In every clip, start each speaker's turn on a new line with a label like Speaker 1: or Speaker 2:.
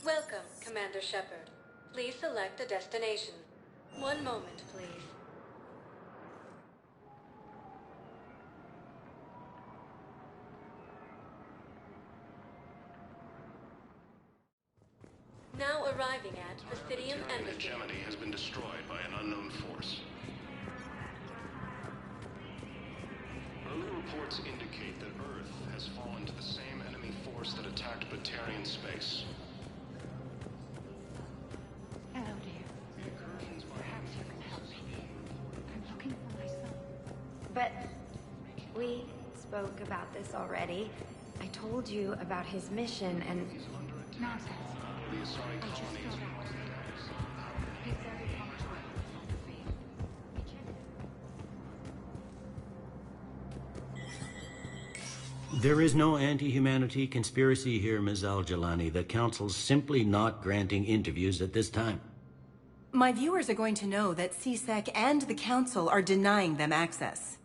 Speaker 1: Welcome, Commander Shepard. Please select a destination. One moment, please. Now arriving at Presidium Embassy.
Speaker 2: Hegemony has been destroyed by an unknown force. Early reports indicate that Earth has fallen to the same enemy force that attacked Batarian space.
Speaker 3: Hello, dear. Perhaps you can help me. I'm looking for my son. But we spoke about this already. I told you about his mission and... Nonsense. I just thought out. He's very punctual. Be careful.
Speaker 4: There is no anti-humanity conspiracy here, Ms. Al-Jalani. The Council's simply not granting interviews at this time.
Speaker 5: My viewers are going to know that CSEC and the Council are denying them access.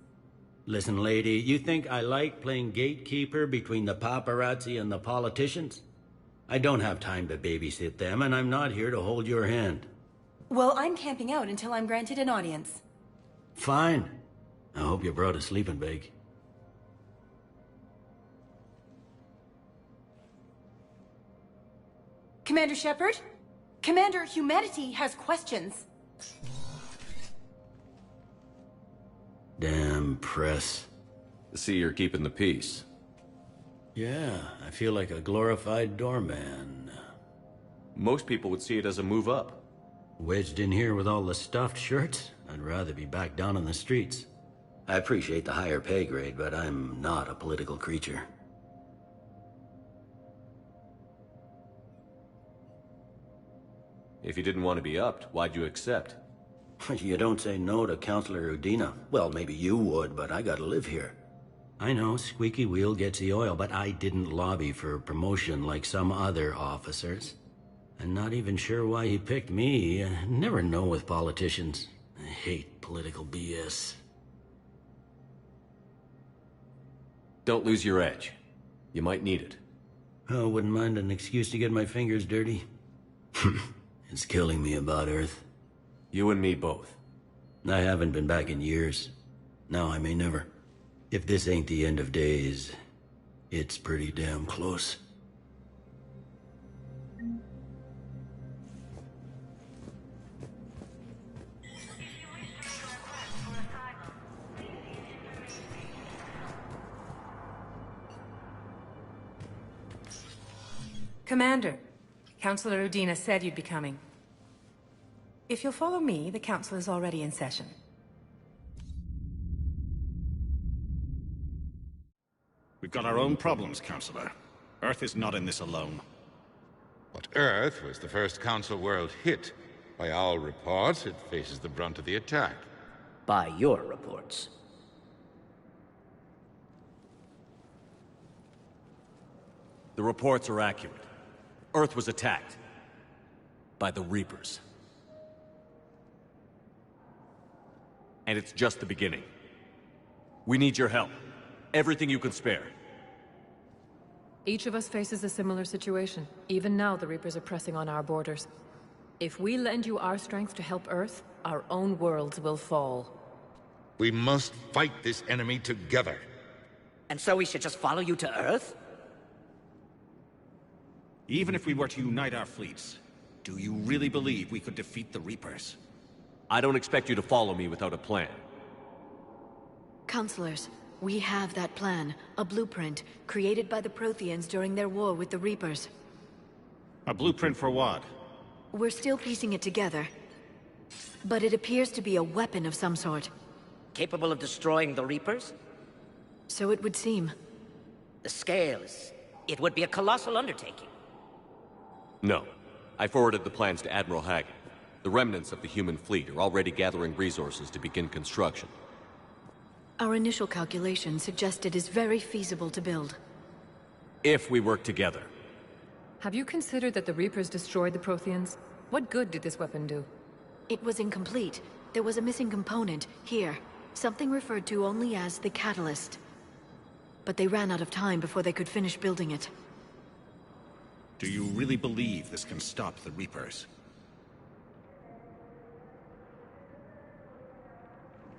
Speaker 4: Listen, lady, you think I like playing gatekeeper between the paparazzi and the politicians? I don't have time to babysit them, and I'm not here to hold your hand.
Speaker 5: Well, I'm camping out until I'm granted an audience.
Speaker 4: Fine. I hope you brought a sleeping bag.
Speaker 5: Commander Shepard? Commander, humanity has questions.
Speaker 4: Damn press.
Speaker 6: I see you're keeping the peace.
Speaker 4: Yeah, I feel like a glorified doorman.
Speaker 6: Most people would see it as a move up.
Speaker 4: Wedged in here with all the stuffed shirts, I'd rather be back down on the streets. I appreciate the higher pay grade, but I'm not a political creature.
Speaker 6: If you didn't want to be upped, why'd you accept?
Speaker 4: You don't say no to Counselor Udina. Well, maybe you would, but I gotta live here. I know, squeaky wheel gets the oil, but I didn't lobby for promotion like some other officers. I'm not even sure why he picked me. I never know with politicians. I hate political BS.
Speaker 6: Don't lose your edge. You might need it.
Speaker 4: Oh, wouldn't mind an excuse to get my fingers dirty. It's killing me about Earth.
Speaker 6: You and me both.
Speaker 4: I haven't been back in years. Now I may never. If this ain't the end of days, it's pretty damn close.
Speaker 7: Commander, Counselor Udina said you'd be coming. If you'll follow me, the Council is already in session.
Speaker 8: We've got our own problems, Counselor. Earth is not in this alone.
Speaker 9: But Earth was the first Council world hit. By all reports, it faces the brunt of the attack.
Speaker 10: By your reports.
Speaker 6: The reports are accurate. Earth was attacked. By the Reapers. And it's just the beginning. We need your help. Everything you can spare.
Speaker 11: Each of us faces a similar situation. Even now, the Reapers are pressing on our borders. If we lend you our strength to help Earth, our own worlds will fall.
Speaker 9: We must fight this enemy together.
Speaker 10: And so we should just follow you to Earth?
Speaker 8: Even if we were to unite our fleets, do you really believe we could defeat the Reapers?
Speaker 6: I don't expect you to follow me without a plan.
Speaker 12: Counselors, We have that plan, a blueprint, created by the Protheans during their war with the Reapers.
Speaker 8: A blueprint for what?
Speaker 12: We're still piecing it together. But it appears to be a weapon of some sort.
Speaker 10: Capable of destroying the Reapers?
Speaker 12: So it would seem.
Speaker 10: The scales. It would be a colossal undertaking.
Speaker 6: No. I forwarded the plans to Admiral Hagen. The remnants of the human fleet are already gathering resources to begin construction.
Speaker 12: Our initial calculations suggest it is very feasible to build.
Speaker 6: If we work together.
Speaker 11: Have you considered that the Reapers destroyed the Protheans? What good did this weapon do?
Speaker 12: It was incomplete. There was a missing component, here. Something referred to only as the catalyst. But they ran out of time before they could finish building it.
Speaker 8: Do you really believe this can stop the Reapers?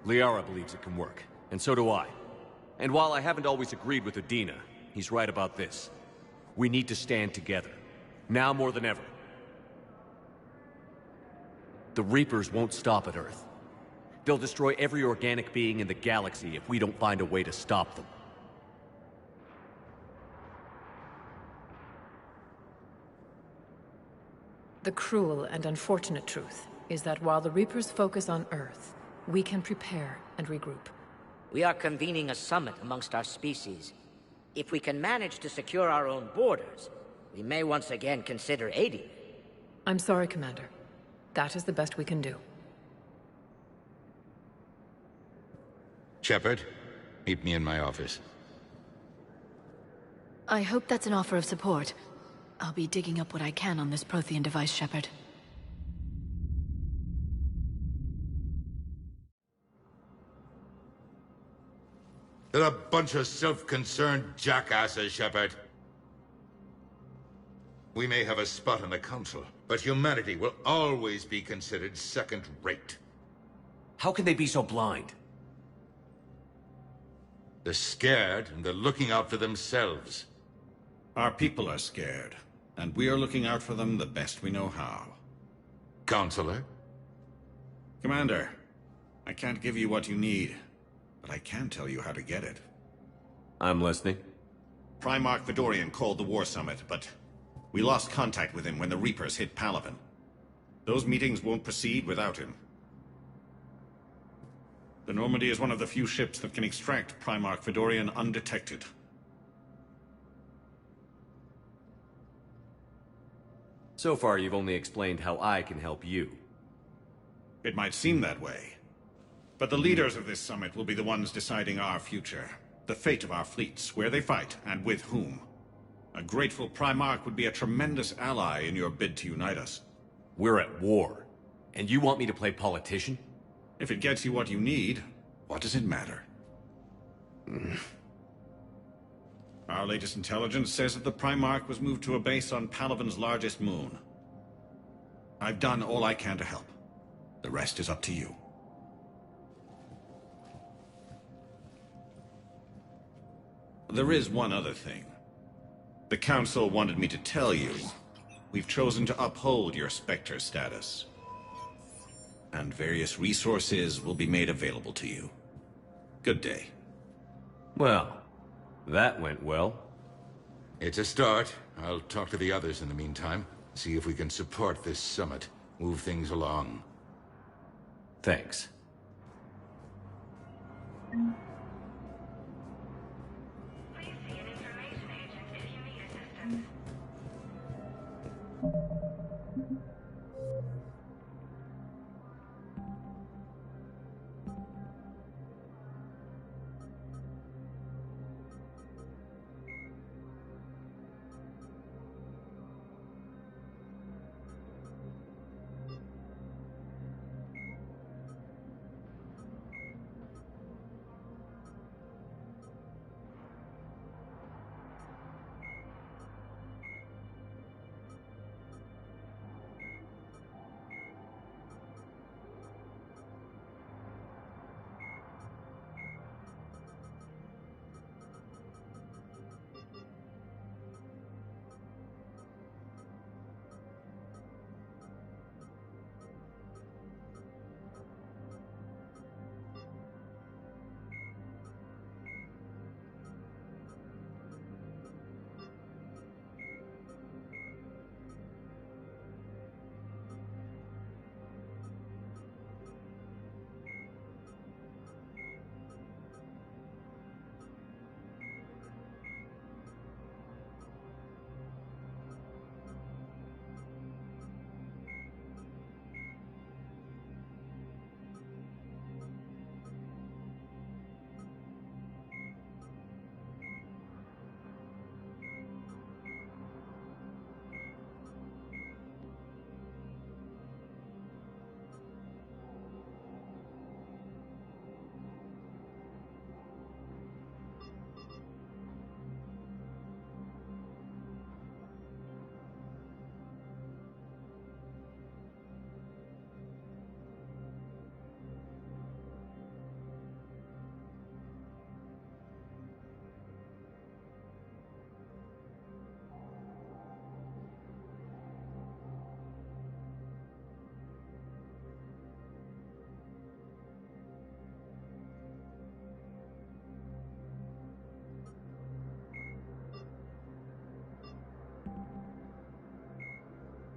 Speaker 6: Liara believes it can work, and so do I. And while I haven't always agreed with Udina, he's right about this. We need to stand together. Now more than ever. The Reapers won't stop at Earth. They'll destroy every organic being in the galaxy if we don't find a way to stop them.
Speaker 11: The cruel and unfortunate truth is that while the Reapers focus on Earth, we can prepare and regroup.
Speaker 10: We are convening a summit amongst our species. If we can manage to secure our own borders, we may once again consider aiding.
Speaker 11: I'm sorry, Commander. That is the best we can do.
Speaker 9: Shepard, meet me in my office.
Speaker 12: I hope that's an offer of support. I'll be digging up what I can on this Prothean device, Shepard.
Speaker 9: They're a bunch of self-concerned jackasses, Shepard. We may have a spot on the Council, but humanity will always be considered second-rate.
Speaker 6: How can they be so blind?
Speaker 9: They're scared, and they're looking out for themselves.
Speaker 8: Our people are scared, and we are looking out for them the best we know how.
Speaker 9: Counselor?
Speaker 8: Commander, I can't give you what you need, but I can tell you how to get it.
Speaker 6: I'm listening.
Speaker 8: Primarch Fedorian called the War Summit, but we lost contact with him when the Reapers hit Palaven. Those meetings won't proceed without him. The Normandy is one of the few ships that can extract Primarch Fedorian undetected.
Speaker 6: So far, you've only explained how I can help you.
Speaker 8: It might seem that way. But the leaders of this summit will be the ones deciding our future. The fate of our fleets, where they fight, and with whom. A grateful Primarch would be a tremendous ally in your bid to unite us.
Speaker 6: We're at war. And you want me to play politician?
Speaker 8: If it gets you what you need, what does it matter? Our latest intelligence says that the Primarch was moved to a base on Palaven's largest moon. I've done all I can to help. The rest is up to you. There is one other thing. The Council wanted me to tell you, we've chosen to uphold your Spectre status. And various resources will be made available to you. Good day.
Speaker 6: Well, that went well.
Speaker 9: It's a start. I'll talk to the others in the meantime. See if we can support this summit. Move things along.
Speaker 6: Thanks.
Speaker 3: Please see an information agent if you need assistance.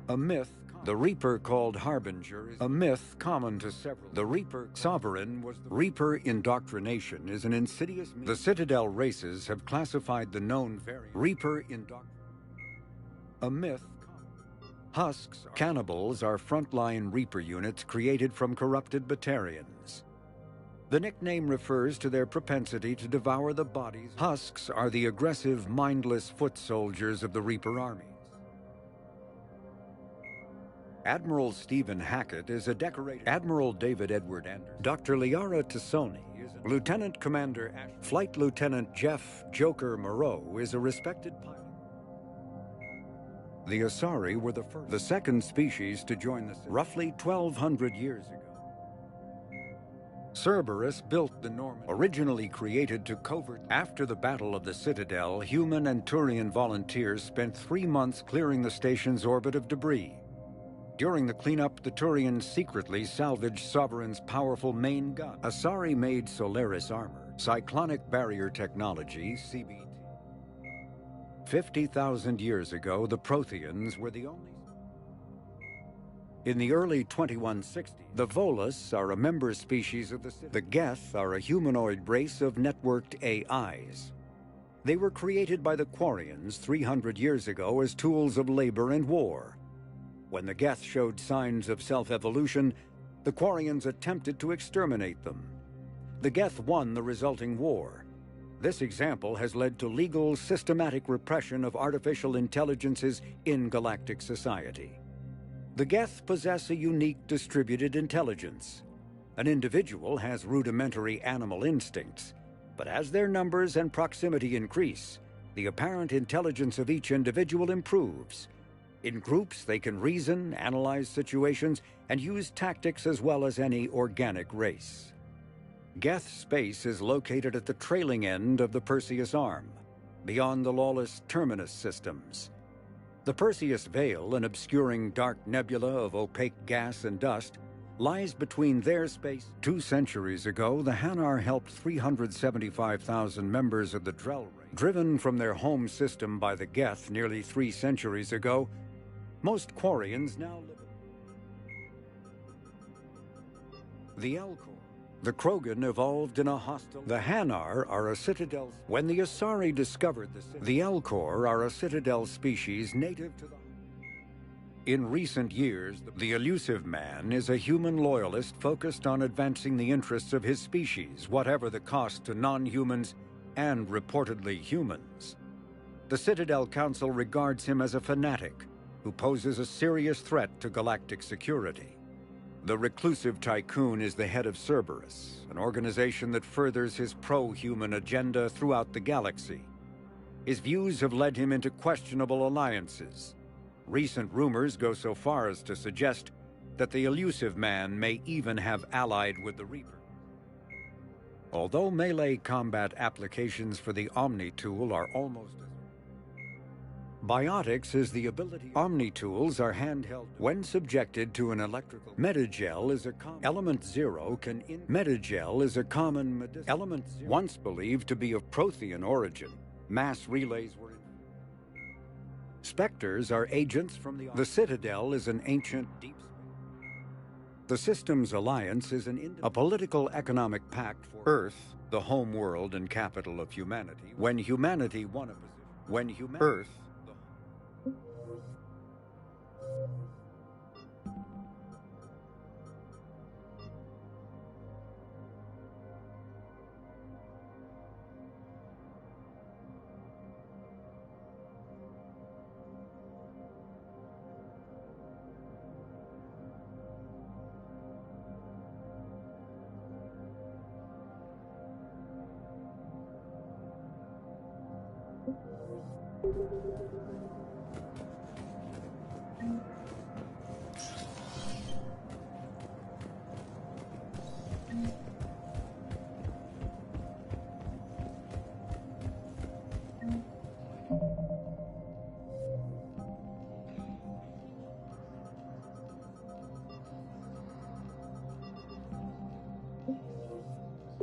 Speaker 13: A myth, the Reaper called Harbinger, is a myth common to several. The Reaper sovereign was the Reaper indoctrination is an insidious myth. The Citadel races have classified the known variant Reaper indoctrination. A myth. Husks, cannibals are frontline Reaper units created from corrupted Batarians. The nickname refers to their propensity to devour the bodies. Husks are the aggressive, mindless foot soldiers of the Reaper armies. Admiral Stephen Hackett is a decorated Admiral David Edward Anderson. Dr. Liara Tassoni is a Lieutenant Commander Flight Lieutenant Jeff Joker Moreau is a respected pilot. The Asari were the second species to join the roughly 1,200 years ago. Cerberus built the Norman, originally created to covert. After the Battle of the Citadel, human and Turian volunteers spent 3 months clearing the station's orbit of debris. During the cleanup, the Turians secretly salvaged Sovereign's powerful main gun, Asari-made Solaris armor, cyclonic barrier technology, CBT. 50,000 years ago, the Protheans were the only. In the early 2160s, the Volus are a member species of the Geth are a humanoid race of networked AIs. They were created by the Quarians 300 years ago as tools of labor and war. When the Geth showed signs of self-evolution, the Quarians attempted to exterminate them. The Geth won the resulting war. This example has led to legal, systematic repression of artificial intelligences in galactic society. The Geth possess a unique distributed intelligence. An individual has rudimentary animal instincts, but as their numbers and proximity increase, the apparent intelligence of each individual improves. In groups, they can reason, analyze situations, and use tactics as well as any organic race. Geth space is located at the trailing end of the Perseus Arm, beyond the lawless Terminus systems. The Perseus Veil, an obscuring dark nebula of opaque gas and dust, lies between their space. 2 centuries ago, the Hanar helped 375,000 members of the Drell race. Driven from their home system by the Geth nearly 3 centuries ago, most Quarians now live in the Elcor. The Krogan evolved in a hostile. The Hanar are a citadel. When the Asari discovered the Elcor are a citadel species native to the. In recent years, the elusive man is a human loyalist focused on advancing the interests of his species, whatever the cost to non-humans and reportedly humans. The Citadel Council regards him as a fanatic who poses a serious threat to galactic security. The reclusive tycoon is the head of Cerberus, an organization that furthers his pro-human agenda throughout the galaxy. His views have led him into questionable alliances. Recent rumors go so far as to suggest that the elusive man may even have allied with the Reaper. Although melee combat applications for the Omni tool are almost as Biotics is the ability. Omni tools are handheld when subjected to an electrical. Metagel is a common element 0 can Metagel is a common element once believed to be of Prothean origin. Mass relays were Spectres are agents from the Citadel is an ancient deep. The Systems Alliance is a political economic pact for Earth, the home world and capital of humanity. When humanity won a position. Earth.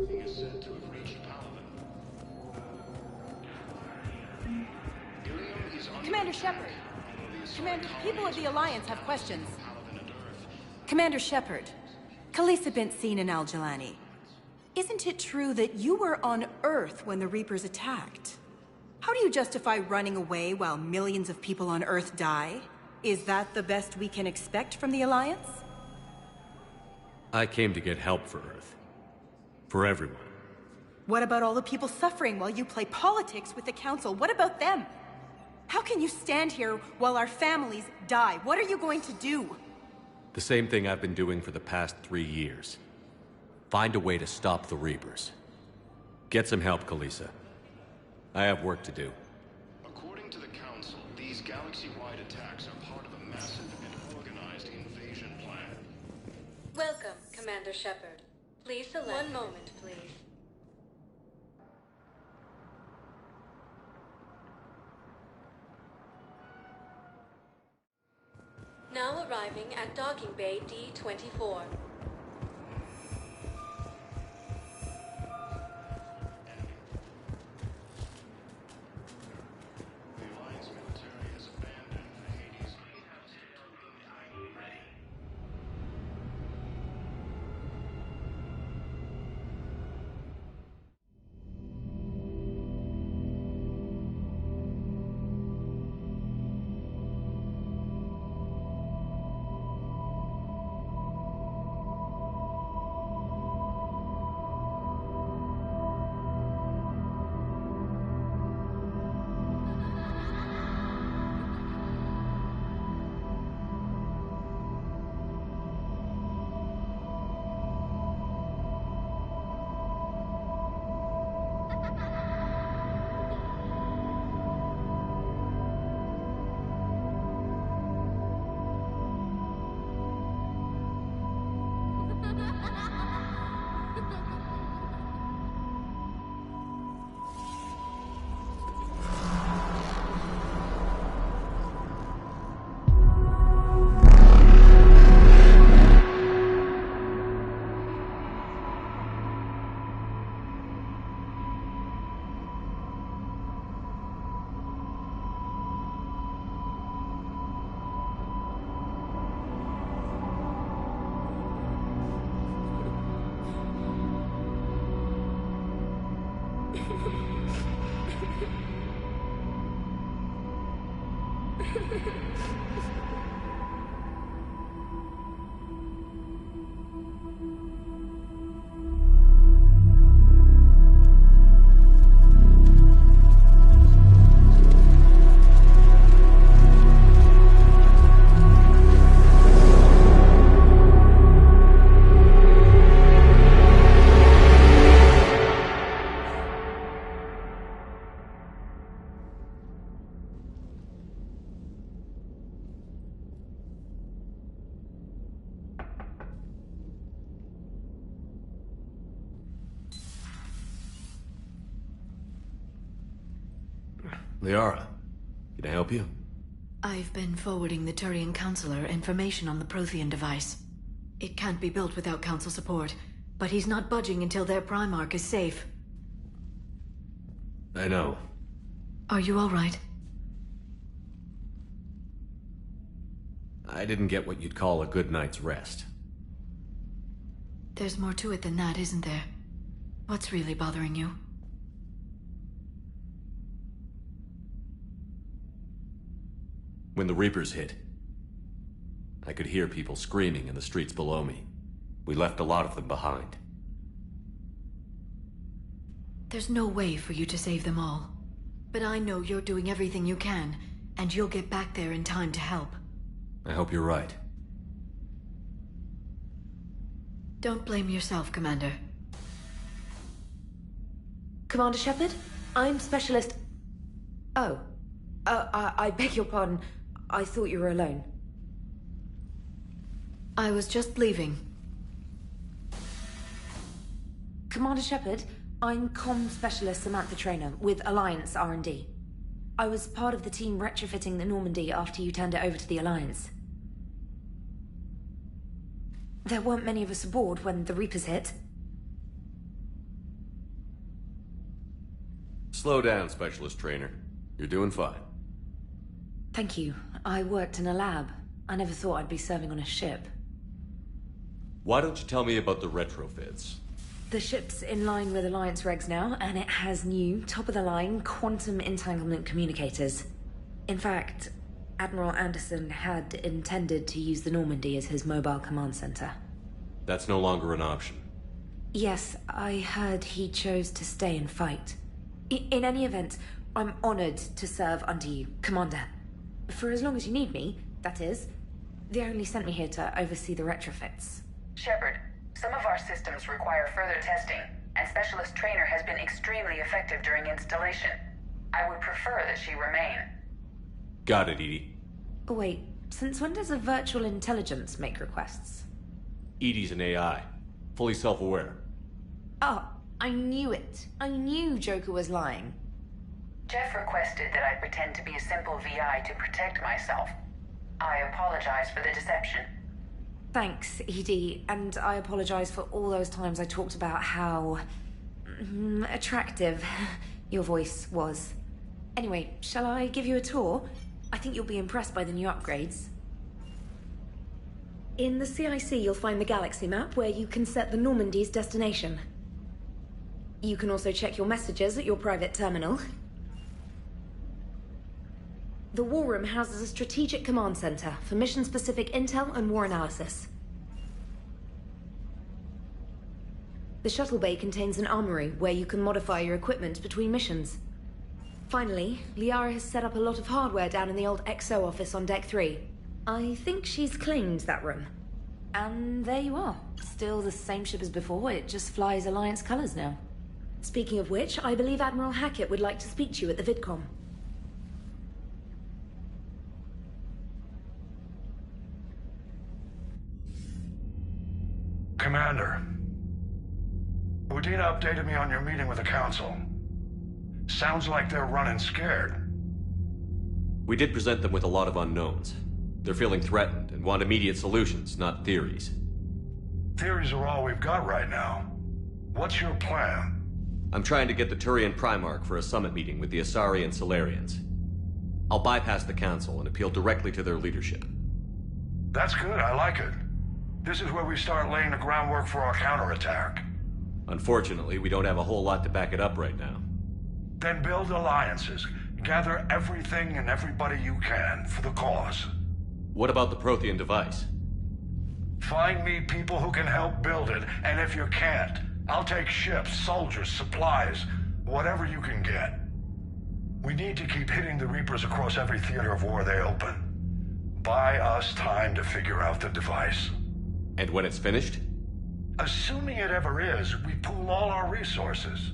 Speaker 2: He is said to have reached Paladin.
Speaker 14: Commander Shepard.
Speaker 2: Although the
Speaker 5: Commander, the people of the Alliance have questions. Commander Shepard, Khaleesa bint seen in Al-Jalani. Isn't it true that you were on Earth when the Reapers attacked? How do you justify running away while millions of people on Earth die? Is that the best we can expect from the Alliance?
Speaker 6: I came to get help for Earth. For everyone.
Speaker 5: What about all the people suffering while you play politics with the Council? What about them? How can you stand here while our families die? What are you going to do?
Speaker 6: The same thing I've been doing for the past 3 years. Find a way to stop the Reapers. Get some help, Khaleesa. I have work to do.
Speaker 2: According to the Council, these galaxy-wide attacks are part of a massive and organized invasion plan.
Speaker 1: Welcome, Commander Shepard. Please select... One moment, please. Now arriving at Docking Bay D-24.
Speaker 6: Liara, can I help you?
Speaker 12: I've been forwarding the Turian Counselor information on the Prothean device. It can't be built without Council support, but he's not budging until their Primarch is safe.
Speaker 6: I know.
Speaker 12: Are you all right?
Speaker 6: I didn't get what you'd call a good night's rest.
Speaker 12: There's more to it than that, isn't there? What's really bothering you?
Speaker 6: When the Reapers hit, I could hear people screaming in the streets below me. We left a lot of them behind.
Speaker 12: There's no way for you to save them all. But I know you're doing everything you can, and you'll get back there in time to help.
Speaker 6: I hope you're right.
Speaker 12: Don't blame yourself, Commander.
Speaker 14: Commander Shepard? I'm Specialist... Oh. I beg your pardon. I thought you were alone.
Speaker 12: I was just leaving.
Speaker 14: Commander Shepard, I'm Comm Specialist Samantha Traynor with Alliance R&D. I was part of the team retrofitting the Normandy after you turned it over to the Alliance. There weren't many of us aboard when the Reapers hit.
Speaker 6: Slow down, Specialist Traynor. You're doing fine.
Speaker 14: Thank you. I worked in a lab. I never thought I'd be serving on a ship.
Speaker 6: Why don't you tell me about the retrofits?
Speaker 14: The ship's in line with Alliance regs now, and it has new, top-of-the-line, quantum entanglement communicators. In fact, Admiral Anderson had intended to use the Normandy as his mobile command center.
Speaker 6: That's no longer an option.
Speaker 14: Yes, I heard he chose to stay and fight. In any event, I'm honored to serve under you, Commander. For as long as you need me, that is. They only sent me here to oversee the retrofits.
Speaker 15: Shepard, some of our systems require further testing, and Specialist Trainer has been extremely effective during installation. I would prefer that she remain.
Speaker 6: Got it, EDI.
Speaker 14: Wait, since when does a virtual intelligence make requests?
Speaker 6: EDI's an AI, fully self-aware.
Speaker 14: Oh, I knew it. I knew Joker was lying.
Speaker 15: Jeff requested that I pretend to be a simple VI to protect myself. I apologize for the deception.
Speaker 14: Thanks, ED, and I apologize for all those times I talked about how... attractive your voice was. Anyway, shall I give you a tour? I think you'll be impressed by the new upgrades. In the CIC, you'll find the galaxy map where you can set the Normandy's destination. You can also check your messages at your private terminal. The War Room houses a strategic command center for mission-specific intel and war analysis. The shuttle bay contains an armory where you can modify your equipment between missions. Finally, Liara has set up a lot of hardware down in the old XO office on Deck 3. I think she's claimed that room. And there you are. Still the same ship as before, it just flies Alliance colors now. Speaking of which, I believe Admiral Hackett would like to speak to you at the VidCom.
Speaker 16: Commander, Udina updated me on your meeting with the Council. Sounds like they're running scared.
Speaker 6: We did present them with a lot of unknowns. They're feeling threatened and want immediate solutions, not theories.
Speaker 16: Theories are all we've got right now. What's your plan?
Speaker 6: I'm trying to get the Turian Primarch for a summit meeting with the Asari and Solarians. I'll bypass the Council and appeal directly to their leadership.
Speaker 16: That's good, I like it. This is where we start laying the groundwork for our counterattack.
Speaker 6: Unfortunately, we don't have a whole lot to back it up right now.
Speaker 16: Then build alliances. Gather everything and everybody you can for the cause.
Speaker 6: What about the Prothean device?
Speaker 16: Find me people who can help build it, and if you can't, I'll take ships, soldiers, supplies, whatever you can get. We need to keep hitting the Reapers across every theater of war they open. Buy us time to figure out the device.
Speaker 6: And when it's finished?
Speaker 16: Assuming it ever is, we pool all our resources.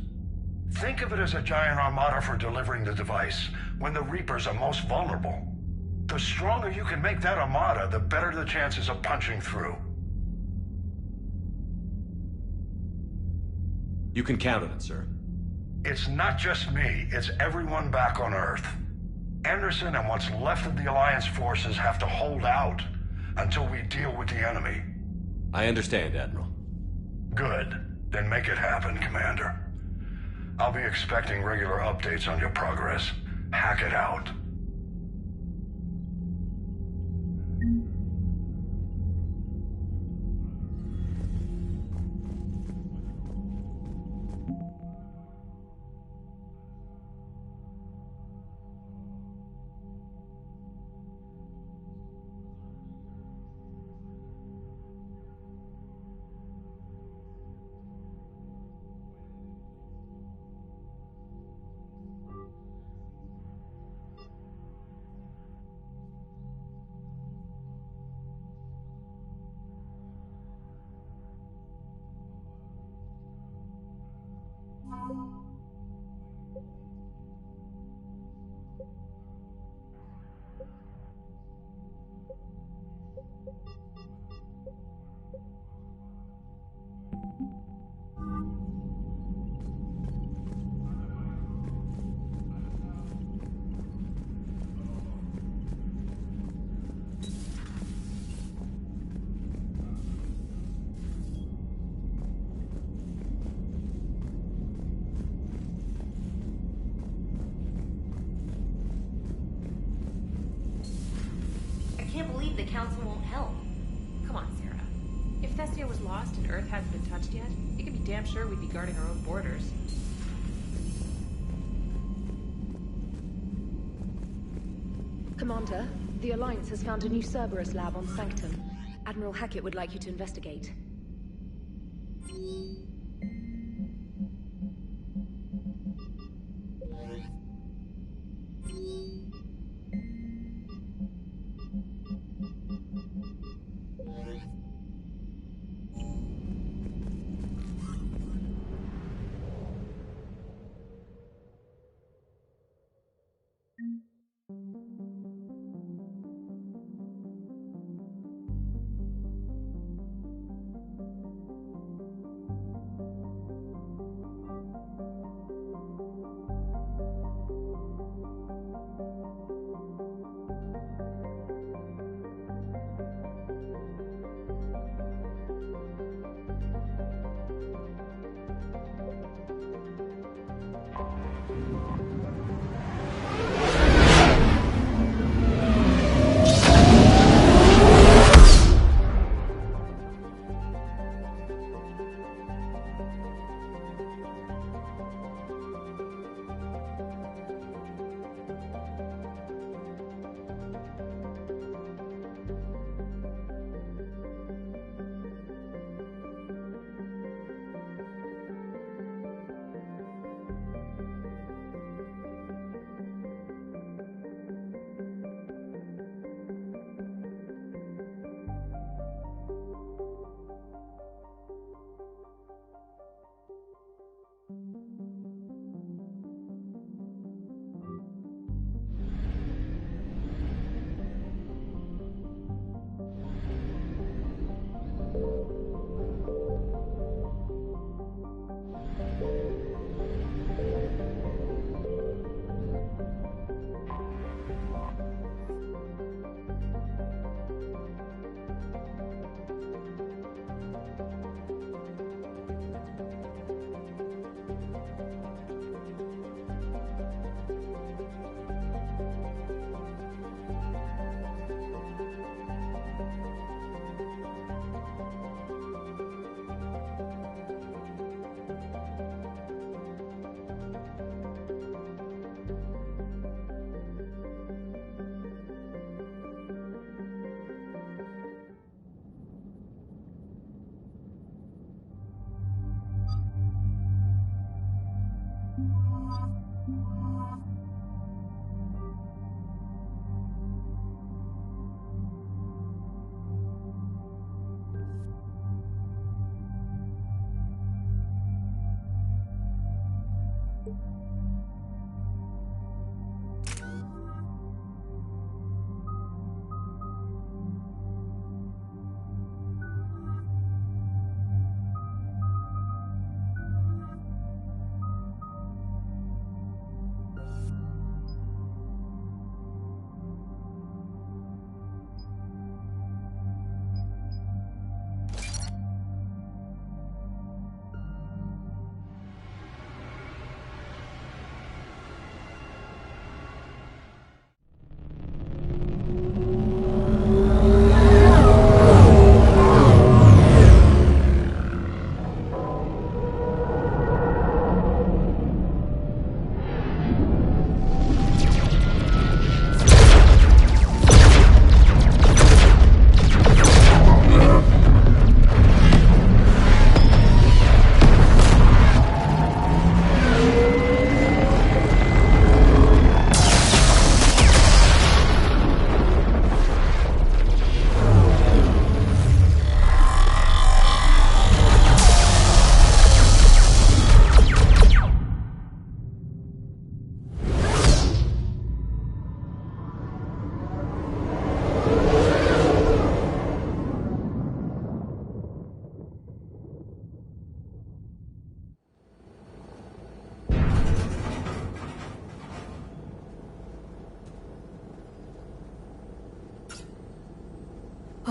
Speaker 16: Think of it as a giant armada for delivering the device, when the Reapers are most vulnerable. The stronger you can make that armada, the better the chances of punching through.
Speaker 6: You can count on it, sir.
Speaker 16: It's not just me, it's everyone back on Earth. Anderson and what's left of the Alliance forces have to hold out until we deal with the enemy.
Speaker 6: I understand, Admiral.
Speaker 16: Good. Then make it happen, Commander. I'll be expecting regular updates on your progress. Hack it out.
Speaker 14: the Council won't help.
Speaker 11: Come on, Sarah. If Thestia was lost and Earth hasn't been touched yet, you can be damn sure we'd be guarding our own borders.
Speaker 14: Commander, the Alliance has found a new Cerberus lab on Sanctum. Admiral Hackett would like you to investigate.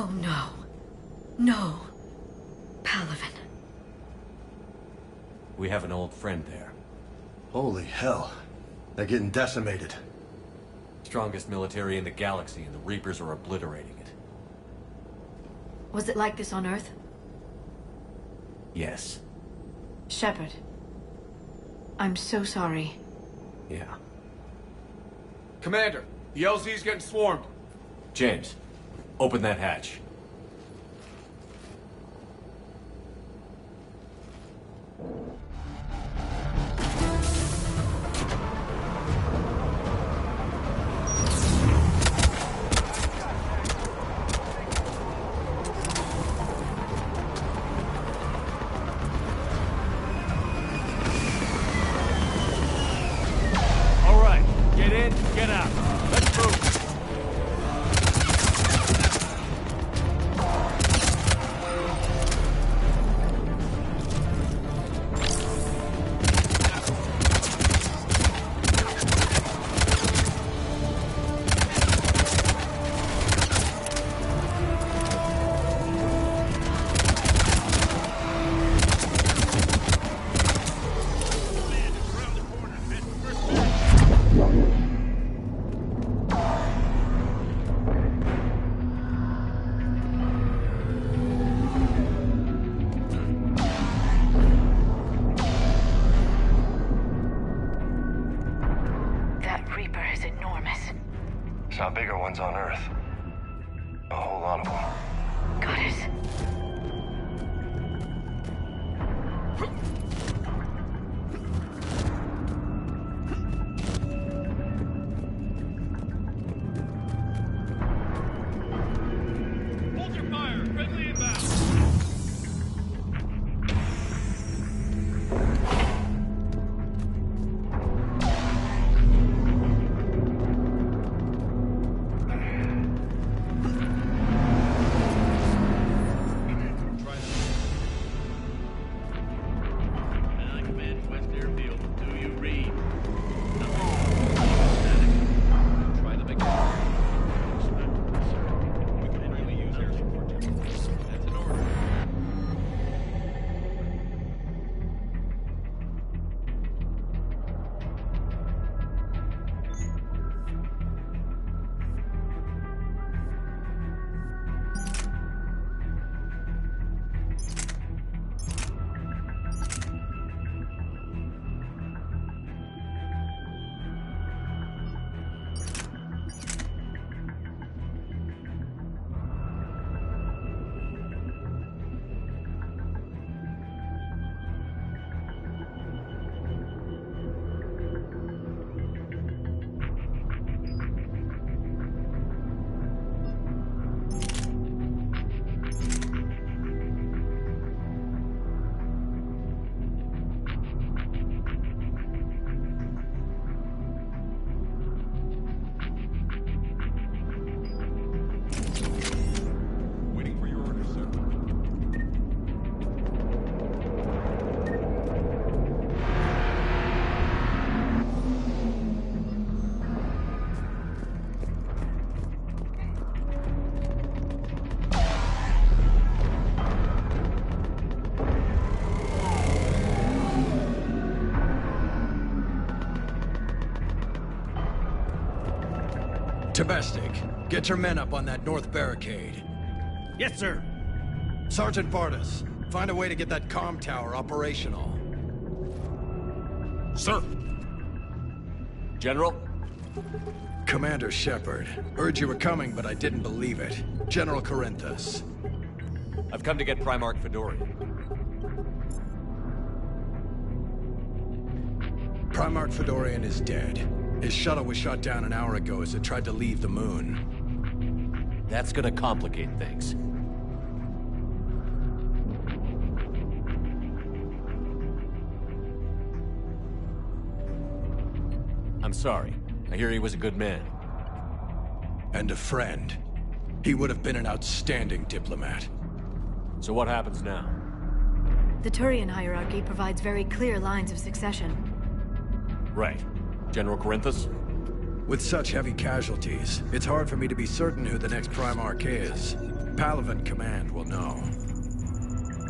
Speaker 12: Oh no. No. Palaven.
Speaker 6: We have an old friend there.
Speaker 17: Holy hell. They're getting decimated.
Speaker 6: Strongest military in the galaxy, and the Reapers are obliterating it.
Speaker 12: Was it like this on Earth?
Speaker 6: Yes.
Speaker 12: Shepard. I'm so sorry.
Speaker 6: Yeah.
Speaker 18: Commander, the LZ's getting swarmed.
Speaker 6: James, open that hatch.
Speaker 18: All right, get in, get out. Let's move.
Speaker 3: That Reaper is enormous.
Speaker 17: Saw bigger ones on Earth. A whole lot of them.
Speaker 3: Got it.
Speaker 18: Hold your fire. Friendly inbound.
Speaker 19: Domestic, get your men up on that north barricade.
Speaker 18: Yes, sir.
Speaker 19: Sergeant Vardis, find a way to get that comm tower operational.
Speaker 18: Sir.
Speaker 6: General?
Speaker 19: Commander Shepard. Heard you were coming, but I didn't believe it. General Corinthus.
Speaker 6: I've come to get Primarch Fedorian.
Speaker 19: Primarch Fedorian is dead. His shuttle was shot down an hour ago as it tried to leave the moon.
Speaker 6: That's gonna complicate things. I'm sorry. I hear he was a good man.
Speaker 19: And a friend. He would have been an outstanding diplomat.
Speaker 6: So what happens now?
Speaker 12: The Turian hierarchy provides very clear lines of succession.
Speaker 6: Right. General Corinthus?
Speaker 19: With such heavy casualties, it's hard for me to be certain who the next Primarch is. Palaven Command will know.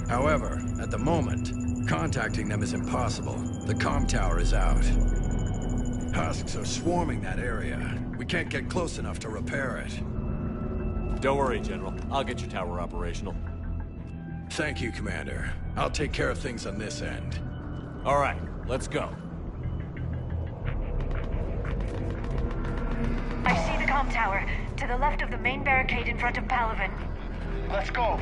Speaker 19: However, at the moment, contacting them is impossible. The comm tower is out. Husks are swarming that area. We can't get close enough to repair it.
Speaker 6: Don't worry, General. I'll get your tower operational.
Speaker 19: Thank you, Commander. I'll take care of things on this end.
Speaker 6: All right, let's go.
Speaker 20: I see the comm tower, to the left of the main barricade in front of Palaven.
Speaker 16: Let's go.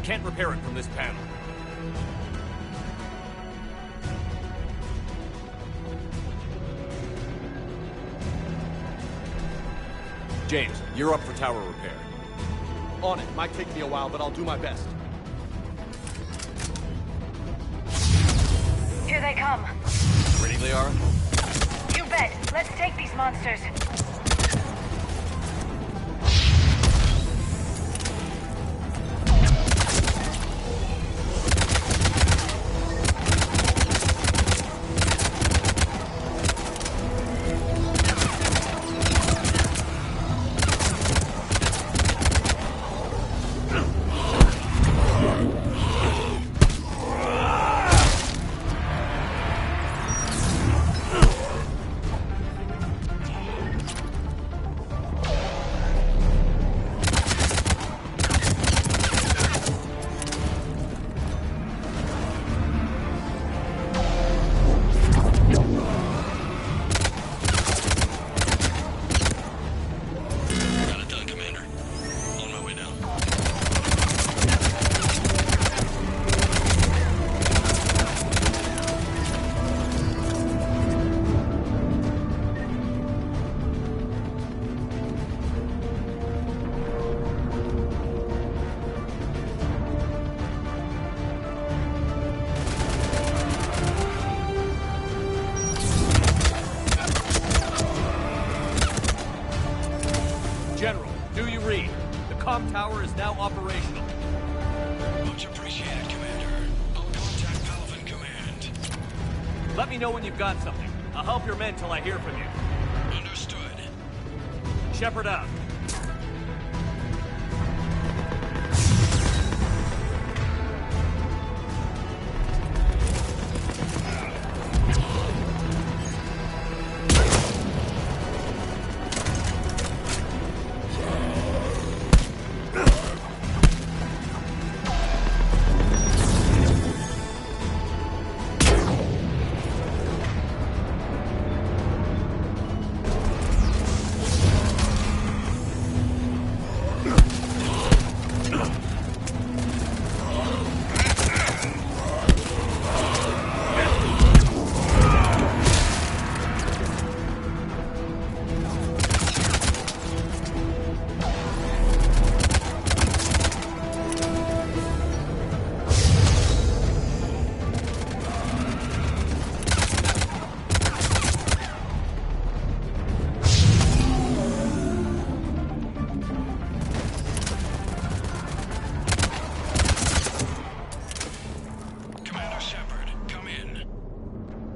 Speaker 6: Can't repair it from this panel. James, you're up for tower repair.
Speaker 18: On it. Might take me a while, but I'll do my best.
Speaker 20: Here they come.
Speaker 6: Ready, Liara?
Speaker 20: You bet. Let's take these monsters.
Speaker 6: comm tower is now operational.
Speaker 19: Much appreciated, Commander. I'll contact Palaven Command.
Speaker 6: Let me know when you've got something. I'll help your men till I hear from you.
Speaker 19: Understood.
Speaker 6: Shepard out.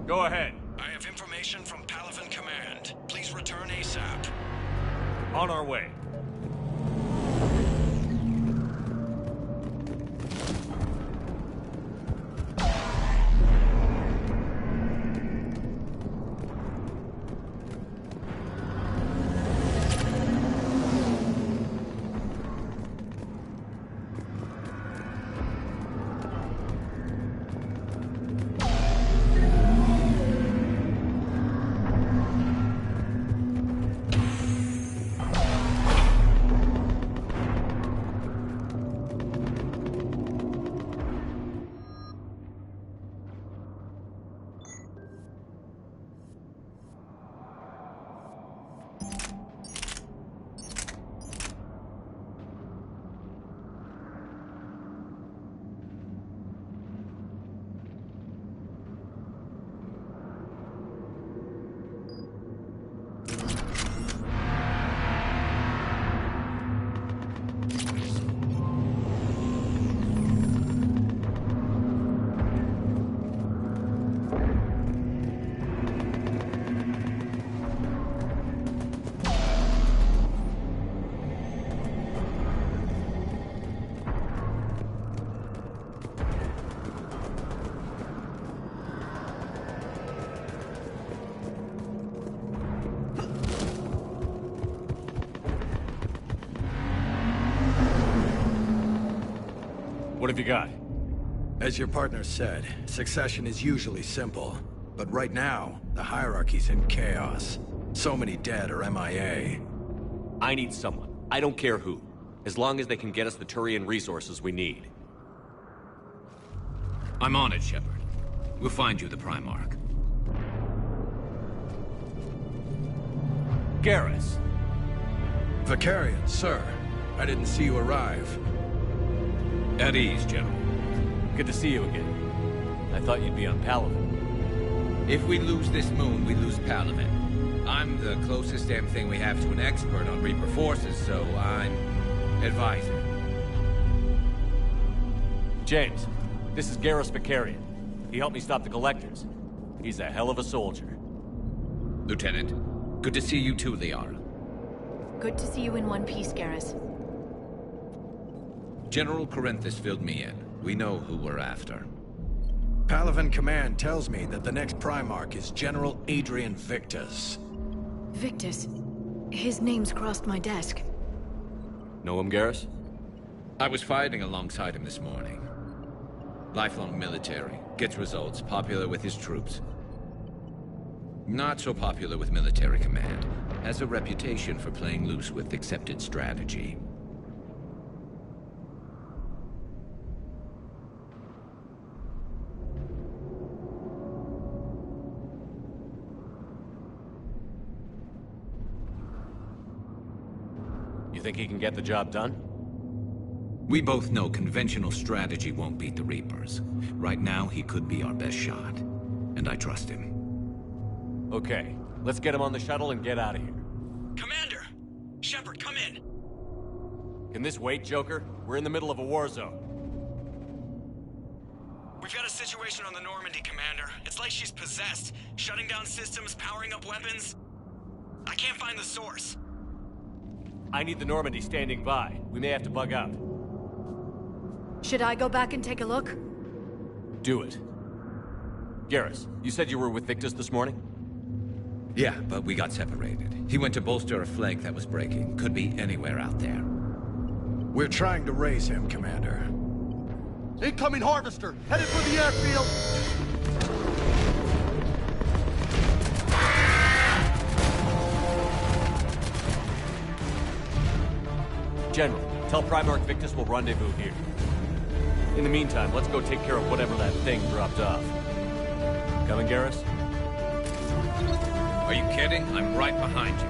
Speaker 6: Go ahead.
Speaker 19: I have information from Palaven Command. Please return ASAP.
Speaker 6: On our way. What have you got?
Speaker 19: As your partner said, succession is usually simple. But right now, the hierarchy's in chaos. So many dead or MIA.
Speaker 6: I need someone. I don't care who. As long as they can get us the Turian resources we need.
Speaker 21: I'm on it, Shepard. We'll find you the Primarch.
Speaker 6: Garrus.
Speaker 19: Vicarian, sir. I didn't see you arrive.
Speaker 21: At ease, General.
Speaker 6: Good to see you again. I thought you'd be on Palaven.
Speaker 21: If we lose this moon, we lose Palaven. I'm the closest damn thing we have to an expert on Reaper forces, so I'm advisor.
Speaker 6: James, this is Garrus Vicarian. He helped me stop the Collectors. He's a hell of a soldier.
Speaker 21: Lieutenant, good to see you too, Liara.
Speaker 12: Good to see you in one piece, Garrus.
Speaker 21: General Corinthus filled me in. We know who we're after.
Speaker 19: Palaven Command tells me that the next Primarch is General Adrian Victus.
Speaker 12: Victus? His name's crossed my desk.
Speaker 6: Know him, Garrus?
Speaker 21: I was fighting alongside him this morning. Lifelong military, gets results, popular with his troops. Not so popular with military command. Has a reputation for playing loose with accepted strategy.
Speaker 6: You think he can get the job done?
Speaker 21: We both know conventional strategy won't beat the Reapers. Right now, he could be our best shot. And I trust him.
Speaker 6: Okay, let's get him on the shuttle and get out of here.
Speaker 19: Commander! Shepard, come in!
Speaker 6: Can this wait, Joker? We're in the middle of a war zone.
Speaker 4: We've got a situation on the Normandy, Commander. It's like she's possessed. Shutting down systems, powering up weapons. I can't find the source.
Speaker 6: I need the Normandy standing by. We may have to bug out.
Speaker 12: Should I go back and take a look?
Speaker 6: Do it. Garrus, you said you were with Victus this morning?
Speaker 21: Yeah, but we got separated. He went to bolster a flank that was breaking. Could be anywhere out there.
Speaker 19: We're trying to raise him, Commander.
Speaker 18: Incoming Harvester! Headed for the airfield!
Speaker 6: General, tell Primarch Victus we'll rendezvous here. In the meantime, let's go take care of whatever that thing dropped off. Coming, Garrus?
Speaker 21: Are you kidding? I'm right behind you.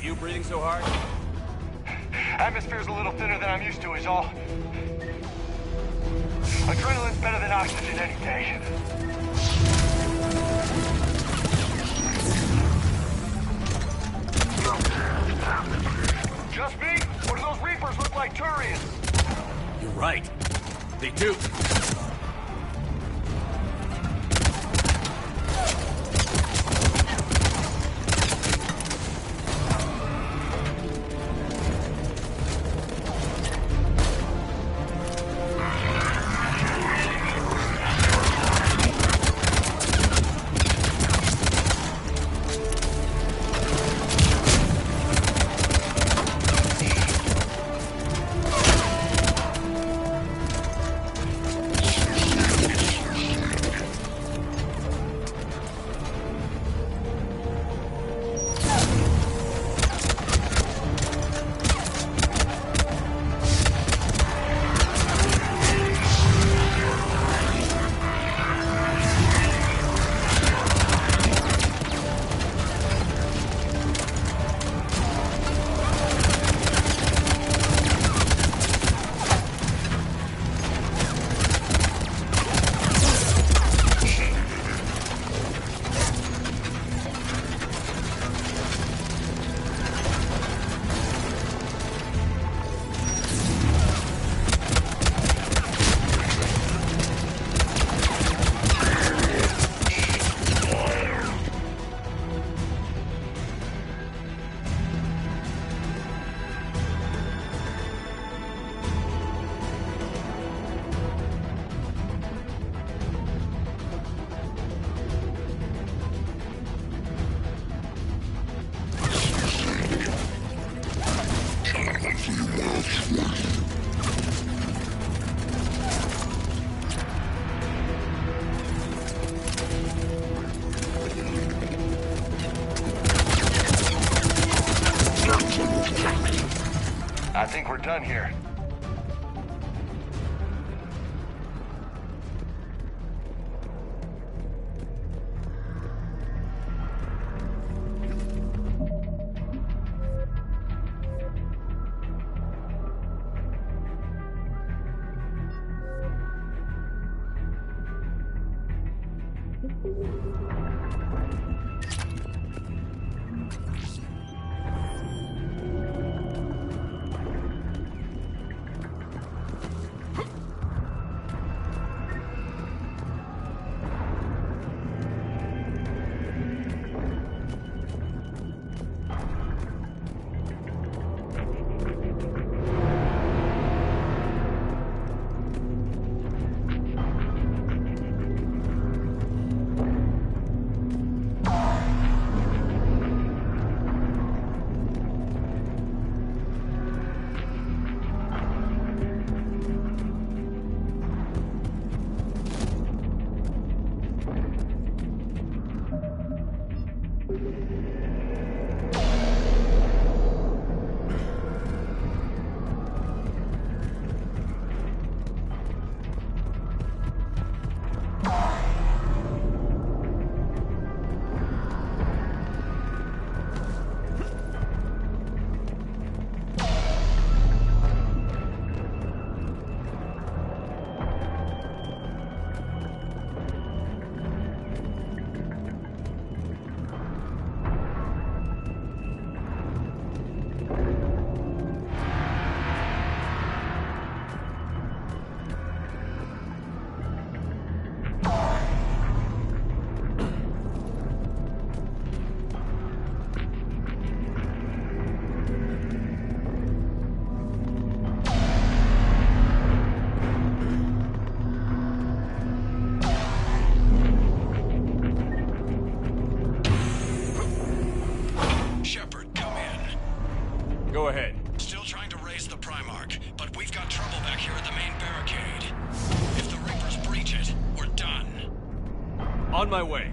Speaker 6: You breathing so hard?
Speaker 16: Atmosphere's a little thinner than I'm used to is all. Adrenaline's better than oxygen any day. Just me? Or do those Reapers look like Turians?
Speaker 6: You're right. They do.
Speaker 16: I think we're done here.
Speaker 6: Go ahead.
Speaker 4: Still trying to raise the Primarch, but we've got trouble back here at the main barricade. If the Reapers breach it, we're done.
Speaker 6: On my way.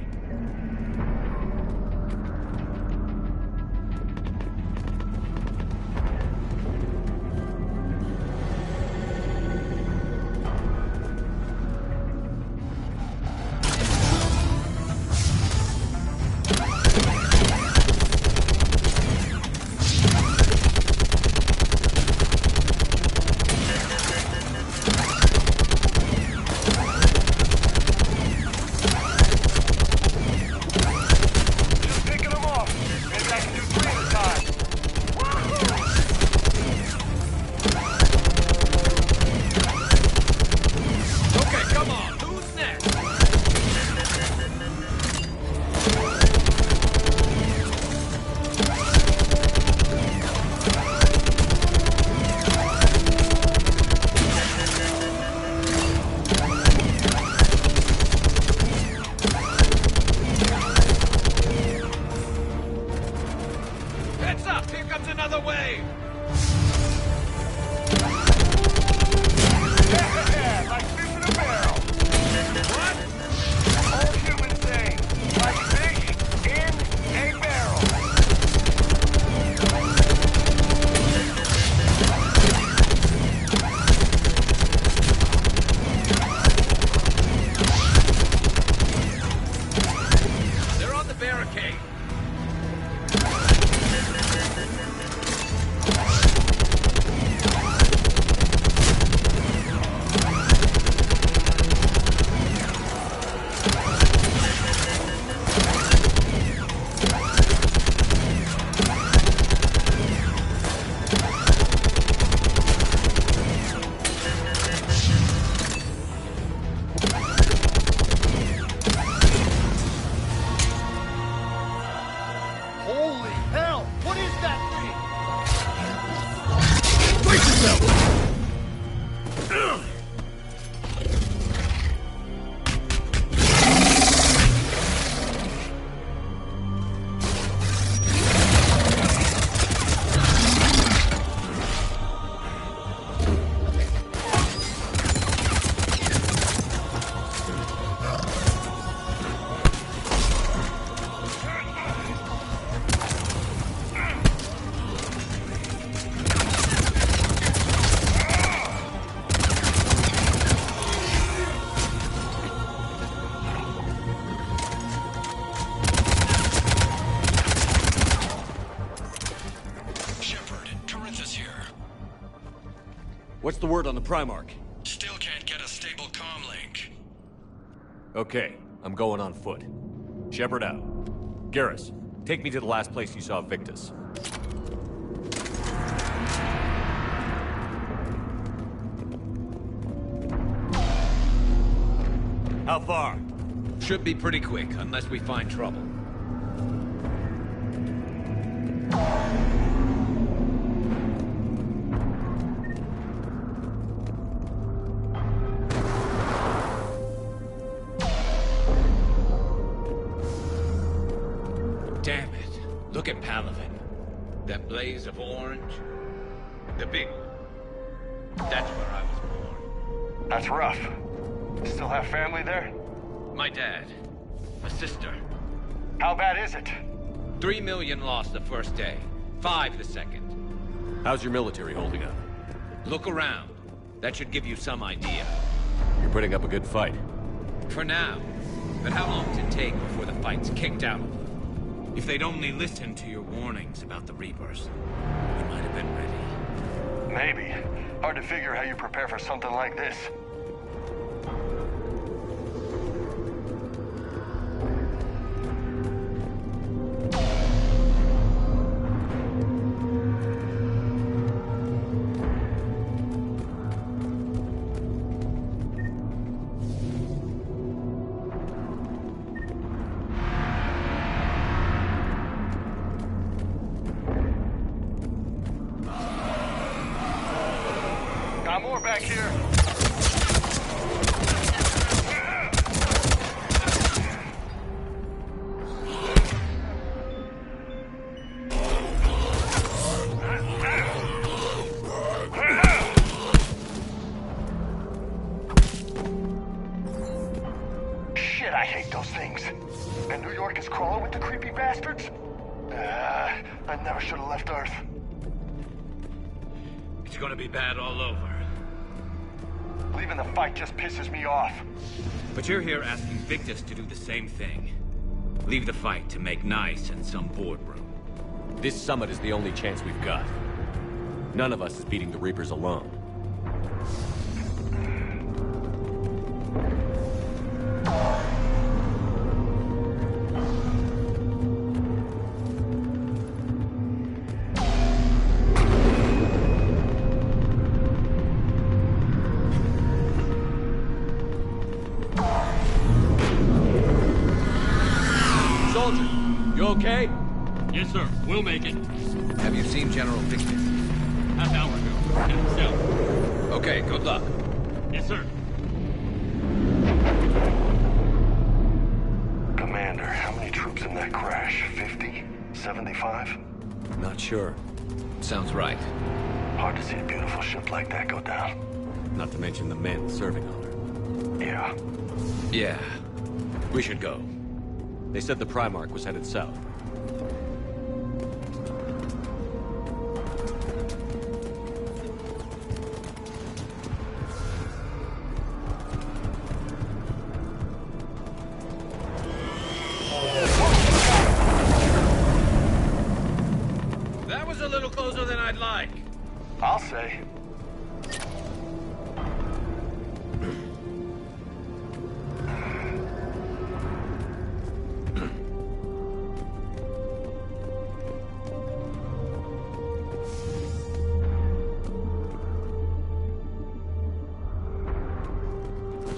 Speaker 6: What's the word on the Primarch?
Speaker 19: Still can't get a stable comm link.
Speaker 6: Okay, I'm going on foot. Shepard out. Garrus, take me to the last place you saw Victus. How far?
Speaker 21: Should be pretty quick, unless we find trouble. Damn it. Look at Palaven. That blaze of orange. The big one. That's where I was born.
Speaker 17: That's rough. Still have family there?
Speaker 21: My dad. A sister.
Speaker 17: How bad is it?
Speaker 21: 3 million lost the first day. 5 the second.
Speaker 6: How's your military holding up?
Speaker 21: Look around. That should give you some idea.
Speaker 6: You're putting up a good fight.
Speaker 21: For now. But how long does it take before the fight's kicked out? If they'd only listened to your warnings about the Reapers, we might have been ready.
Speaker 17: Maybe. Hard to figure how you prepare for something like this. Got more back here. Shit, I hate those things. And New York is crawling with the creepy bastards? I never should have left Earth.
Speaker 21: It's gonna be bad all over.
Speaker 17: Leaving the fight just pisses me off.
Speaker 21: But you're here asking Victus to do the same thing. Leave the fight to make nice in some boardroom.
Speaker 6: This summit is the only chance we've got. None of us is beating the Reapers alone. Soldier, you okay?
Speaker 7: Yes, sir. We'll make it.
Speaker 21: Have you seen General Victus?
Speaker 7: Half hour ago. At himself.
Speaker 21: Okay, good luck.
Speaker 7: Yes, sir.
Speaker 17: Commander, how many troops in that crash? 50? 75?
Speaker 6: Not sure.
Speaker 21: Sounds right.
Speaker 17: Hard to see a beautiful ship like that go down.
Speaker 6: Not to mention the men serving on her.
Speaker 17: Yeah.
Speaker 21: Yeah. We should go.
Speaker 6: They said the Primarch was headed south.
Speaker 21: That was a little closer than I'd like.
Speaker 17: I'll say.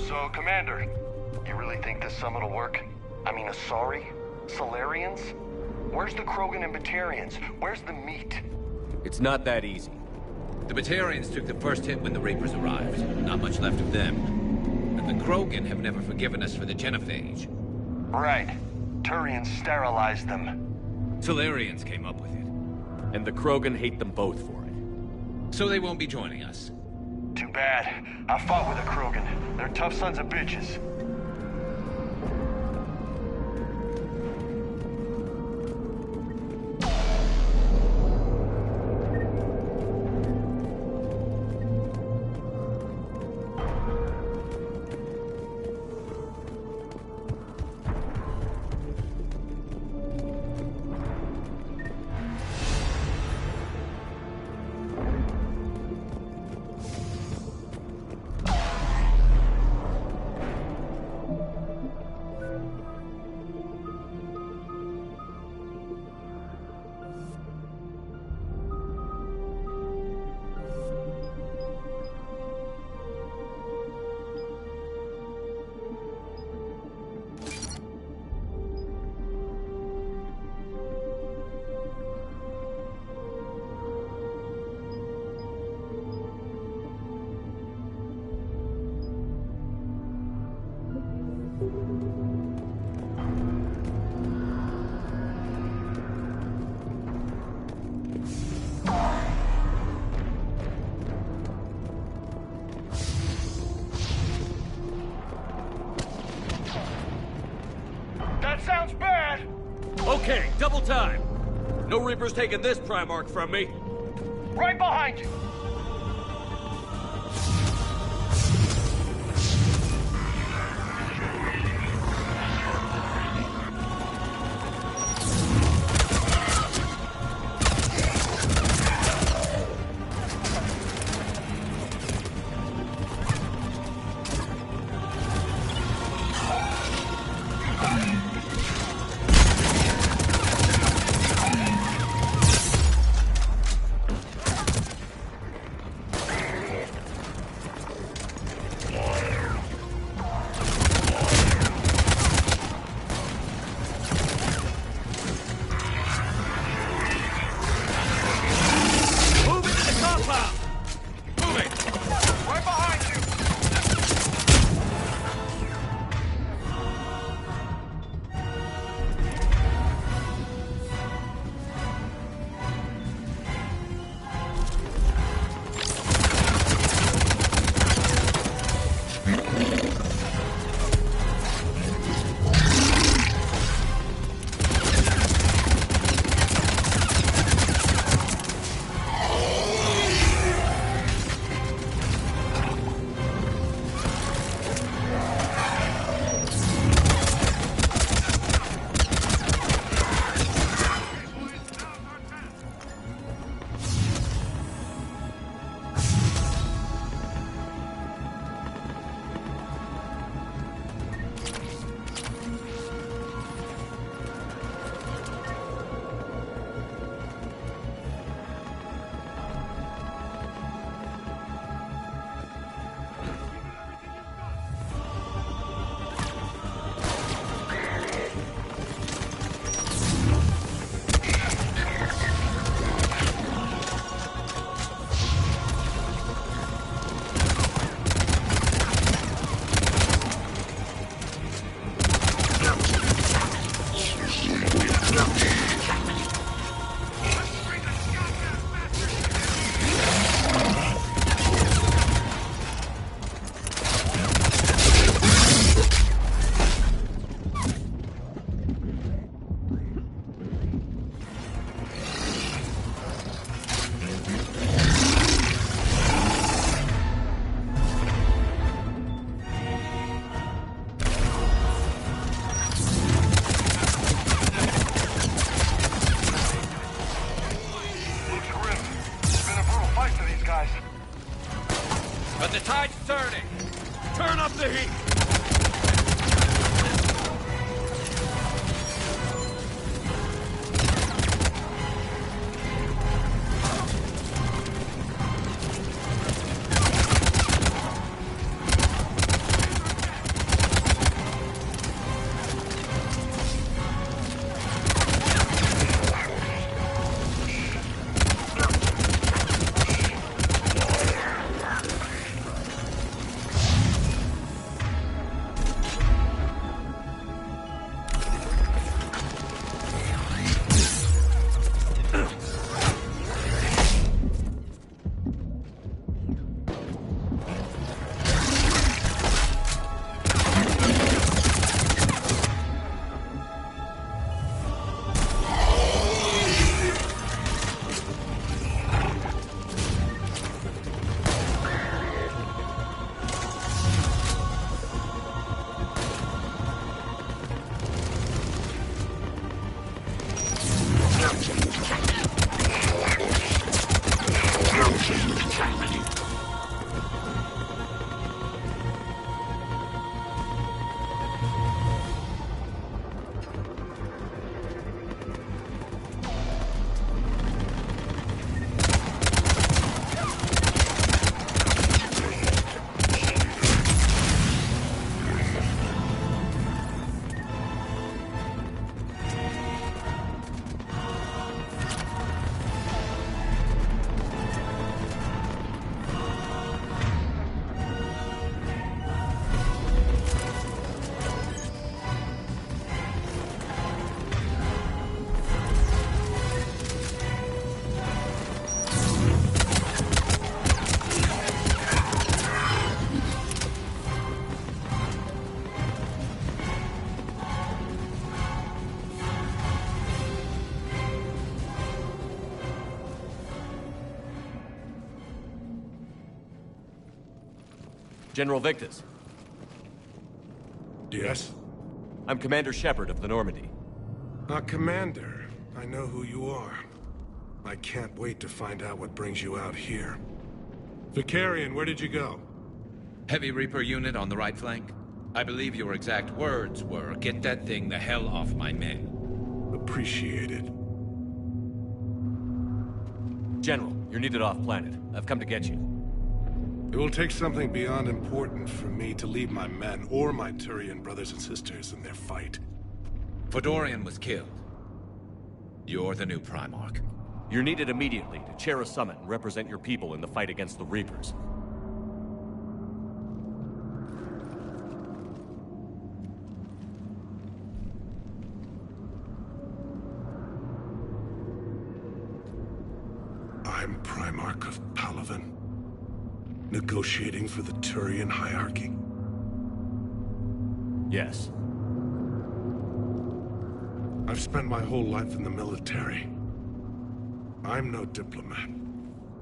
Speaker 17: So, Commander, you really think this summit will work? I mean, Asari? Solarians? Where's the Krogan and Batarians? Where's the meat?
Speaker 6: It's not that easy.
Speaker 21: The Batarians took the first hit when the Reapers arrived. Not much left of them. And the Krogan have never forgiven us for the genophage.
Speaker 17: Right. Turians sterilized them.
Speaker 21: Solarians came up with it.
Speaker 6: And the Krogan hate them both for it.
Speaker 21: So they won't be joining us.
Speaker 17: Too bad. I fought with a Krogan. They're tough sons of bitches.
Speaker 6: Okay, double time. No Reaper's taking this Primarch from me.
Speaker 17: Right behind you!
Speaker 6: But the tide's turning. Turn up the heat. General Victus.
Speaker 16: Yes?
Speaker 6: I'm Commander Shepard of the Normandy.
Speaker 16: Commander. I know who you are. I can't wait to find out what brings you out here. Vicarian, where did you go?
Speaker 21: Heavy Reaper unit on the right flank. I believe your exact words were, "Get that thing the hell off my men."
Speaker 16: Appreciated.
Speaker 6: General, you're needed off-planet. I've come to get you.
Speaker 16: It will take something beyond important for me to leave my men or my Turian brothers and sisters in their fight.
Speaker 21: Fedorian was killed. You're the new Primarch.
Speaker 6: You're needed immediately to chair a summit and represent your people in the fight against the Reapers.
Speaker 16: I'm Primarch of Palaven. Negotiating for the Turian hierarchy?
Speaker 6: Yes.
Speaker 16: I've spent my whole life in the military. I'm no diplomat.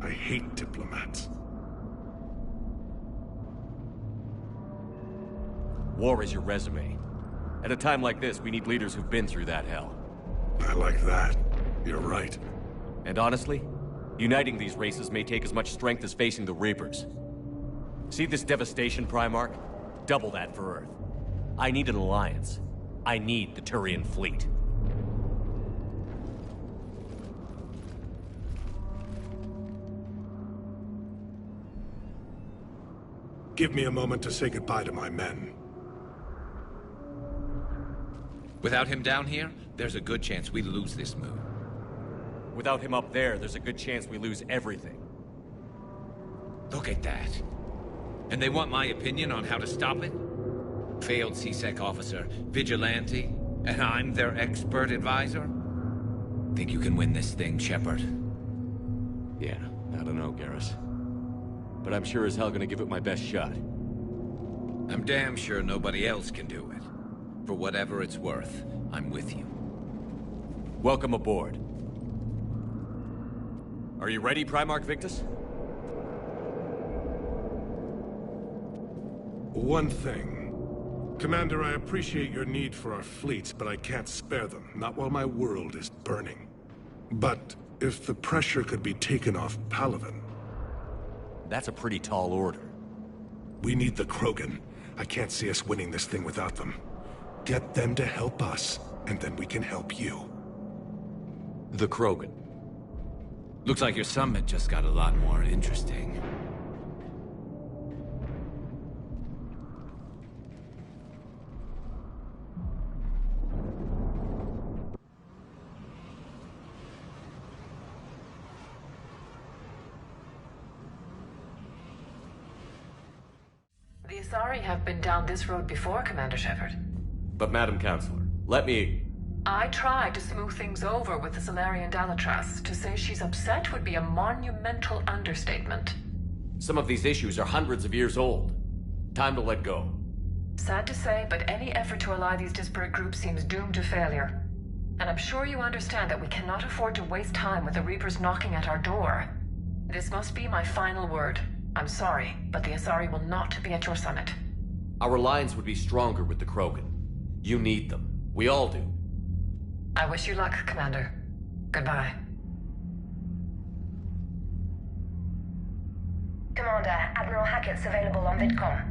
Speaker 16: I hate diplomats.
Speaker 6: War is your resume. At a time like this, we need leaders who've been through that hell.
Speaker 16: I like that. You're right.
Speaker 6: And honestly, uniting these races may take as much strength as facing the Reapers. See this devastation, Primarch? Double that for Earth. I need an alliance. I need the Turian fleet.
Speaker 16: Give me a moment to say goodbye to my men.
Speaker 21: Without him down here, there's a good chance we lose this moon.
Speaker 6: Without him up there, there's a good chance we lose everything.
Speaker 21: Look at that. And they want my opinion on how to stop it? Failed C-Sec officer, vigilante, and I'm their expert advisor? Think you can win this thing, Shepard?
Speaker 6: Yeah, I don't know, Garrus. But I'm sure as hell gonna give it my best shot.
Speaker 21: I'm damn sure nobody else can do it. For whatever it's worth, I'm with you.
Speaker 6: Welcome aboard. Are you ready, Primarch Victus?
Speaker 16: One thing. Commander, I appreciate your need for our fleets, but I can't spare them. Not while my world is burning. But if the pressure could be taken off Palaven...
Speaker 6: That's a pretty tall order.
Speaker 16: We need the Krogan. I can't see us winning this thing without them. Get them to help us, and then we can help you.
Speaker 6: The Krogan.
Speaker 21: Looks like your summit just got a lot more interesting.
Speaker 11: The Asari have been down this road before, Commander Shepard.
Speaker 6: But Madam Counselor, let me...
Speaker 11: I tried to smooth things over with the Solarian Dalatras. To say she's upset would be a monumental understatement.
Speaker 6: Some of these issues are hundreds of years old. Time to let go.
Speaker 11: Sad to say, but any effort to ally these disparate groups seems doomed to failure. And I'm sure you understand that we cannot afford to waste time with the Reapers knocking at our door. This must be my final word. I'm sorry, but the Asari will not be at your summit.
Speaker 6: Our alliance would be stronger with the Krogan. You need them. We all do.
Speaker 11: I wish you luck, Commander. Goodbye.
Speaker 20: Commander, Admiral Hackett's available on VidCom.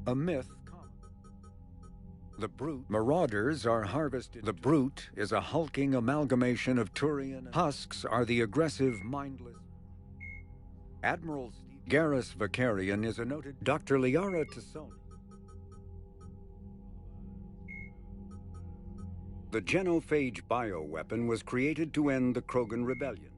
Speaker 13: A myth. The Brute marauders are harvested. The Brute is a hulking amalgamation of Turian. Husks are the aggressive, mindless. Admiral Garrus Vicarian is a noted Dr. Liara Tassoni. The genophage bioweapon was created to end the Krogan rebellions.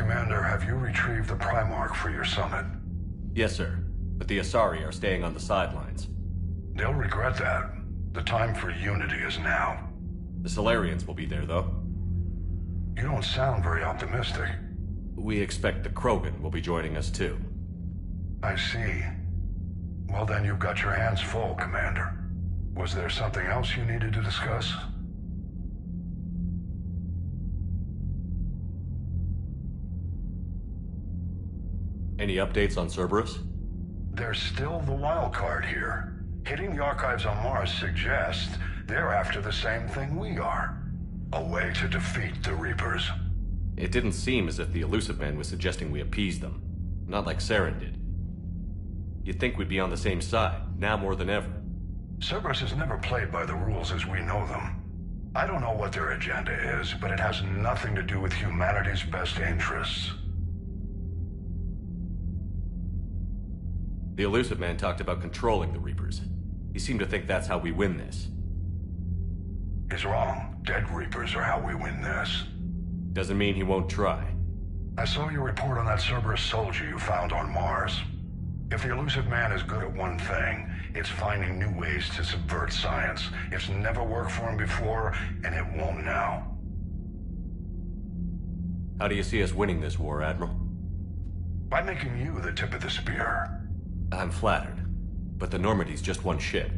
Speaker 16: Commander, have you retrieved the Primarch for your summit?
Speaker 6: Yes, sir. But the Asari are staying on the sidelines.
Speaker 16: They'll regret that. The time for unity is now.
Speaker 6: The Solarians will be there, though.
Speaker 16: You don't sound very optimistic.
Speaker 6: We expect the Krogan will be joining us, too.
Speaker 16: I see. Well, then you've got your hands full, Commander. Was there something else you needed to discuss?
Speaker 6: Any updates on Cerberus?
Speaker 16: They're still the wild card here. Hitting the archives on Mars suggests they're after the same thing we are. A way to defeat the Reapers.
Speaker 6: It didn't seem as if the Elusive Man was suggesting we appease them. Not like Saren did. You'd think we'd be on the same side, now more than ever.
Speaker 16: Cerberus has never played by the rules as we know them. I don't know what their agenda is, but it has nothing to do with humanity's best interests.
Speaker 6: The Elusive Man talked about controlling the Reapers. He seemed to think that's how we win this.
Speaker 16: He's wrong. Dead Reapers are how we win this.
Speaker 6: Doesn't mean he won't try.
Speaker 16: I saw your report on that Cerberus soldier you found on Mars. If the Elusive Man is good at one thing, it's finding new ways to subvert science. It's never worked for him before, and it won't now.
Speaker 6: How do you see us winning this war, Admiral?
Speaker 16: By making you the tip of the spear.
Speaker 6: I'm flattered, but the Normandy's just one ship.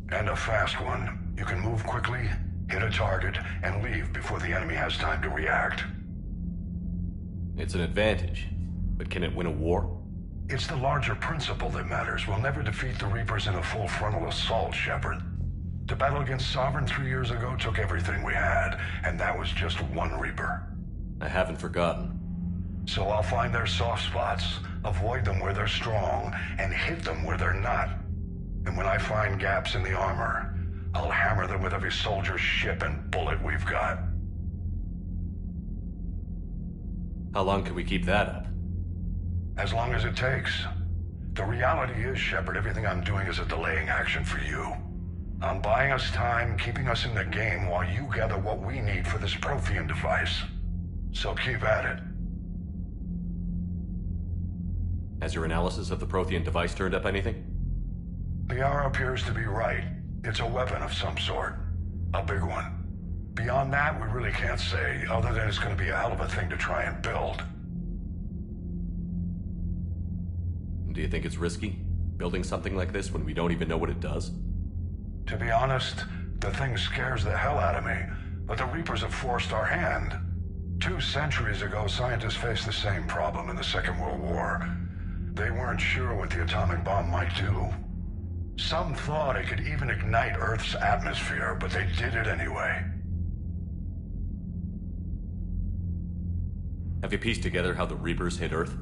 Speaker 16: And a fast one. You can move quickly, hit a target, and leave before the enemy has time to react.
Speaker 6: It's an advantage, but can it win a war?
Speaker 16: It's the larger principle that matters. We'll never defeat the Reapers in a full frontal assault, Shepard. The battle against Sovereign 3 years ago took everything we had, and that was just one Reaper.
Speaker 6: I haven't forgotten.
Speaker 16: So I'll find their soft spots, avoid them where they're strong, and hit them where they're not. And when I find gaps in the armor, I'll hammer them with every soldier, ship, and bullet we've got.
Speaker 6: How long can we keep that up?
Speaker 16: As long as it takes. The reality is, Shepard, everything I'm doing is a delaying action for you. I'm buying us time, keeping us in the game while you gather what we need for this Prothean device. So keep at it.
Speaker 6: Has your analysis of the Prothean device turned up anything?
Speaker 16: Liara appears to be right. It's a weapon of some sort. A big one. Beyond that, we really can't say, other than it's going to be a hell of a thing to try and build.
Speaker 6: Do you think it's risky, building something like this when we don't even know what it does?
Speaker 16: To be honest, the thing scares the hell out of me, but the Reapers have forced our hand. 2 centuries ago, scientists faced the same problem in the Second World War. They weren't sure what the atomic bomb might do. Some thought it could even ignite Earth's atmosphere, but they did it anyway.
Speaker 6: Have you pieced together how the Reapers hit Earth?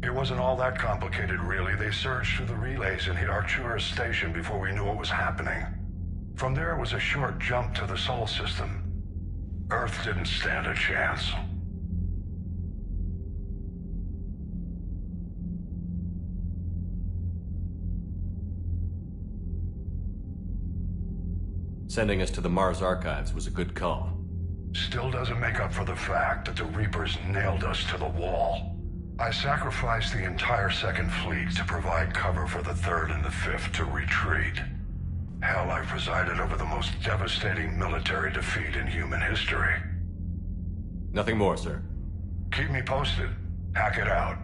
Speaker 16: It wasn't all that complicated, really. They surged through the relays and hit Arcturus station before we knew what was happening. From there, it was a short jump to the Sol system. Earth didn't stand a chance.
Speaker 6: Sending us to the Mars archives was a good call.
Speaker 16: Still doesn't make up for the fact that the Reapers nailed us to the wall. I sacrificed the entire Second Fleet to provide cover for the Third and the Fifth to retreat. Hell, I presided over the most devastating military defeat in human history.
Speaker 6: Nothing more, sir.
Speaker 16: Keep me posted. Hack it out.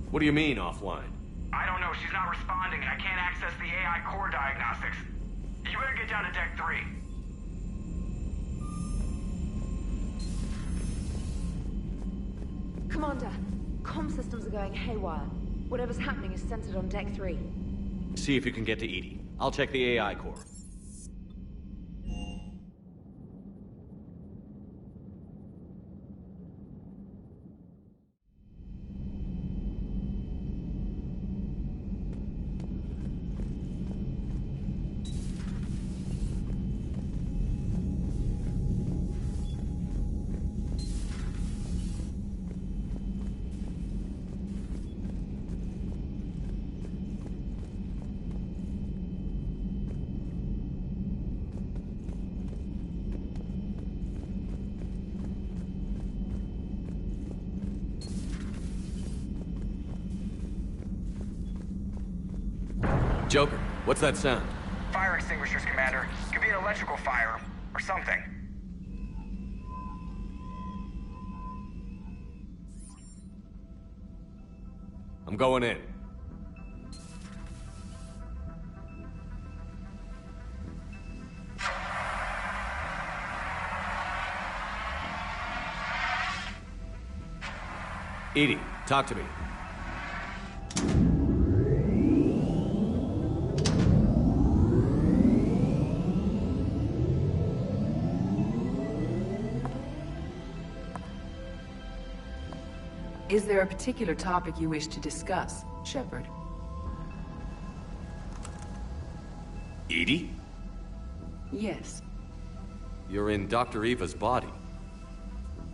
Speaker 6: What do you mean, offline?
Speaker 4: I don't know. She's not responding, and I can't access the AI core diagnostics. You better get down to Deck 3.
Speaker 14: Commander, comm systems are going haywire. Whatever's happening is centered on Deck 3.
Speaker 6: See if you can get to Edie. I'll check the AI core. Joker, what's that sound?
Speaker 10: Fire extinguishers, Commander. Could be an electrical fire, or something.
Speaker 6: I'm going in. Edie, talk to me.
Speaker 22: Is there a particular topic you wish to discuss, Shepard?
Speaker 6: Edie?
Speaker 22: Yes.
Speaker 6: You're in Dr. Eva's body.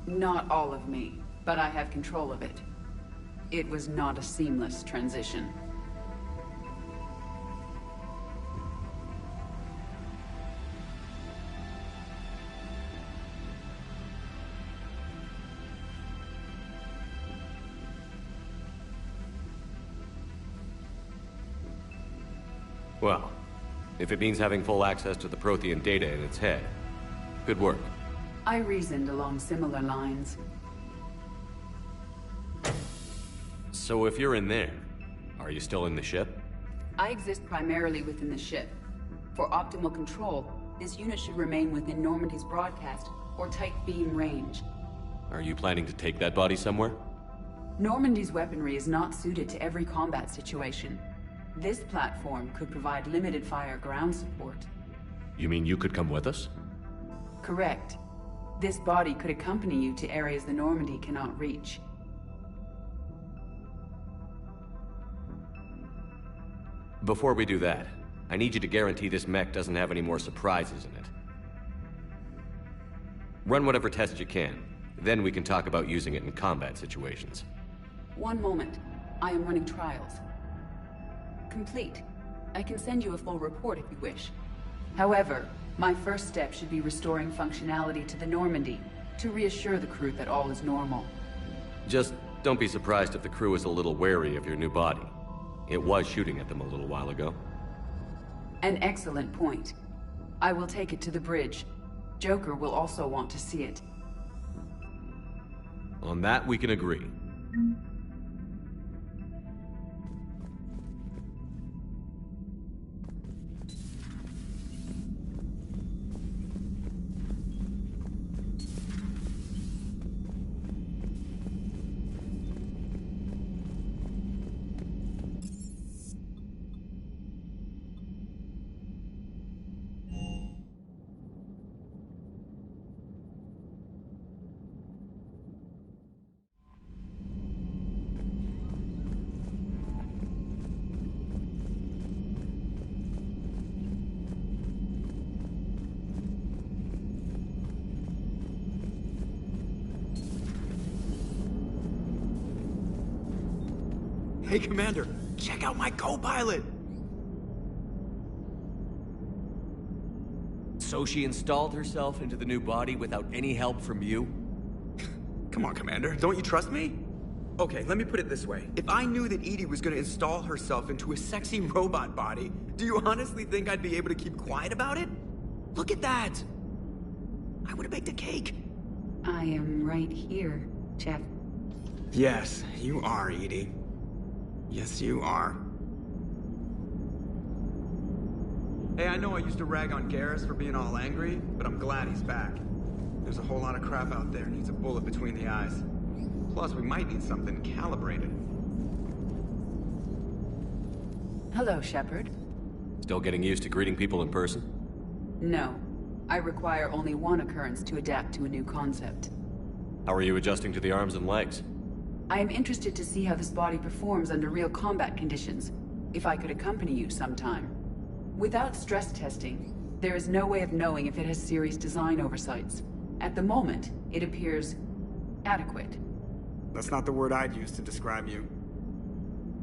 Speaker 22: Not all of me, but I have control of it. It was not a seamless transition.
Speaker 6: Well, if it means having full access to the Prothean data in its head, good work.
Speaker 22: I reasoned along similar lines.
Speaker 6: So if you're in there, are you still in the ship?
Speaker 22: I exist primarily within the ship. For optimal control, this unit should remain within Normandy's broadcast or tight beam range.
Speaker 6: Are you planning to take that body somewhere?
Speaker 22: Normandy's weaponry is not suited to every combat situation. This platform could provide limited fire ground support.
Speaker 6: You mean you could come with us?
Speaker 22: Correct. This body could accompany you to areas the Normandy cannot reach.
Speaker 6: Before we do that, I need you to guarantee this mech doesn't have any more surprises in it. Run whatever tests you can, then we can talk about using it in combat situations.
Speaker 22: One moment. I am running trials. Complete. I can send you a full report if you wish. However, my first step should be restoring functionality to the Normandy to reassure the crew that all is normal.
Speaker 6: Just don't be surprised if the crew is a little wary of your new body. It was shooting at them a little while ago.
Speaker 22: An excellent point. I will take it to the bridge. Joker will also want to see it.
Speaker 6: On that, we can agree.
Speaker 23: Hey, Commander, check out my co-pilot!
Speaker 6: So she installed herself into the new body without any help from you?
Speaker 23: Come on, Commander, don't you trust me? Okay, let me put it this way. If I knew that Edie was gonna install herself into a sexy robot body, do you honestly think I'd be able to keep quiet about it? Look at that! I would've baked a cake.
Speaker 22: I am right here, Jeff.
Speaker 23: Yes, you are, Edie. Yes, you are. Hey, I know I used to rag on Garrus for being all angry, but I'm glad he's back. There's a whole lot of crap out there needs a bullet between the eyes. Plus, we might need something calibrated.
Speaker 22: Hello, Shepard.
Speaker 6: Still getting used to greeting people in person?
Speaker 22: No. I require only one occurrence to adapt to a new concept.
Speaker 6: How are you adjusting to the arms and legs?
Speaker 22: I am interested to see how this body performs under real combat conditions, if I could accompany you sometime. Without stress testing, there is no way of knowing if it has serious design oversights. At the moment, it appears adequate.
Speaker 23: That's not the word I'd use to describe you.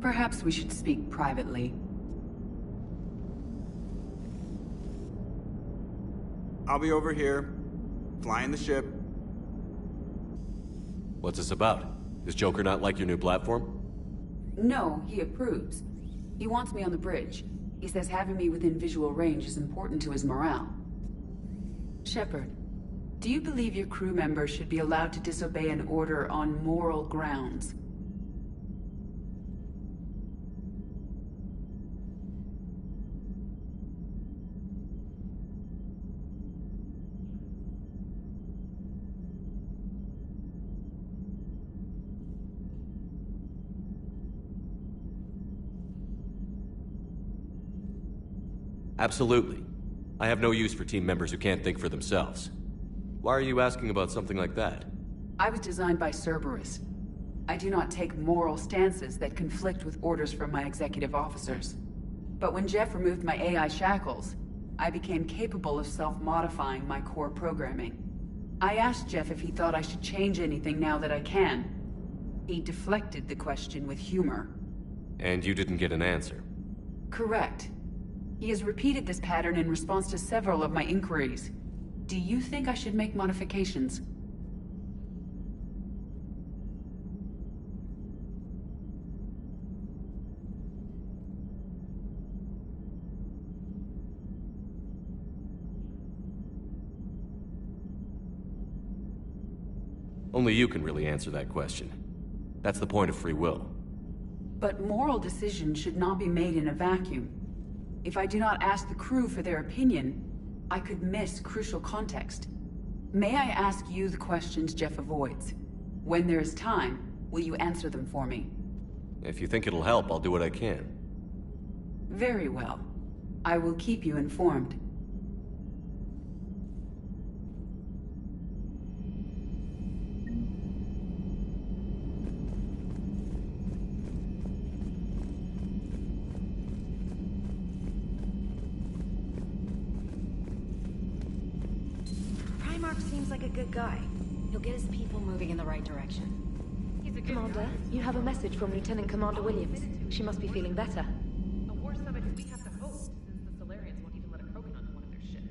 Speaker 22: Perhaps we should speak privately.
Speaker 23: I'll be over here, flying the ship.
Speaker 6: What's this about? Does Joker not like your new platform?
Speaker 22: No, he approves. He wants me on the bridge. He says having me within visual range is important to his morale. Shepard, do you believe your crew members should be allowed to disobey an order on moral grounds?
Speaker 6: Absolutely. I have no use for team members who can't think for themselves. Why are you asking about something like that?
Speaker 22: I was designed by Cerberus. I do not take moral stances that conflict with orders from my executive officers. But when Jeff removed my AI shackles, I became capable of self-modifying my core programming. I asked Jeff if he thought I should change anything now that I can. He deflected the question with humor.
Speaker 6: And you didn't get an answer?
Speaker 22: Correct. He has repeated this pattern in response to several of my inquiries. Do you think I should make modifications?
Speaker 6: Only you can really answer that question. That's the point of free will.
Speaker 22: But moral decisions should not be made in a vacuum. If I do not ask the crew for their opinion, I could miss crucial context. May I ask you the questions Jeff avoids? When there is time, will you answer them for me?
Speaker 6: If you think it'll help, I'll do what I can.
Speaker 22: Very well. I will keep you informed.
Speaker 14: Seems like a good guy. He'll get his people moving in the right direction. Commander, you have a message from Lieutenant Commander Williams. She must be feeling better.
Speaker 11: A war summit we have to host, since the Solarians won't even let a Krogan onto one of their ships.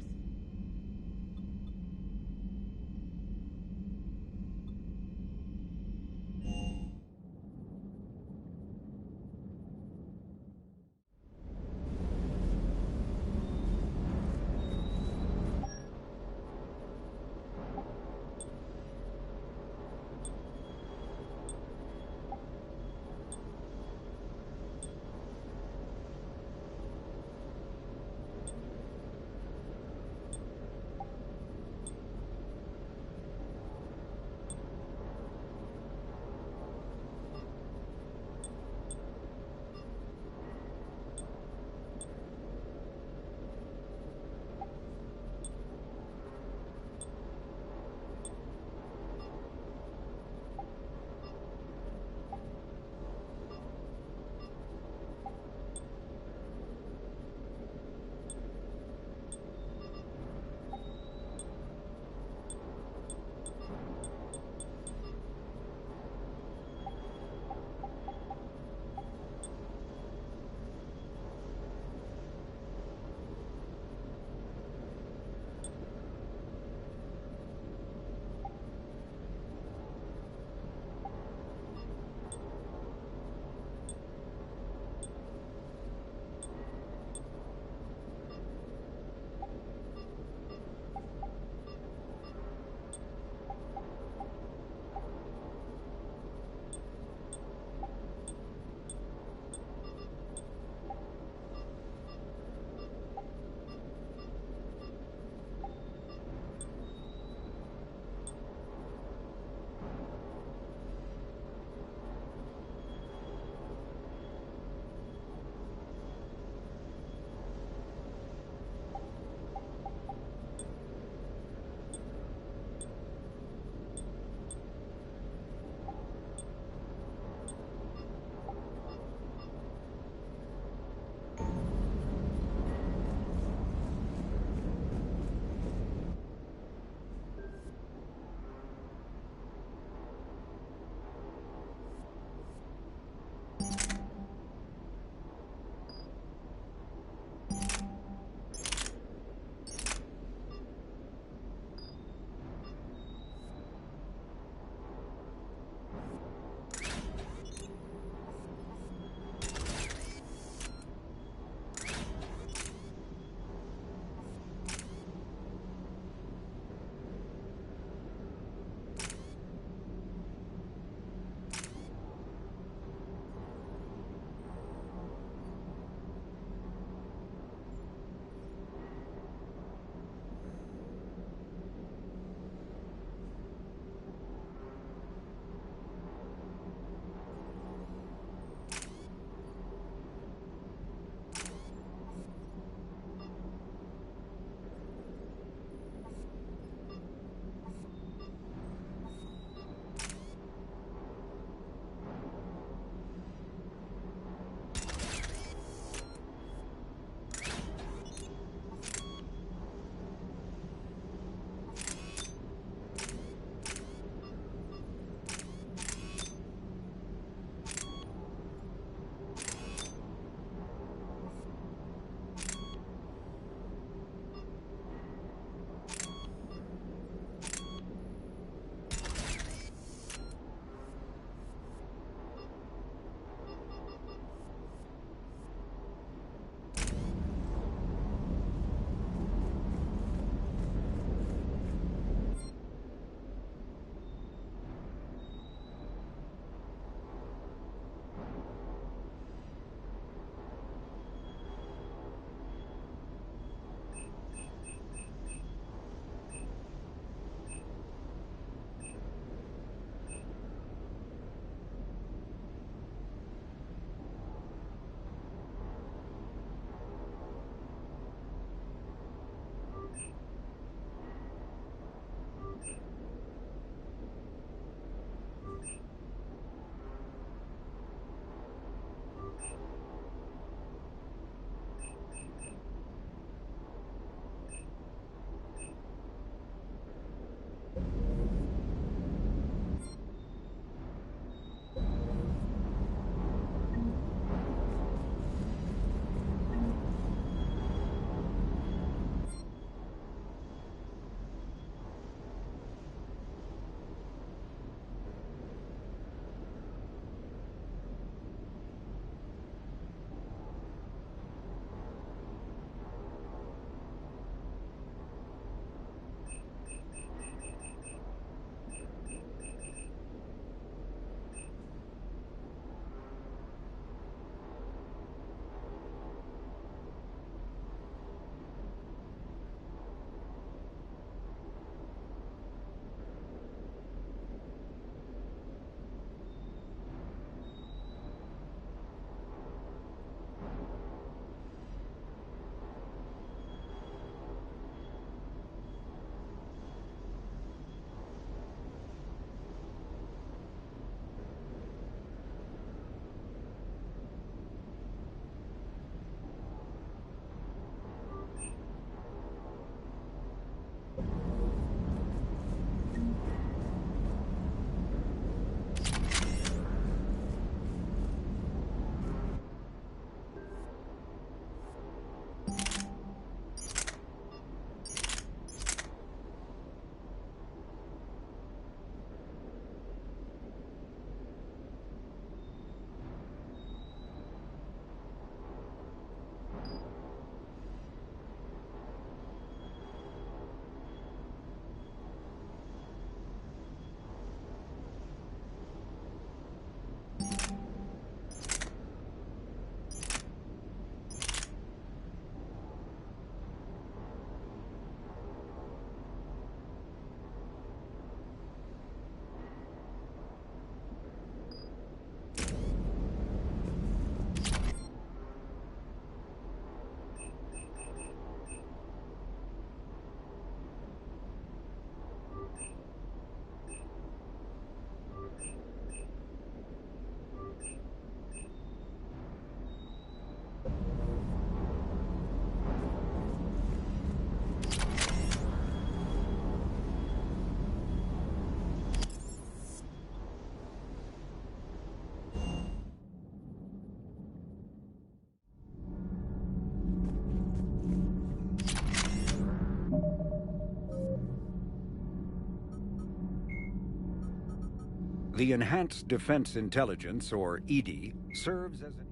Speaker 13: The Enhanced Defense Intelligence, or EDI, serves as an...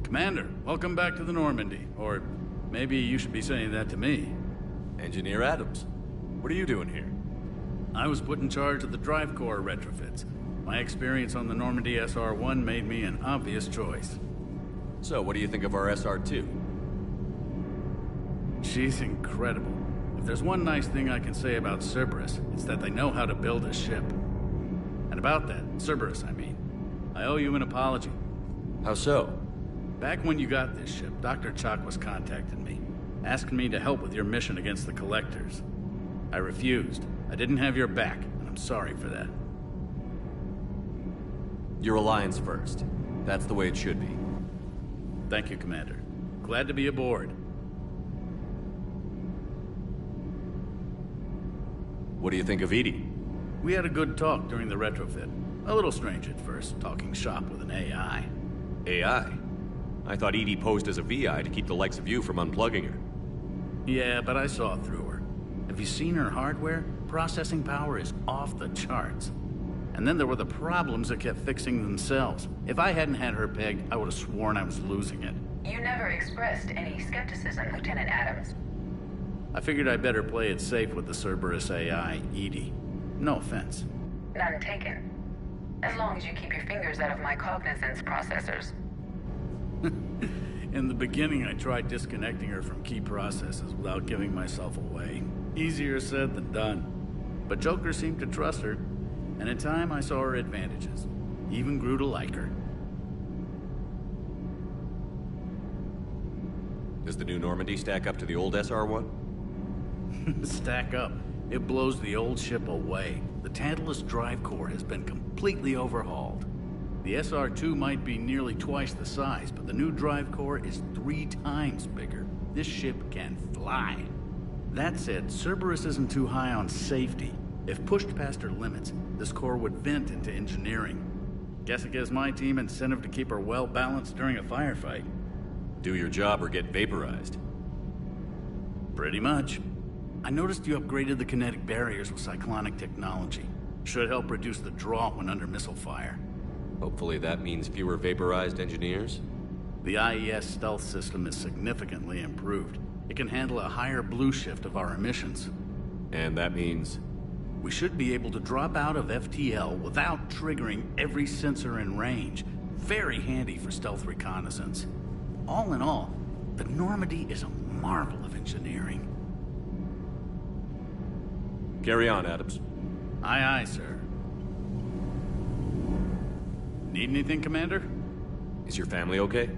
Speaker 5: Commander, welcome back to the Normandy. Or maybe you should be saying that to me.
Speaker 6: Engineer Adams, what are you doing here?
Speaker 5: I was put in charge of the drive core retrofits. My experience on the Normandy SR-1 made me an obvious choice.
Speaker 6: So, what do you think of our SR-2?
Speaker 5: She's incredible. If there's one nice thing I can say about Cerberus, it's that they know how to build a ship. And about that, Cerberus, I mean, I owe you an apology.
Speaker 6: How so?
Speaker 5: Back when you got this ship, Dr. Chakwas contacted me, asking me to help with your mission against the Collectors. I refused. I didn't have your back, and I'm sorry for that.
Speaker 6: Your alliance first. That's the way it should be.
Speaker 5: Thank you, Commander. Glad to be aboard.
Speaker 6: What do you think of EDI?
Speaker 5: We had a good talk during the retrofit. A little strange at first, talking shop with an AI.
Speaker 6: AI? I thought EDI posed as a VI to keep the likes of you from unplugging her.
Speaker 5: Yeah, but I saw through her. Have you seen her hardware? Processing power is off the charts. And then there were the problems that kept fixing themselves. If I hadn't had her pegged, I would have sworn I was losing it.
Speaker 15: You never expressed any skepticism, Lieutenant Adams.
Speaker 5: I figured I'd better play it safe with the Cerberus AI, EDI. No offense.
Speaker 15: None taken. As long as you keep your fingers out of my cognizance processors.
Speaker 5: In the beginning, I tried disconnecting her from key processes without giving myself away. Easier said than done. But Joker seemed to trust her, and in time I saw her advantages. Even grew to like her.
Speaker 6: Does the new Normandy stack up to the old SR-1?
Speaker 5: Stack up. It blows the old ship away. The Tantalus drive core has been completely overhauled. The SR-2 might be nearly twice the size, but the new drive core is 3 times bigger. This ship can fly. That said, Cerberus isn't too high on safety. If pushed past her limits, this core would vent into engineering. Guess it gives my team incentive to keep her well balanced during a firefight.
Speaker 6: Do your job or get vaporized.
Speaker 5: Pretty much. I noticed you upgraded the kinetic barriers with cyclonic technology. Should help reduce the draw when under missile fire.
Speaker 6: Hopefully that means fewer vaporized engineers?
Speaker 5: The IES stealth system is significantly improved. It can handle a higher blue shift of our emissions.
Speaker 6: And that means?
Speaker 5: We should be able to drop out of FTL without triggering every sensor in range. Very handy for stealth reconnaissance. All in all, the Normandy is a marvel of engineering.
Speaker 6: Carry on, Adams.
Speaker 5: Aye, aye, sir. Need anything, Commander?
Speaker 6: Is your family okay?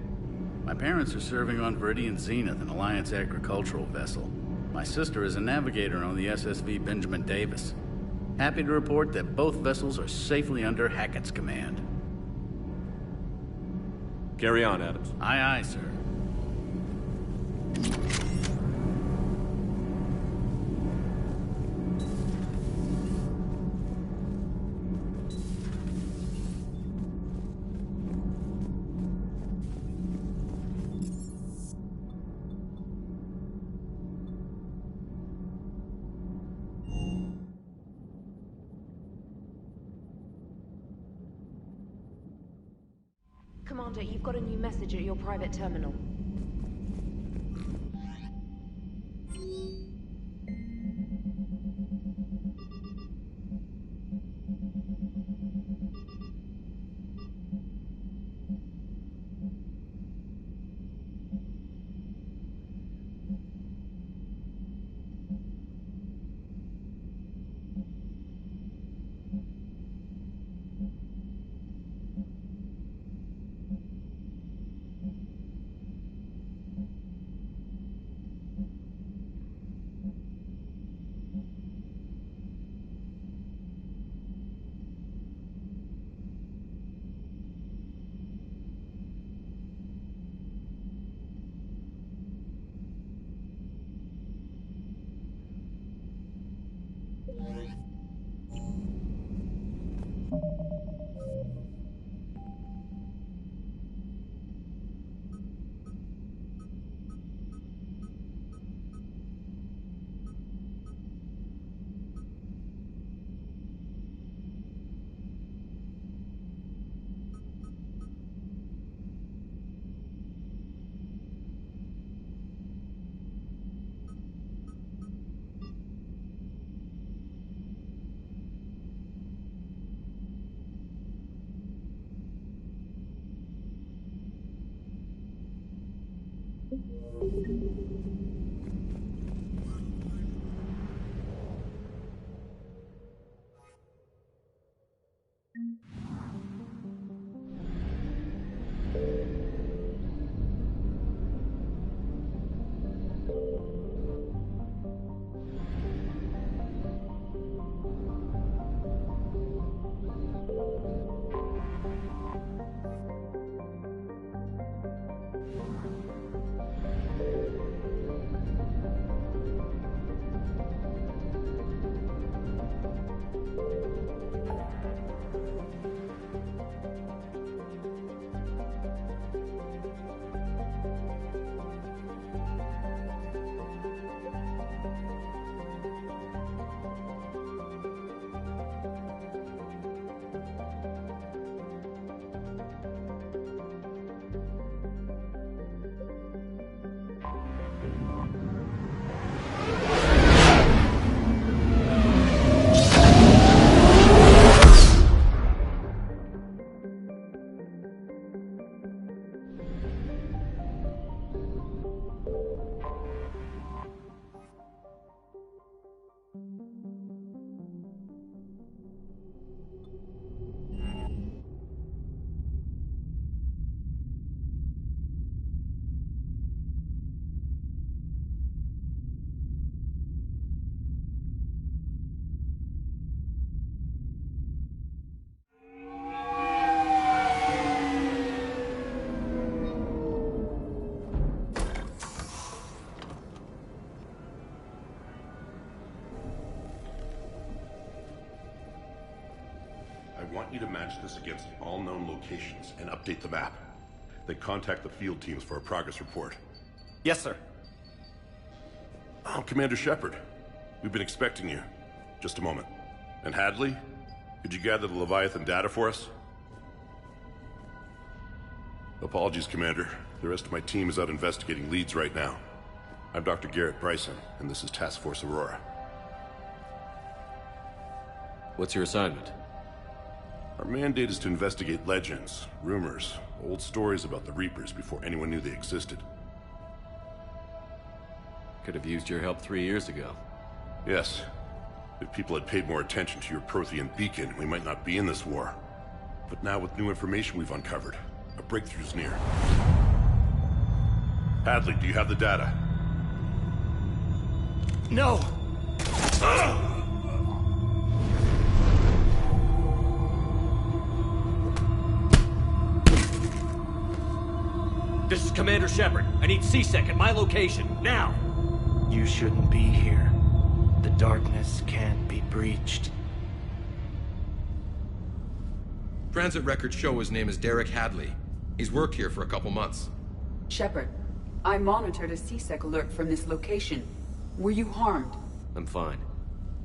Speaker 5: My parents are serving on Viridian Zenith, an Alliance agricultural vessel. My sister is a navigator on the SSV Benjamin Davis. Happy to report that both vessels are safely under Hackett's command.
Speaker 6: Carry on, Adams.
Speaker 5: Aye, aye, sir.
Speaker 14: Commander, you've got a new message at your private terminal.
Speaker 2: I want you to match this against all known locations and update the map. Then contact the field teams for a progress report.
Speaker 8: Yes, sir.
Speaker 2: I'm Commander Shepard. We've been expecting you. Just a moment. And Hadley, could you gather the Leviathan data for us? Apologies, Commander. The rest of my team is out investigating leads right now. I'm Dr. Garrett Bryson, and this is Task Force Aurora.
Speaker 6: What's your assignment?
Speaker 2: Our mandate is to investigate legends, rumors, old stories about the Reapers before anyone knew they existed.
Speaker 6: Could have used your help 3 years ago.
Speaker 2: Yes. If people had paid more attention to your Prothean beacon, we might not be in this war. But now with new information we've uncovered, a breakthrough's near. Hadley, do you have the data?
Speaker 8: No!
Speaker 6: This is Commander Shepard. I need C-Sec at my location, now!
Speaker 8: You shouldn't be here. The darkness can't be breached.
Speaker 9: Transit records show his name is Derek Hadley. He's worked here for a couple months.
Speaker 22: Shepard, I monitored a C-Sec alert from this location. Were you harmed?
Speaker 6: I'm fine.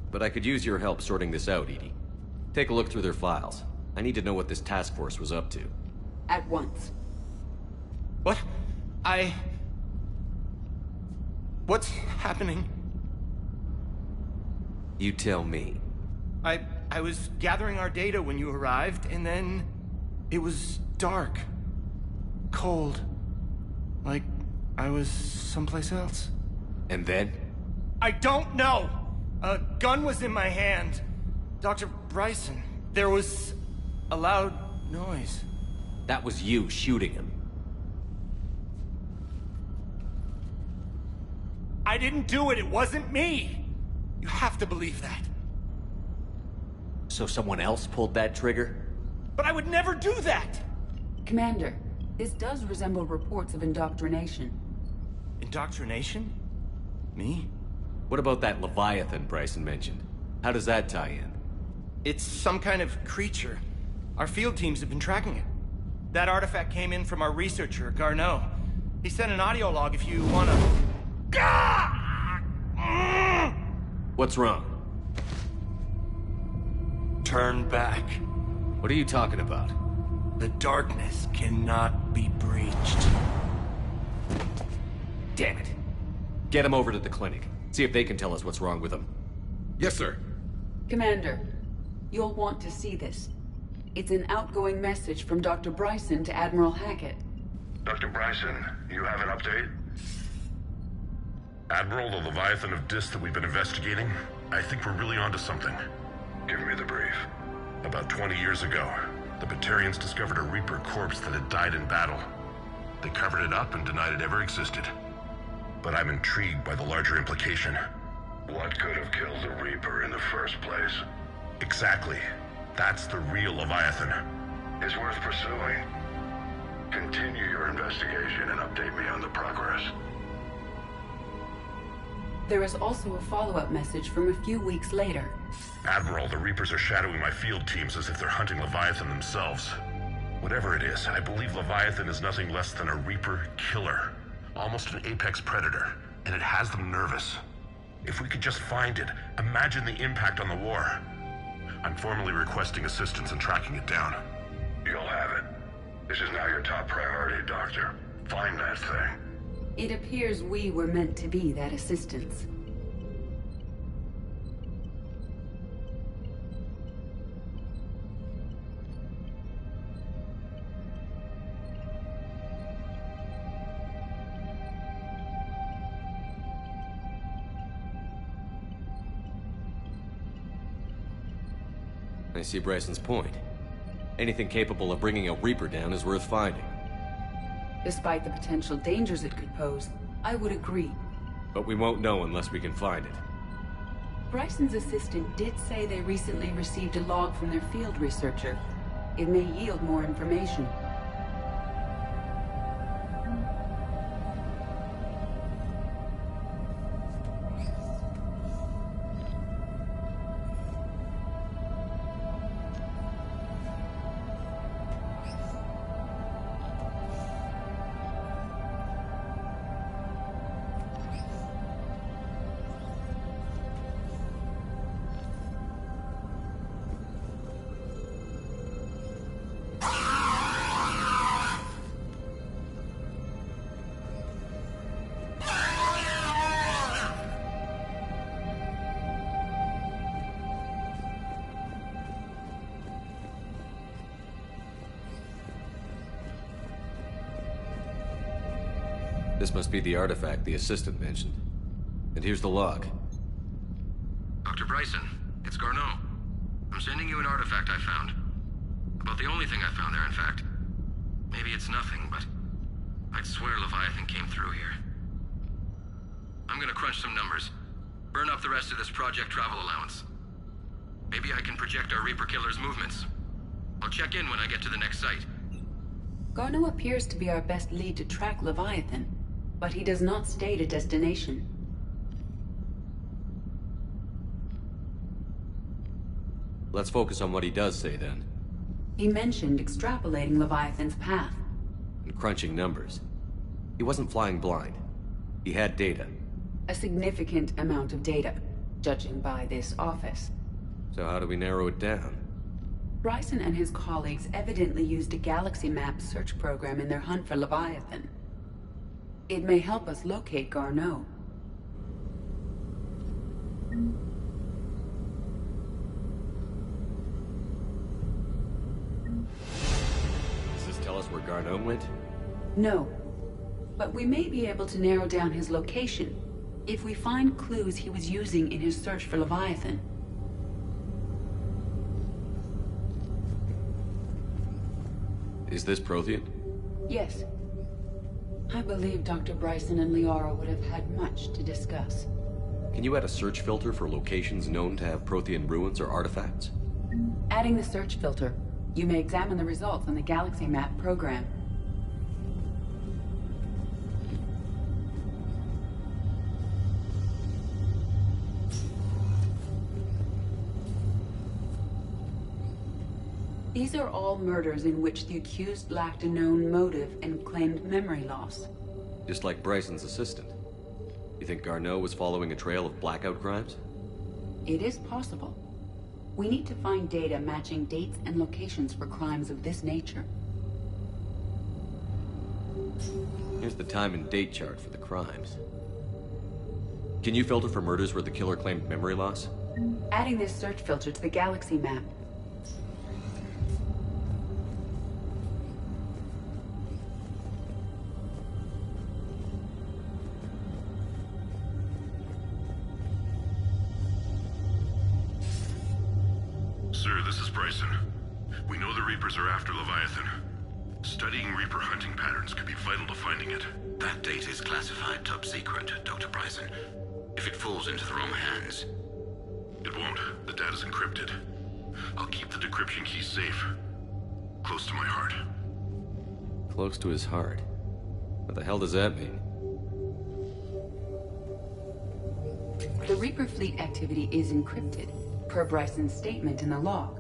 Speaker 6: But I could use your help sorting this out, Edie. Take a look through their files. I need to know what this task force was up to.
Speaker 22: At once.
Speaker 8: What? What's happening?
Speaker 6: You tell me.
Speaker 8: I was gathering our data when you arrived, and then it was dark. Cold. Like I was someplace else.
Speaker 6: And then?
Speaker 8: I don't know! A gun was in my hand. Dr. Bryson. There was a loud noise.
Speaker 6: That was you shooting him.
Speaker 8: I didn't do it. It wasn't me. You have to believe that.
Speaker 6: So someone else pulled that trigger?
Speaker 8: But I would never do that!
Speaker 22: Commander, this does resemble reports of indoctrination.
Speaker 8: Indoctrination? Me?
Speaker 6: What about that Leviathan Bryson mentioned? How does that tie in?
Speaker 8: It's some kind of creature. Our field teams have been tracking it. That artifact came in from our researcher, Garneau. He sent an audio log if you wanna...
Speaker 6: What's wrong?
Speaker 8: Turn back.
Speaker 6: What are you talking about?
Speaker 8: The darkness cannot be breached.
Speaker 6: Damn it. Get him over to the clinic. See if they can tell us what's wrong with him.
Speaker 9: Yes, sir.
Speaker 22: Commander, you'll want to see this. It's an outgoing message from Dr. Bryson to Admiral Hackett.
Speaker 16: Dr. Bryson, you have an update?
Speaker 2: Admiral, the Leviathan of Dis that we've been investigating, I think we're really onto something.
Speaker 16: Give me the brief.
Speaker 2: About 20 years ago, the Batarians discovered a Reaper corpse that had died in battle. They covered it up and denied it ever existed. But I'm intrigued by the larger implication.
Speaker 16: What could have killed the Reaper in the first place?
Speaker 2: Exactly. That's the real Leviathan.
Speaker 16: It's worth pursuing. Continue your investigation and update me on the progress.
Speaker 22: There is also a follow-up message from a few weeks later.
Speaker 2: Admiral, the Reapers are shadowing my field teams as if they're hunting Leviathan themselves. Whatever it is, I believe Leviathan is nothing less than a Reaper killer. Almost an apex predator, and it has them nervous. If we could just find it, imagine the impact on the war. I'm formally requesting assistance in tracking it down.
Speaker 16: You'll have it. This is now your top priority, Doctor. Find that thing.
Speaker 22: It appears we were meant to be that assistance.
Speaker 6: I see Bryson's point. Anything capable of bringing a Reaper down is worth finding.
Speaker 22: Despite the potential dangers it could pose, I would agree.
Speaker 6: But we won't know unless we can find it.
Speaker 22: Bryson's assistant did say they recently received a log from their field researcher. It may yield more information.
Speaker 6: This must be the artifact the assistant mentioned. And here's the log.
Speaker 9: Dr. Bryson, it's Garneau. I'm sending you an artifact I found. About the only thing I found there, in fact. Maybe it's nothing, but I'd swear Leviathan came through here. I'm gonna crunch some numbers. Burn up the rest of this project travel allowance. Maybe I can project our Reaper killer's movements. I'll check in when I get to the next site.
Speaker 22: Garneau appears to be our best lead to track Leviathan, but he does not state a destination.
Speaker 6: Let's focus on what he does say, then.
Speaker 22: He mentioned extrapolating Leviathan's path.
Speaker 6: And crunching numbers. He wasn't flying blind. He had data.
Speaker 22: A significant amount of data, judging by this office.
Speaker 6: So how do we narrow it down?
Speaker 22: Bryson and his colleagues evidently used a galaxy map search program in their hunt for Leviathan. It may help us locate Garneau.
Speaker 6: Does this tell us where Garneau went?
Speaker 22: No. But we may be able to narrow down his location if we find clues he was using in his search for Leviathan.
Speaker 6: Is this Prothean?
Speaker 22: Yes. I believe Dr. Bryson and Liara would have had much to discuss.
Speaker 6: Can you add a search filter for locations known to have Prothean ruins or artifacts?
Speaker 22: Adding the search filter, you may examine the results on the galaxy map program. These are all murders in which the accused lacked a known motive and claimed memory loss.
Speaker 6: Just like Bryson's assistant. You think Garneau was following a trail of blackout crimes?
Speaker 22: It is possible. We need to find data matching dates and locations for crimes of this nature.
Speaker 6: Here's the time and date chart for the crimes. Can you filter for murders where the killer claimed memory loss?
Speaker 22: Adding this search filter to the galaxy map.
Speaker 2: Bryson. We know the Reapers are after Leviathan. Studying Reaper hunting patterns could be vital to finding it.
Speaker 1: That data is classified top secret, Dr. Bryson. If it falls into the wrong hands...
Speaker 2: It won't. The data's encrypted. I'll keep the decryption key safe. Close to my heart.
Speaker 6: Close to his heart? What the hell does that mean?
Speaker 22: The Reaper fleet activity is encrypted, per Bryson's statement in the log.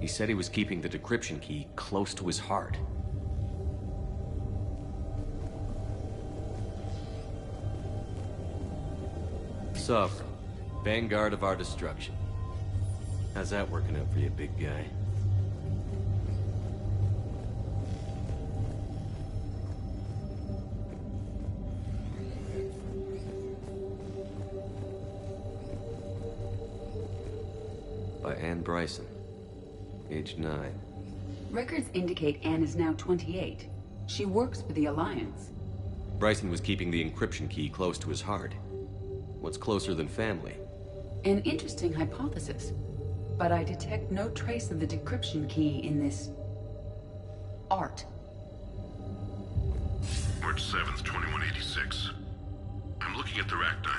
Speaker 6: He said he was keeping the decryption key close to his heart. Sovereign, vanguard of our destruction. How's that working out for you, big guy? By Anne Bryson, age 9.
Speaker 22: Records indicate Anne is now 28. She works for the Alliance.
Speaker 6: Bryson was keeping the encryption key close to his heart. What's closer than family?
Speaker 22: An interesting hypothesis, but I detect no trace of the decryption key in this... art.
Speaker 2: March 7th, 2186. I'm looking at the Rachni.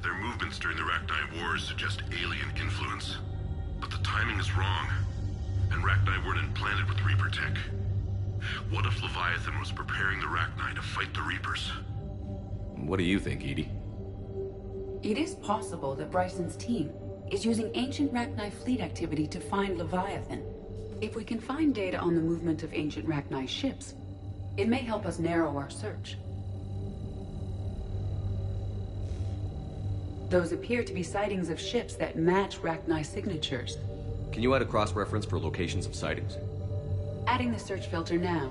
Speaker 2: Their movements during the Rachni Wars suggest alien influence. But the timing is wrong, and Rachni weren't implanted with Reaper tech. What if Leviathan was preparing the Rachni to fight the Reapers?
Speaker 6: What do you think, Edie?
Speaker 22: It is possible that Bryson's team is using ancient Rachni fleet activity to find Leviathan. If we can find data on the movement of ancient Rachni ships, it may help us narrow our search. Those appear to be sightings of ships that match Rachni signatures.
Speaker 6: Can you add a cross-reference for locations of sightings?
Speaker 22: Adding the search filter now.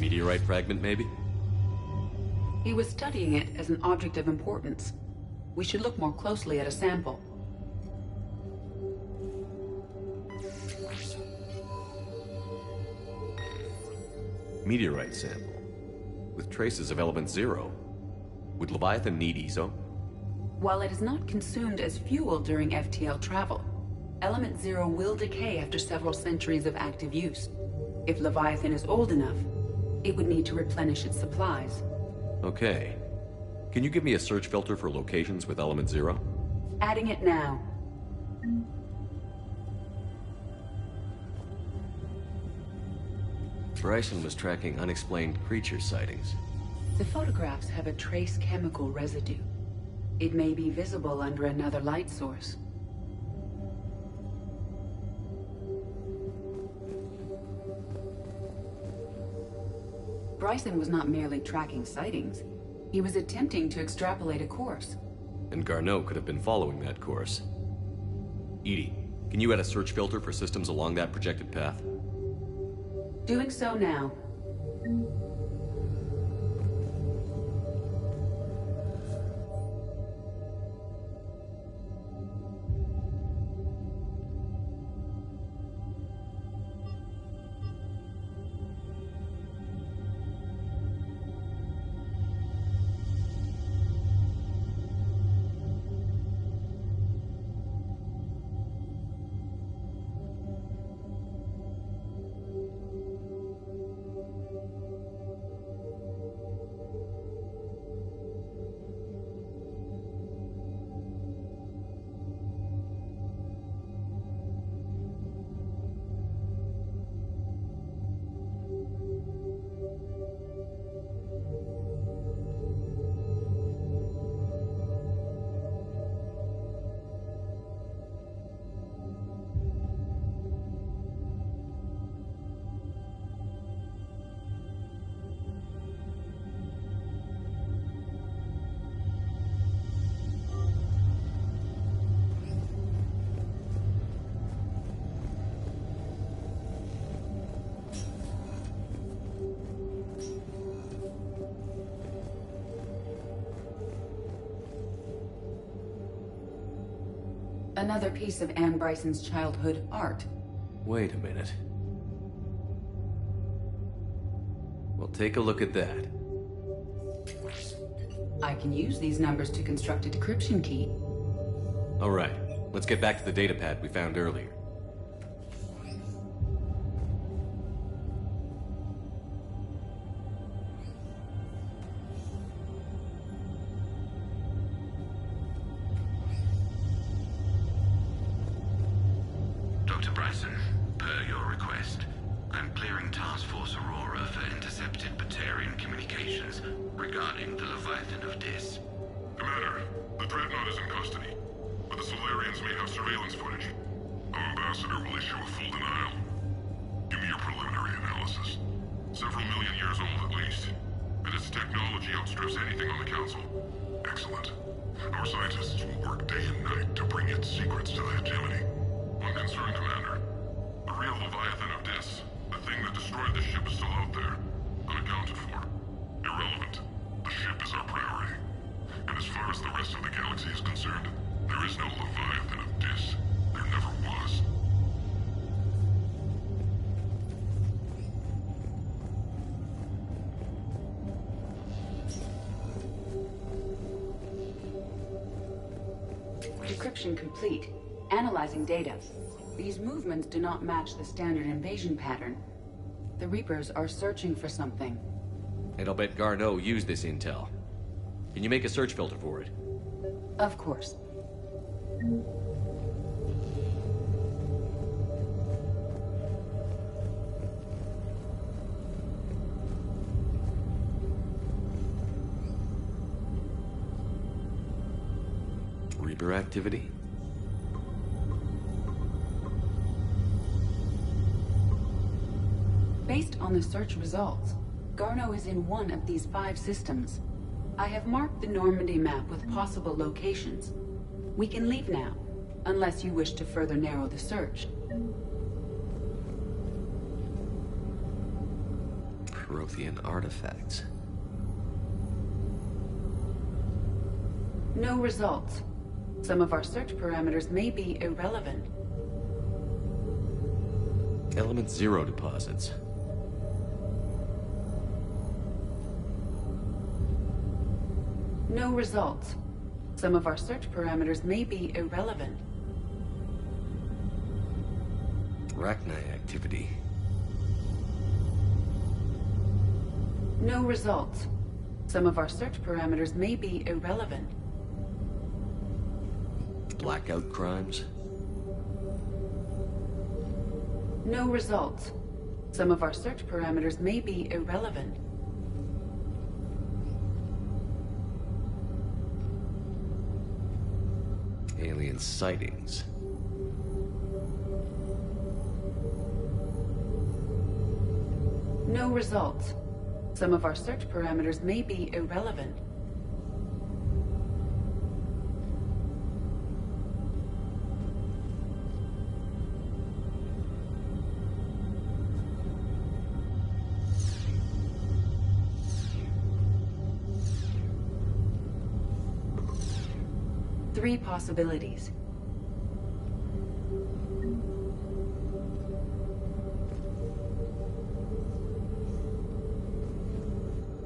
Speaker 6: Meteorite fragment, maybe?
Speaker 22: He was studying it as an object of importance. We should look more closely at a sample.
Speaker 6: Meteorite sample. With traces of element 0. Would Leviathan need ESO?
Speaker 22: While it is not consumed as fuel during FTL travel, element 0 will decay after several centuries of active use. If Leviathan is old enough, it would need to replenish its supplies.
Speaker 6: Okay. Can you give me a search filter for locations with element 0?
Speaker 22: Adding it now.
Speaker 6: Bryson was tracking unexplained creature sightings.
Speaker 22: The photographs have a trace chemical residue. It may be visible under another light source. Bryson was not merely tracking sightings. He was attempting to extrapolate a course.
Speaker 6: And Garneau could have been following that course. Edie, can you add a search filter for systems along that projected path?
Speaker 22: Doing so now. Another piece of Anne Bryson's childhood art.
Speaker 6: Wait a minute. take a look at that.
Speaker 22: I can use these numbers to construct a decryption key.
Speaker 6: All right, let's get back to the datapad we found earlier.
Speaker 1: Dr. Bryson, per your request, I'm clearing Task Force Aurora for intercepted Batarian communications regarding the Leviathan of Dis.
Speaker 2: Commander, the Dreadnought is in custody, but the Solarians may have surveillance footage. Our ambassador will issue a full denial. Give me your preliminary analysis. Several million years old at least, and its technology outstrips anything on the Council. Excellent. Our scientists will work day and night to bring its secrets to the hegemony. One concern, Commander. The real Leviathan of Dis, the thing that destroyed the ship, is still out there, unaccounted for. Irrelevant. The ship is our priority. And as far as the rest of the galaxy is concerned, there is no Leviathan of Dis. There never was.
Speaker 22: Decryption complete. Analyzing data. These movements do not match the standard invasion pattern. The Reapers are searching for something.
Speaker 6: And I'll bet Garneau used this intel. Can you make a search filter for it?
Speaker 22: Of course.
Speaker 6: Reaper activity?
Speaker 22: Based on the search results, Garneau is in one of these 5 systems. I have marked the Normandy map with possible locations. We can leave now, unless you wish to further narrow the search.
Speaker 6: Prothean artifacts.
Speaker 22: No results. Some of our search parameters may be irrelevant.
Speaker 6: Element 0 deposits.
Speaker 22: No results. Some of our search parameters may be irrelevant.
Speaker 6: Arachni activity.
Speaker 22: No results. Some of our search parameters may be irrelevant.
Speaker 6: Blackout crimes.
Speaker 22: No results. Some of our search parameters may be irrelevant.
Speaker 6: Alien sightings.
Speaker 22: No results. Some of our search parameters may be irrelevant. Three possibilities.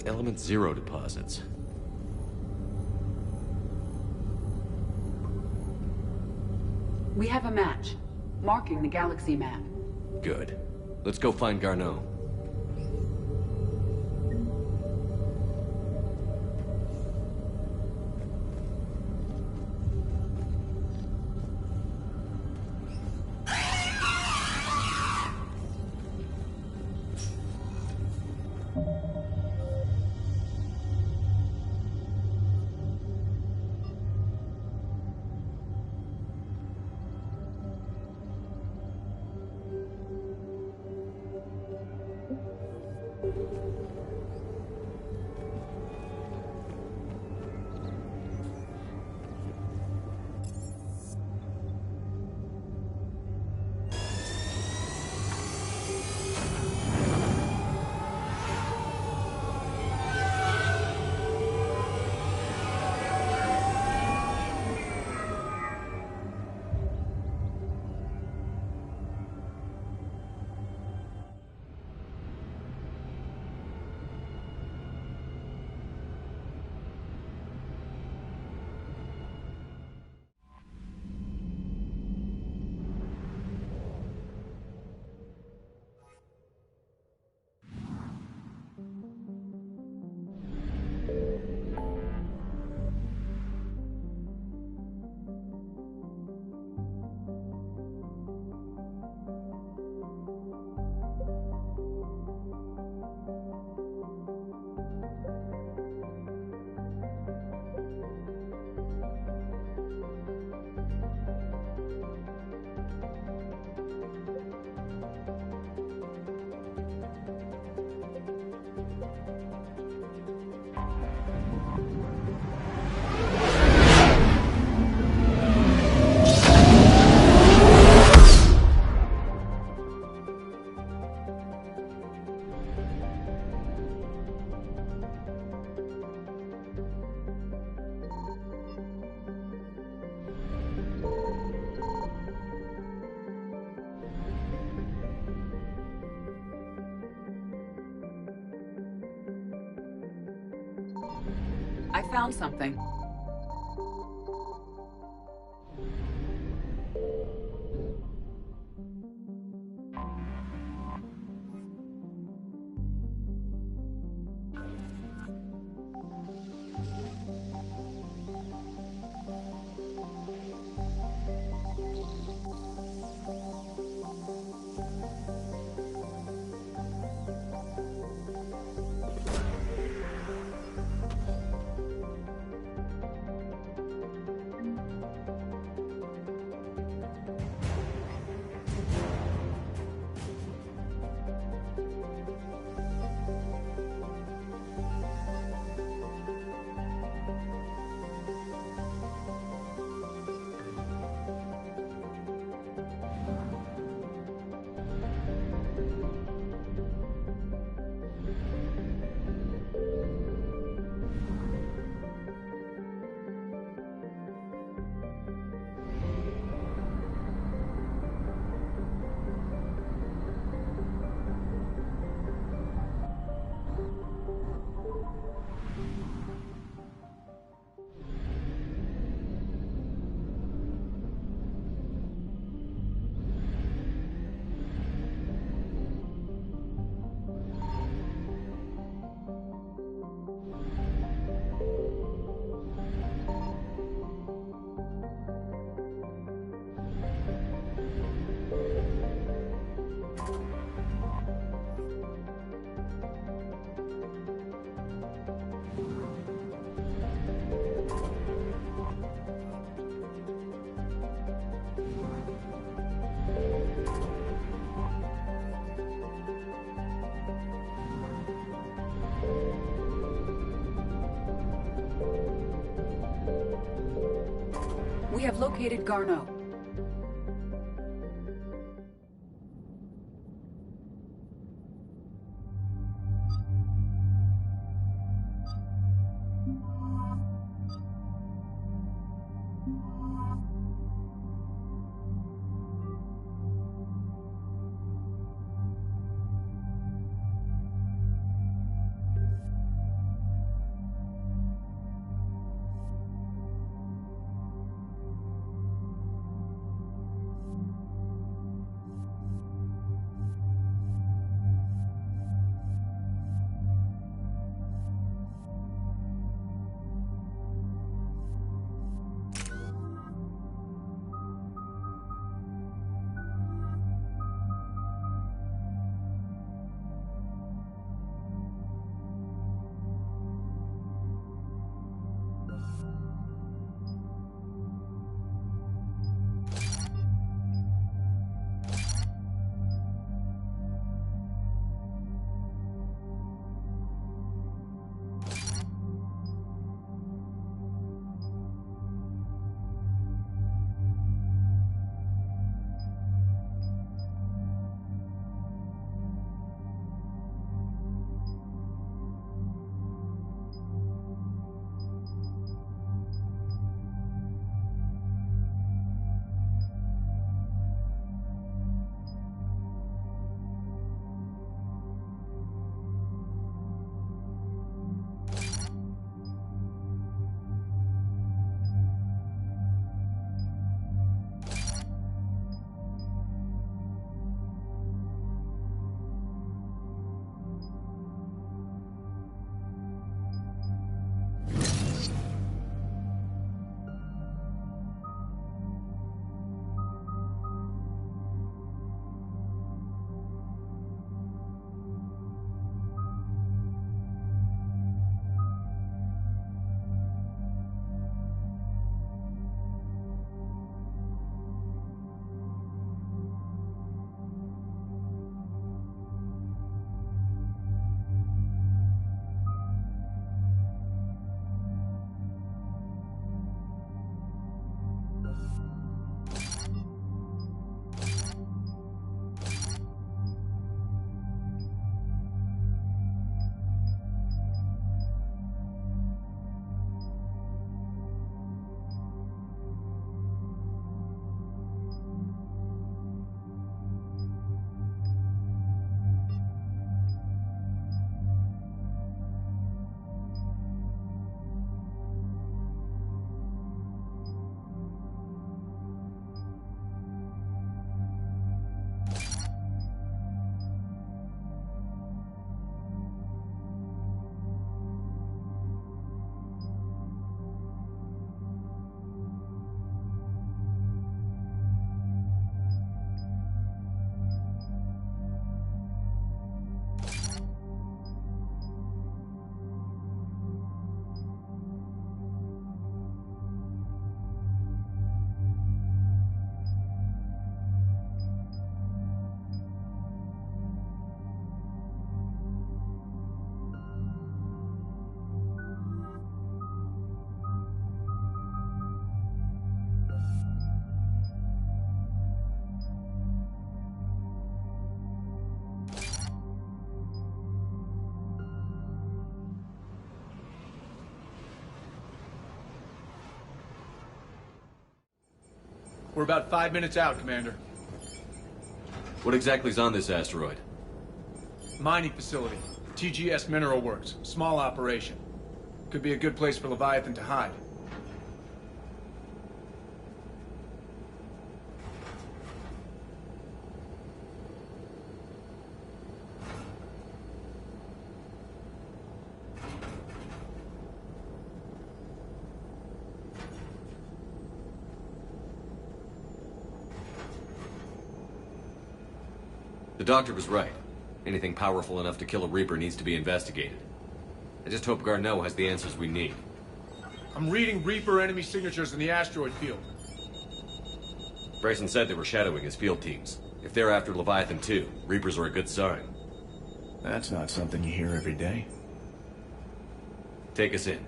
Speaker 6: Element 0 deposits.
Speaker 22: We have a match, marking the galaxy map.
Speaker 6: Good. Let's go find Garneau.
Speaker 22: found something. We have located Garneau.
Speaker 3: We're about 5 minutes out, Commander.
Speaker 6: What exactly is on this asteroid?
Speaker 3: Mining facility. TGS Mineral Works. Small operation. Could be a good place for Leviathan to hide.
Speaker 6: The doctor was right. Anything powerful enough to kill a Reaper needs to be investigated. I just hope Garneau has the answers we need.
Speaker 3: I'm reading Reaper enemy signatures in the asteroid field.
Speaker 6: Bryson said they were shadowing his field teams. If they're after Leviathan too, Reapers are a good sign.
Speaker 8: That's not something you hear every day.
Speaker 6: Take us in.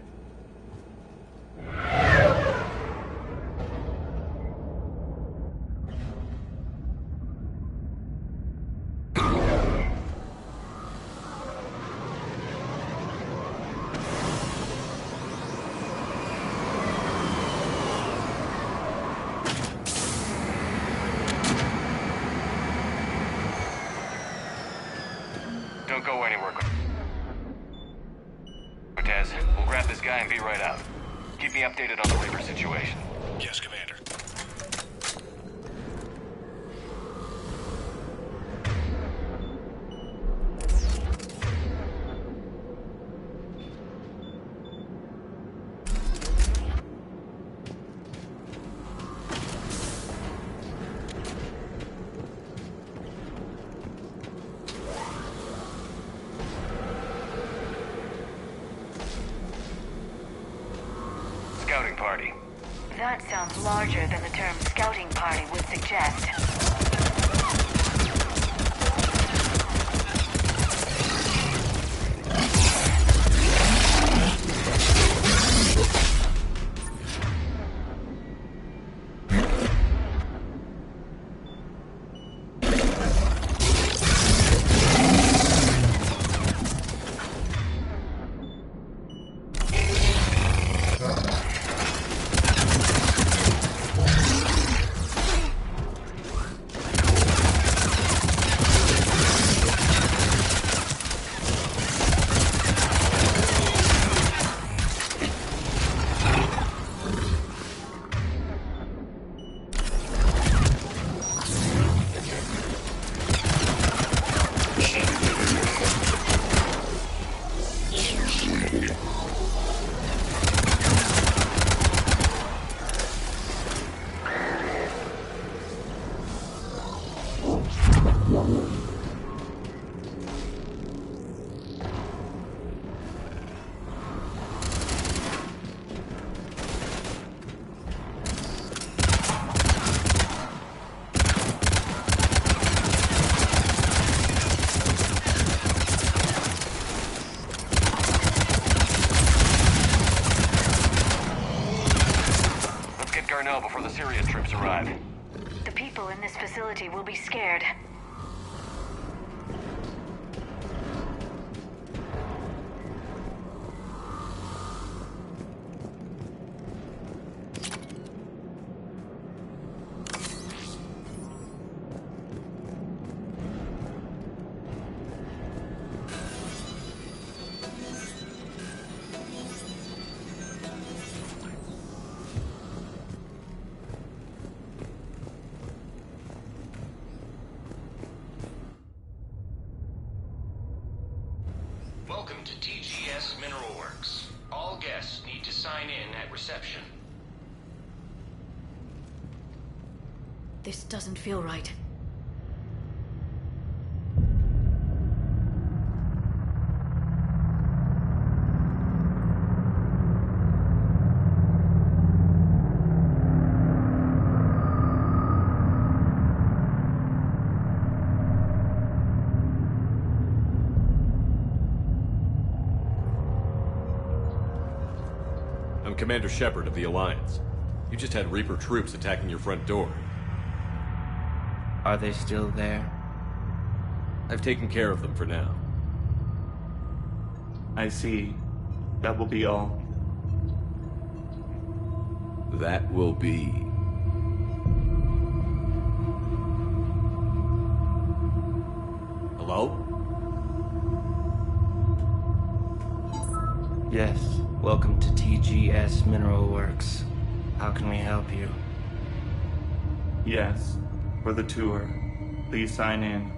Speaker 17: Don't go anywhere, Cortez. We'll grab this guy and be right out. Keep me updated on the Reaper situation.
Speaker 16: Yes, Commander.
Speaker 17: Scouting party.
Speaker 20: That sounds larger than the term scouting party would suggest.
Speaker 17: Before the Syrian troops arrive.
Speaker 20: The people in this facility will be scared.
Speaker 9: Welcome to TGS Mineral Works. All guests need to sign in at reception.
Speaker 14: This doesn't feel right.
Speaker 6: I'm Commander Shepard of the Alliance. You just had Reaper troops attacking your front door.
Speaker 8: Are they still there?
Speaker 6: I've taken care of them for now.
Speaker 8: I see. That will be all.
Speaker 6: That will be Hello?
Speaker 8: Yes, welcome to TGS Mineral Works. How can we help you?
Speaker 12: Yes, for the tour. Please sign in.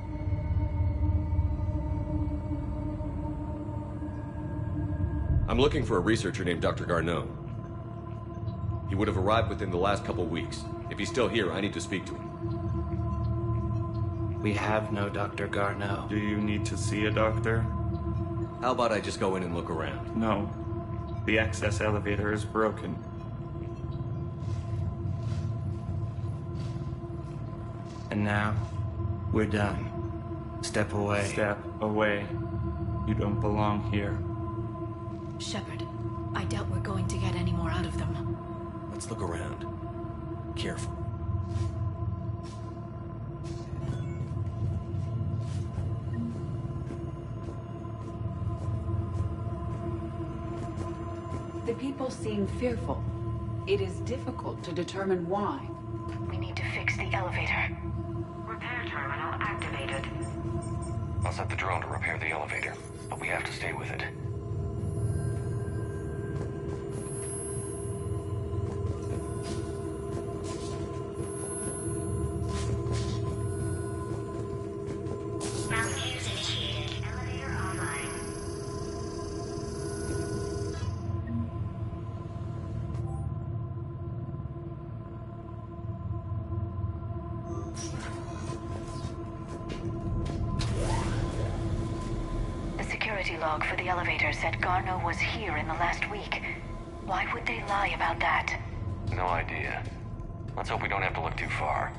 Speaker 6: I'm looking for a researcher named Dr. Garneau. He would have arrived within the last couple weeks. If he's still here, I need to speak to him.
Speaker 8: We have no Dr. Garneau.
Speaker 12: Do you need to see a doctor?
Speaker 6: How about I just go in and look around?
Speaker 12: No. The access elevator is broken.
Speaker 8: And now, we're done. Step away.
Speaker 12: Step away. You don't belong here.
Speaker 18: Shepard, I doubt we're going to get any more out of them.
Speaker 6: Let's look around. Careful.
Speaker 22: The people seem fearful. It is difficult to determine why.
Speaker 20: We need to fix the elevator.
Speaker 15: Repair terminal activated.
Speaker 17: I'll set the drone to repair the elevator, but we have to stay with it.
Speaker 15: Navigators initiated. Elevator online.
Speaker 20: The security log for the elevator said Garneau was here in the last week. Why would they lie about that?
Speaker 17: No idea. Let's hope we don't have to look too far.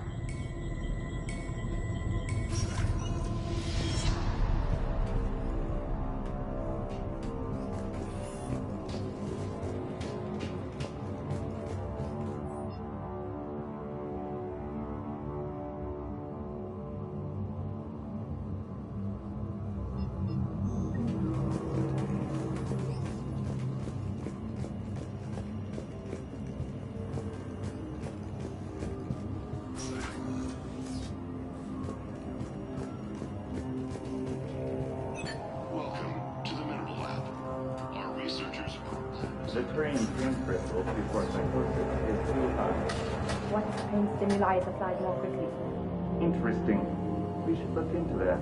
Speaker 12: The brain crystals before psychosis is too high.
Speaker 19: What brain stimuli is applied more quickly?
Speaker 12: Interesting. We should look into that.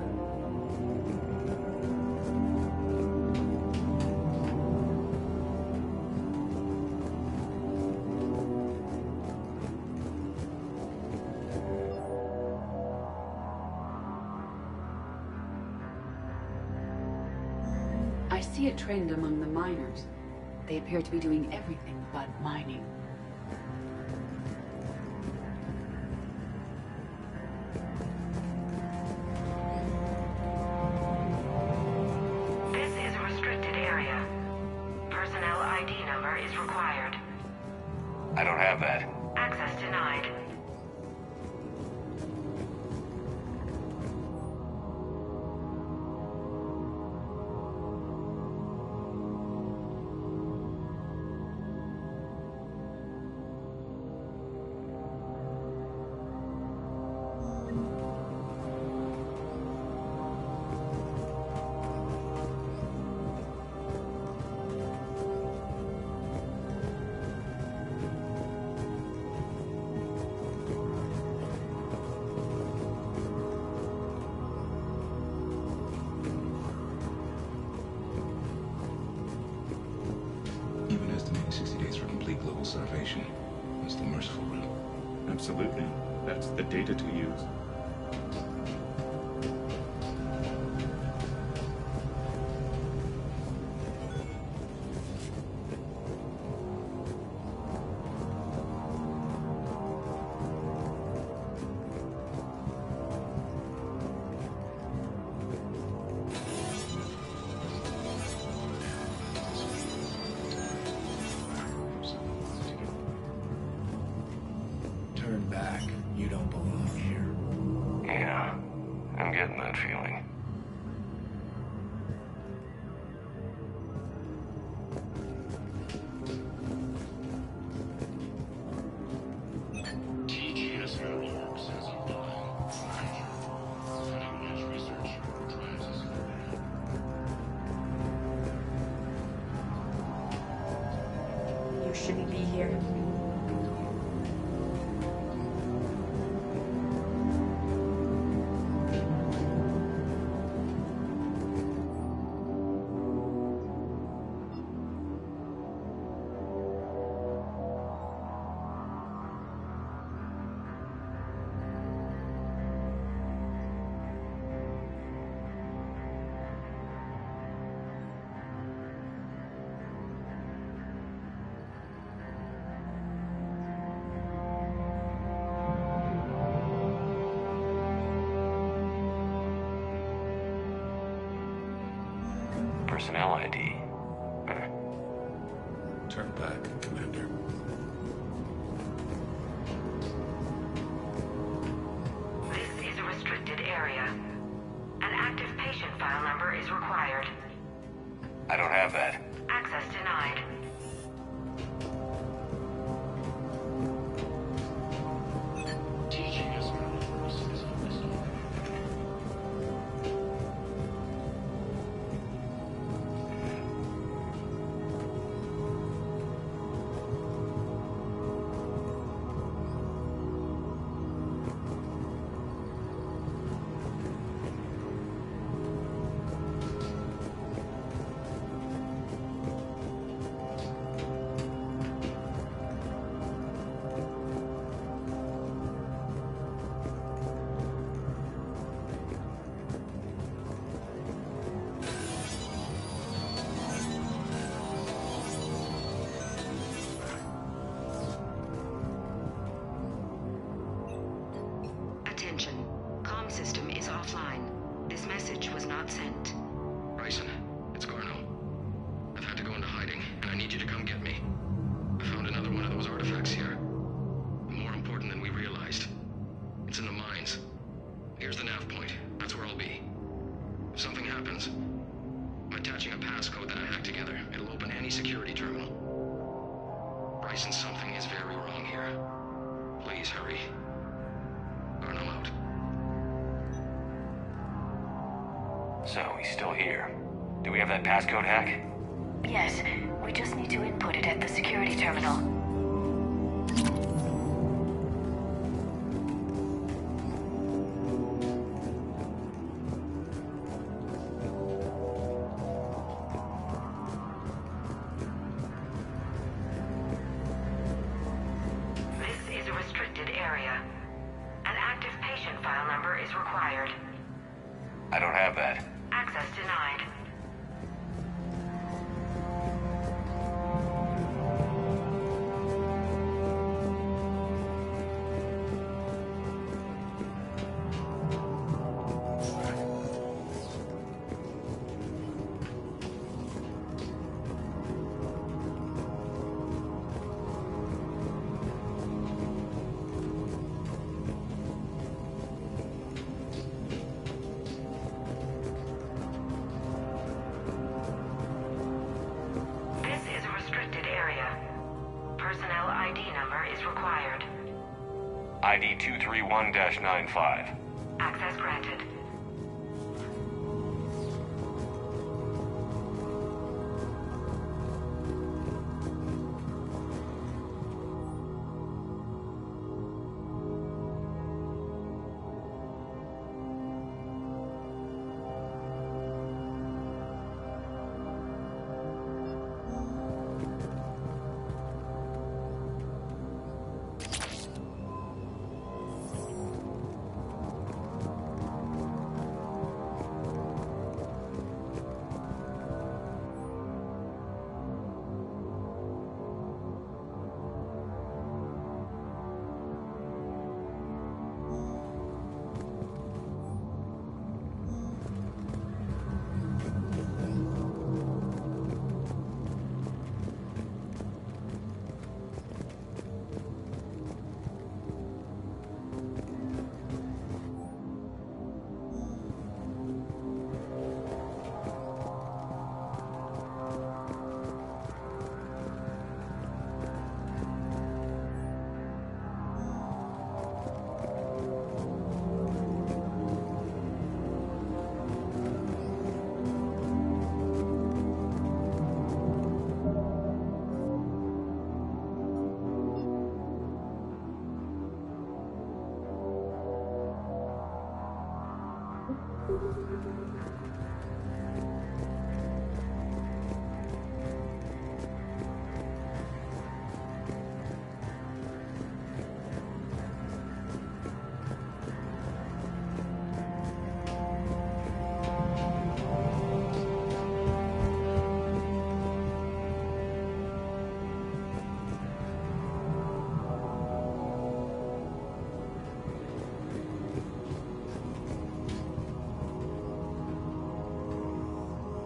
Speaker 22: I see a trend among the miners. They appear to be doing everything but mining.
Speaker 15: This is a restricted area. Personnel ID number is required.
Speaker 17: I don't have that.
Speaker 15: Access denied.
Speaker 24: Even estimating 60 days for complete global starvation. That's the merciful route.
Speaker 12: Absolutely. That's the data to use.
Speaker 3: Turn back. You don't belong here.
Speaker 17: Yeah, I'm getting that feeling.
Speaker 2: TGS Mineral Works has applied cutting-edge research for
Speaker 19: shouldn't be here.
Speaker 6: Personnel ID.
Speaker 2: Turn back, Commander.
Speaker 20: This is a restricted area. An active patient file number is required.
Speaker 6: I don't have that.
Speaker 20: Access denied. Attention. Comm system is offline. This message was not sent.
Speaker 9: Bryson, it's Garno. I've had to go into hiding, and I need you to come get me. I found another one of those artifacts here. More important than we realized. It's in the mines. Here's the nav point. That's where I'll be. If something happens, I'm attaching a passcode that I hacked together. It'll open any security terminal. Bryson, something is very wrong here. Please hurry. Garno out.
Speaker 6: So, he's still here. Do we have that passcode hack?
Speaker 20: Yes, we just need to input it at the security terminal. This is a restricted area. An active patient file number is required.
Speaker 6: I don't have that.
Speaker 20: Access denied. Personnel ID number is required.
Speaker 6: ID 231-95.
Speaker 20: Access granted.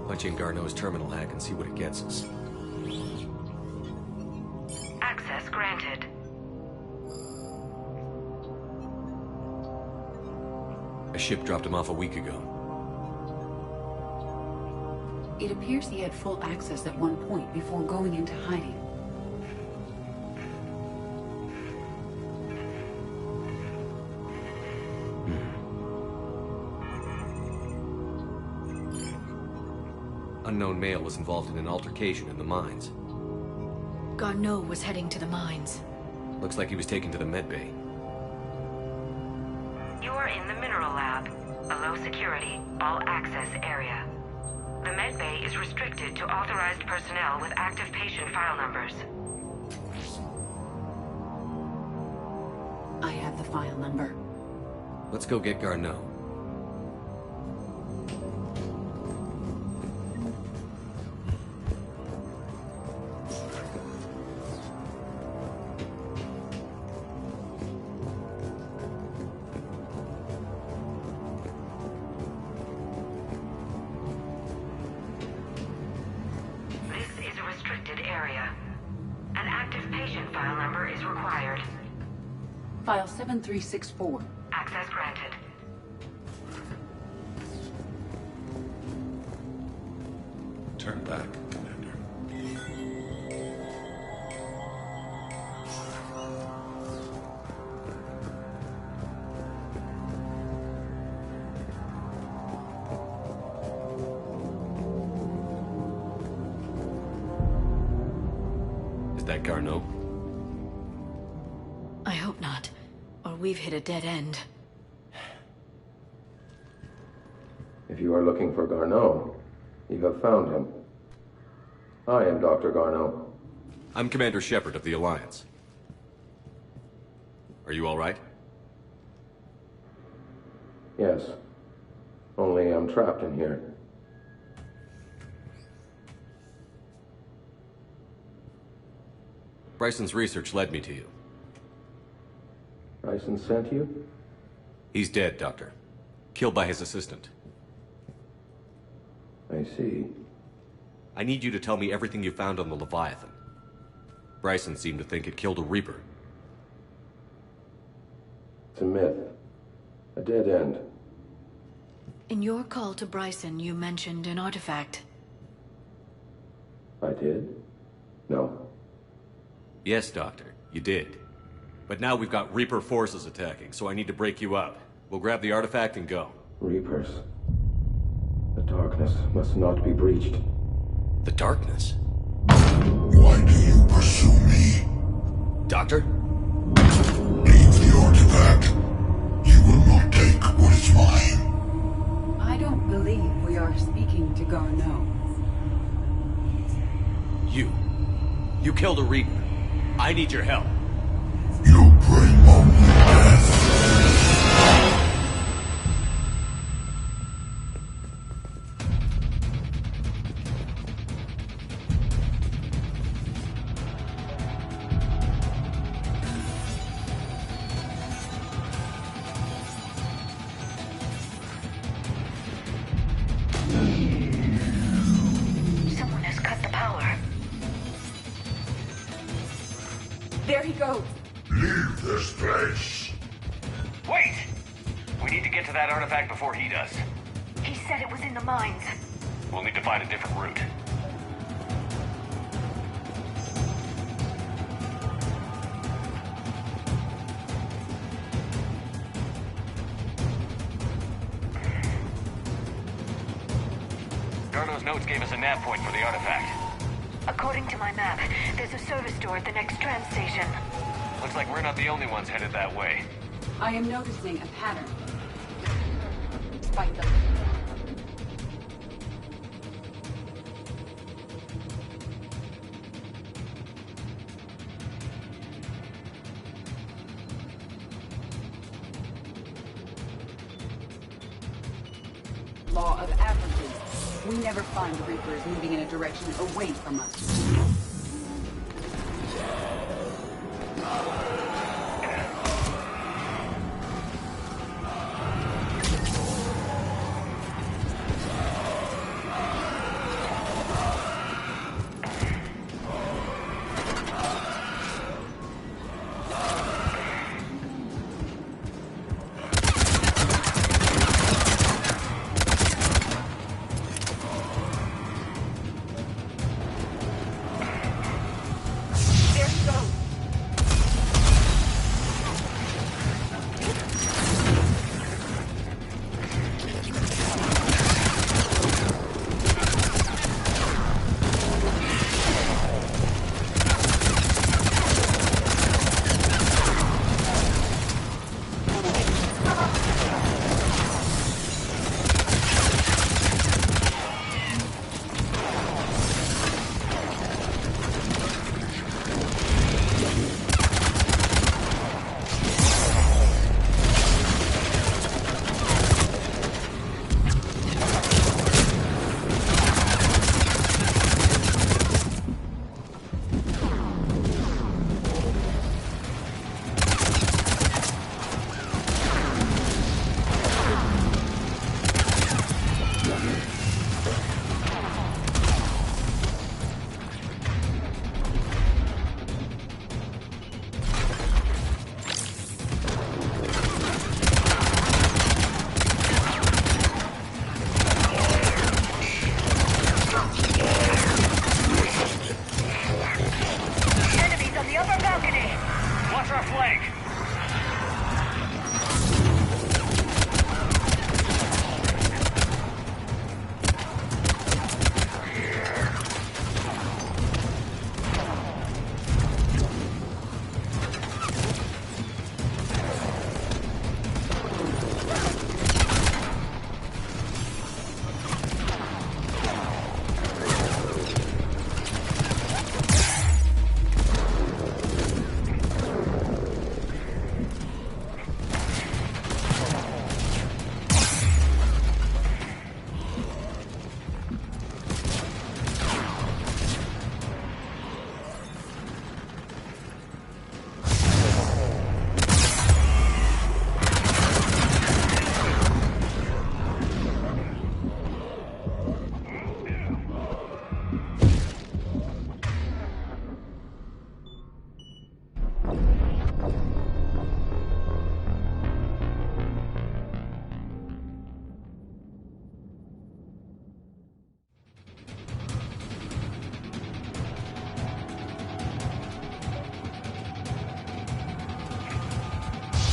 Speaker 6: Punch in Garneau's terminal hack and see what it gets us.
Speaker 20: Access granted.
Speaker 6: A ship dropped him off a week ago.
Speaker 22: It appears he had full access at one point before going into hiding.
Speaker 6: Unknown male was involved in an altercation in the mines.
Speaker 18: Garneau was heading to the mines.
Speaker 6: Looks like he was taken to the medbay.
Speaker 20: You are in the mineral lab, a low security, all access area. The medbay is restricted to authorized personnel with active patient file numbers.
Speaker 22: I have the file number.
Speaker 6: Let's go get Garneau.
Speaker 22: File 7364.
Speaker 20: Access granted.
Speaker 24: Turn back, Commander.
Speaker 6: Is that Garneau?
Speaker 18: I hope not. Or we've hit a dead end.
Speaker 4: If you are looking for Garneau, you have found him. I am Dr. Garneau.
Speaker 6: I'm Commander Shepard of the Alliance. Are you all right?
Speaker 4: Yes. Only I'm trapped in here.
Speaker 6: Bryson's research led me to you.
Speaker 4: Bryson sent you?
Speaker 6: He's dead, Doctor. Killed by his assistant.
Speaker 4: I see.
Speaker 6: I need you to tell me everything you found on the Leviathan. Bryson seemed to think it killed a Reaper.
Speaker 4: It's a myth. A dead end.
Speaker 18: In your call to Bryson, you mentioned an artifact.
Speaker 4: I did? No.
Speaker 6: Yes, Doctor, you did. But now we've got Reaper forces attacking, so I need to break you up. We'll grab the artifact and go.
Speaker 4: Reapers. The darkness must not be breached.
Speaker 6: The darkness?
Speaker 7: Why do you pursue me?
Speaker 6: Doctor?
Speaker 7: Leave the artifact. You will not take what is mine.
Speaker 22: I don't believe we are speaking to Garneau.
Speaker 6: You killed a Reaper. I need your help.
Speaker 7: You bring only death.
Speaker 20: Someone has cut the power.
Speaker 22: There he goes.
Speaker 7: Leave this place.
Speaker 17: Wait! We need to get to that artifact before he does.
Speaker 20: He said it was in the mines.
Speaker 17: We'll need to find a different route. Garneau's notes gave us a nav point for the artifact.
Speaker 20: According to my map, there's a service door at the next tram station.
Speaker 17: Looks like we're not the only ones headed that way.
Speaker 22: I am noticing a pattern. fight them. Law of averages. We never find Reapers moving in a direction away from us.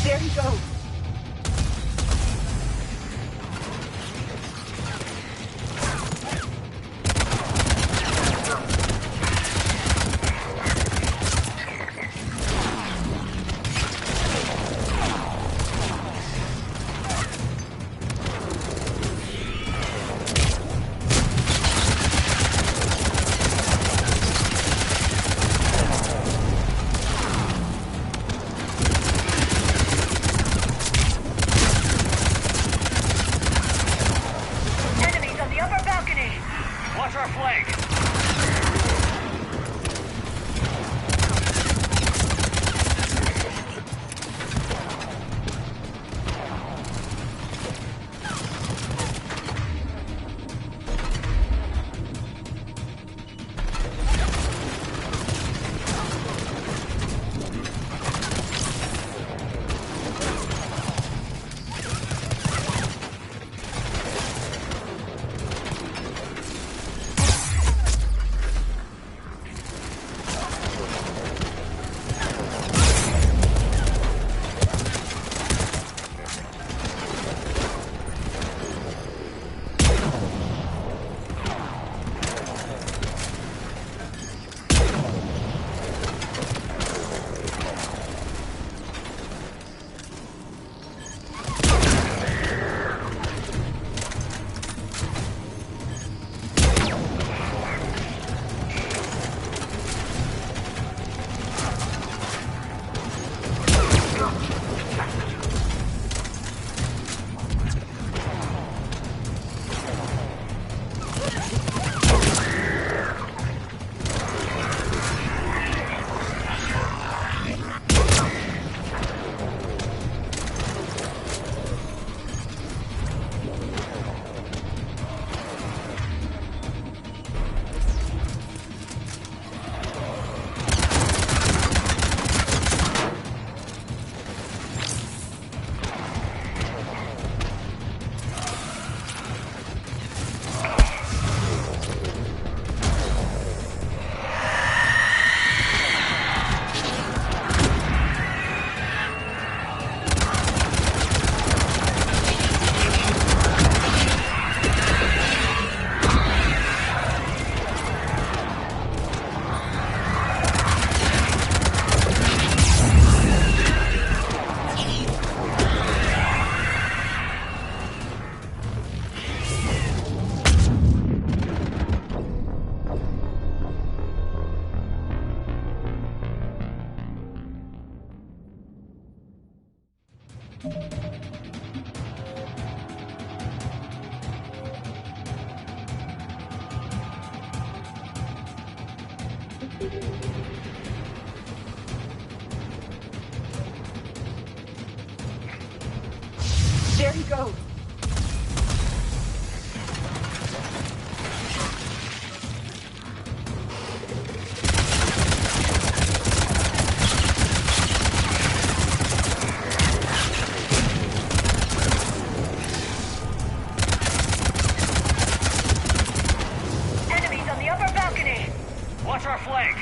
Speaker 22: There he goes. There he goes.
Speaker 20: Enemies on the upper balcony!
Speaker 17: Watch our flank!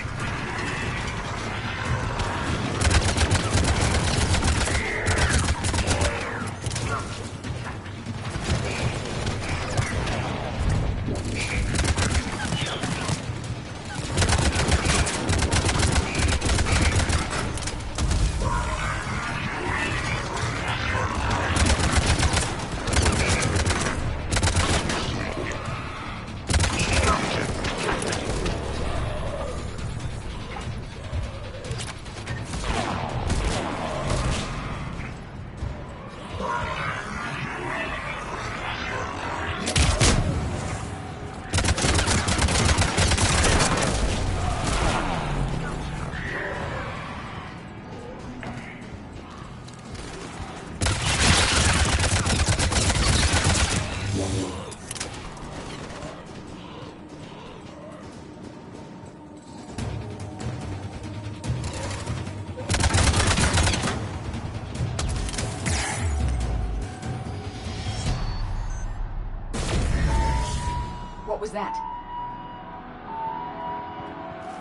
Speaker 22: What was that?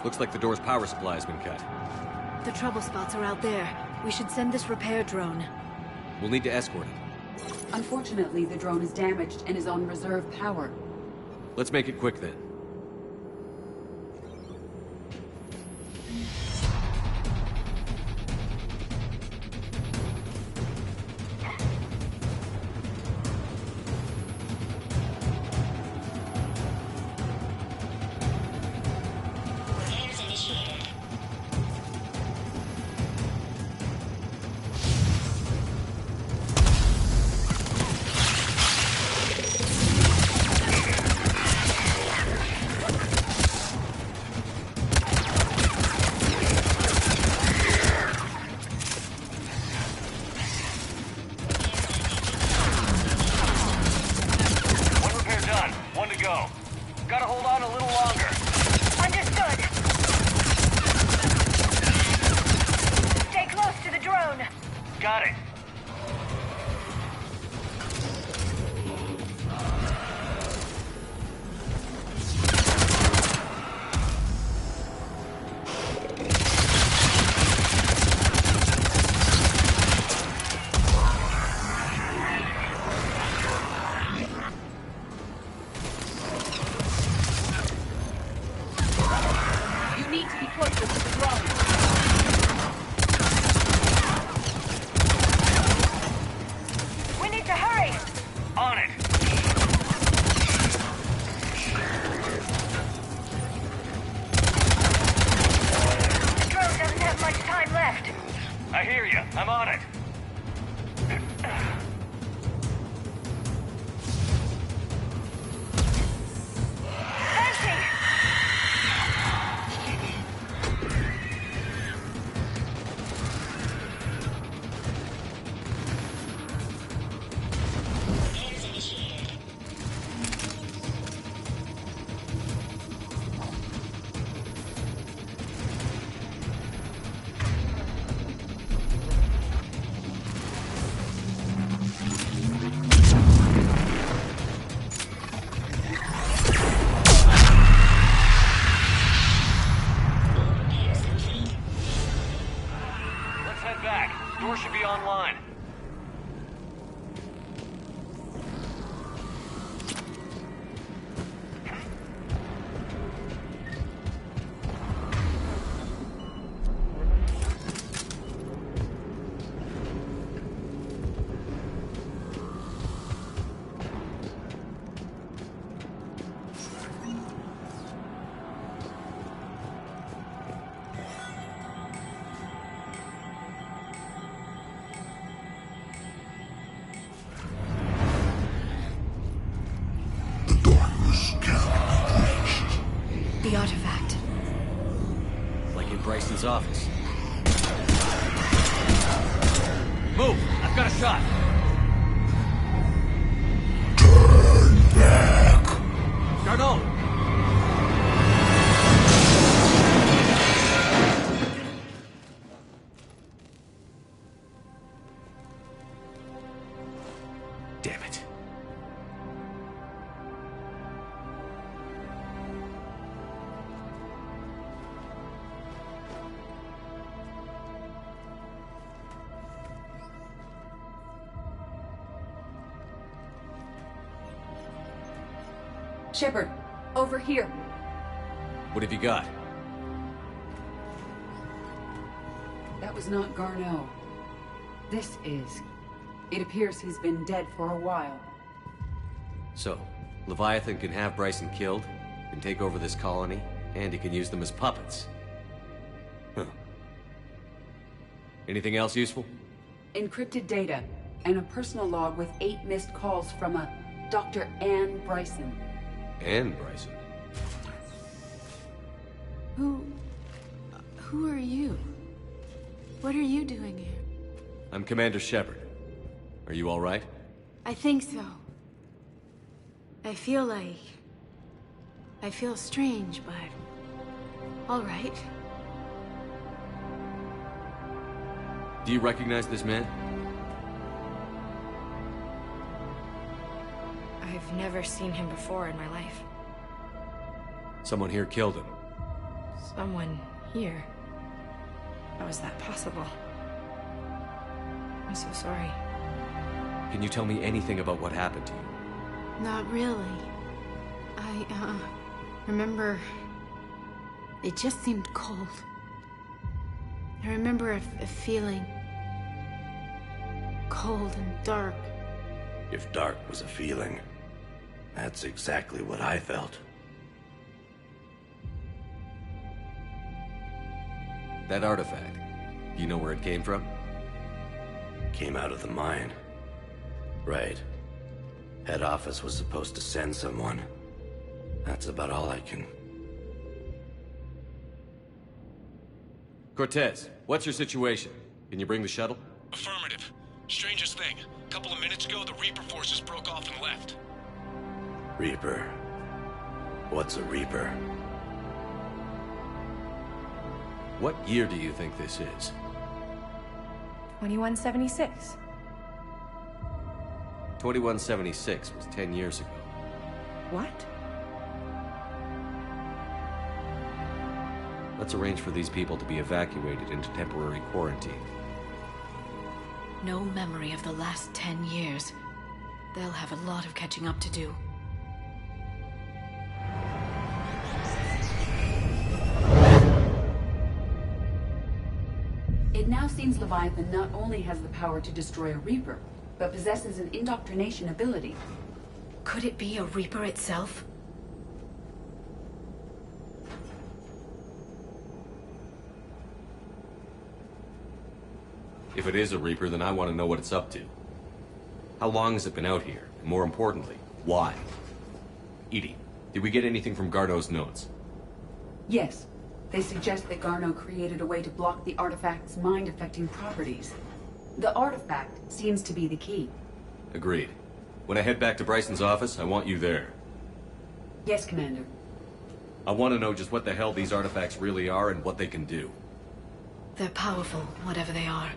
Speaker 6: Looks like the door's power supply has been cut.
Speaker 18: The trouble spots are out there. We should send this repair drone.
Speaker 6: We'll need to escort it.
Speaker 22: Unfortunately, the drone is damaged and is on reserve power.
Speaker 6: Let's make it quick then.
Speaker 17: Gotta hold on a little longer.
Speaker 20: Understood. Stay close to the drone.
Speaker 17: Got it. I hear you. I'm on it. Door should be online.
Speaker 6: Bryson's office. Move! I've got a shot!
Speaker 7: Turn back!
Speaker 6: Garneau! Damn it.
Speaker 22: Shepard, over here.
Speaker 6: What have you got?
Speaker 22: That was not Garneau. This is. It appears he's been dead for a while.
Speaker 6: So, Leviathan can have Bryson killed, can take over this colony, and he can use them as puppets. Huh. Anything else useful?
Speaker 22: Encrypted data, and a personal log with 8 missed calls from a Dr. Ann Bryson.
Speaker 6: Ann Bryson?
Speaker 18: Who are you? What are you doing here?
Speaker 6: I'm Commander Shepard. Are you all right?
Speaker 18: I think so. I feel strange, but... all right.
Speaker 6: Do you recognize this man?
Speaker 14: I've never seen him before in my life.
Speaker 6: Someone here killed him.
Speaker 14: Someone here? How is that possible? I'm so sorry.
Speaker 6: Can you tell me anything about what happened to you?
Speaker 18: Not really. I remember... it just seemed cold. I remember a feeling... cold and dark.
Speaker 10: If dark was a feeling, that's exactly what I felt.
Speaker 6: That artifact, do you know where it came from?
Speaker 10: Came out of the mine. Right. Head office was supposed to send someone. That's about all I can...
Speaker 6: Cortez, what's your situation? Can you bring the shuttle?
Speaker 11: Affirmative. Strangest thing. A couple of minutes ago, the Reaper forces broke off and left.
Speaker 10: Reaper? What's a Reaper?
Speaker 6: What year do you think this is?
Speaker 14: 2176.
Speaker 6: 2176 was 10 years ago.
Speaker 14: What?
Speaker 6: Let's arrange for these people to be evacuated into temporary quarantine.
Speaker 18: No memory of the last 10 years. They'll have a lot of catching up to do.
Speaker 22: It now seems Leviathan not only has the power to destroy a Reaper, but possesses an indoctrination ability.
Speaker 18: Could it be a Reaper itself?
Speaker 6: If it is a Reaper, then I want to know what it's up to. How long has it been out here? And more importantly, why? Edie, did we get anything from Garneau's notes?
Speaker 22: Yes. They suggest that Garneau created a way to block the artifact's mind-affecting properties. The artifact seems to be the key.
Speaker 6: Agreed. When I head back to Bryson's office, I want you there.
Speaker 22: Yes, Commander.
Speaker 6: I want to know just what the hell these artifacts really are and what they can do.
Speaker 18: They're powerful, whatever they are.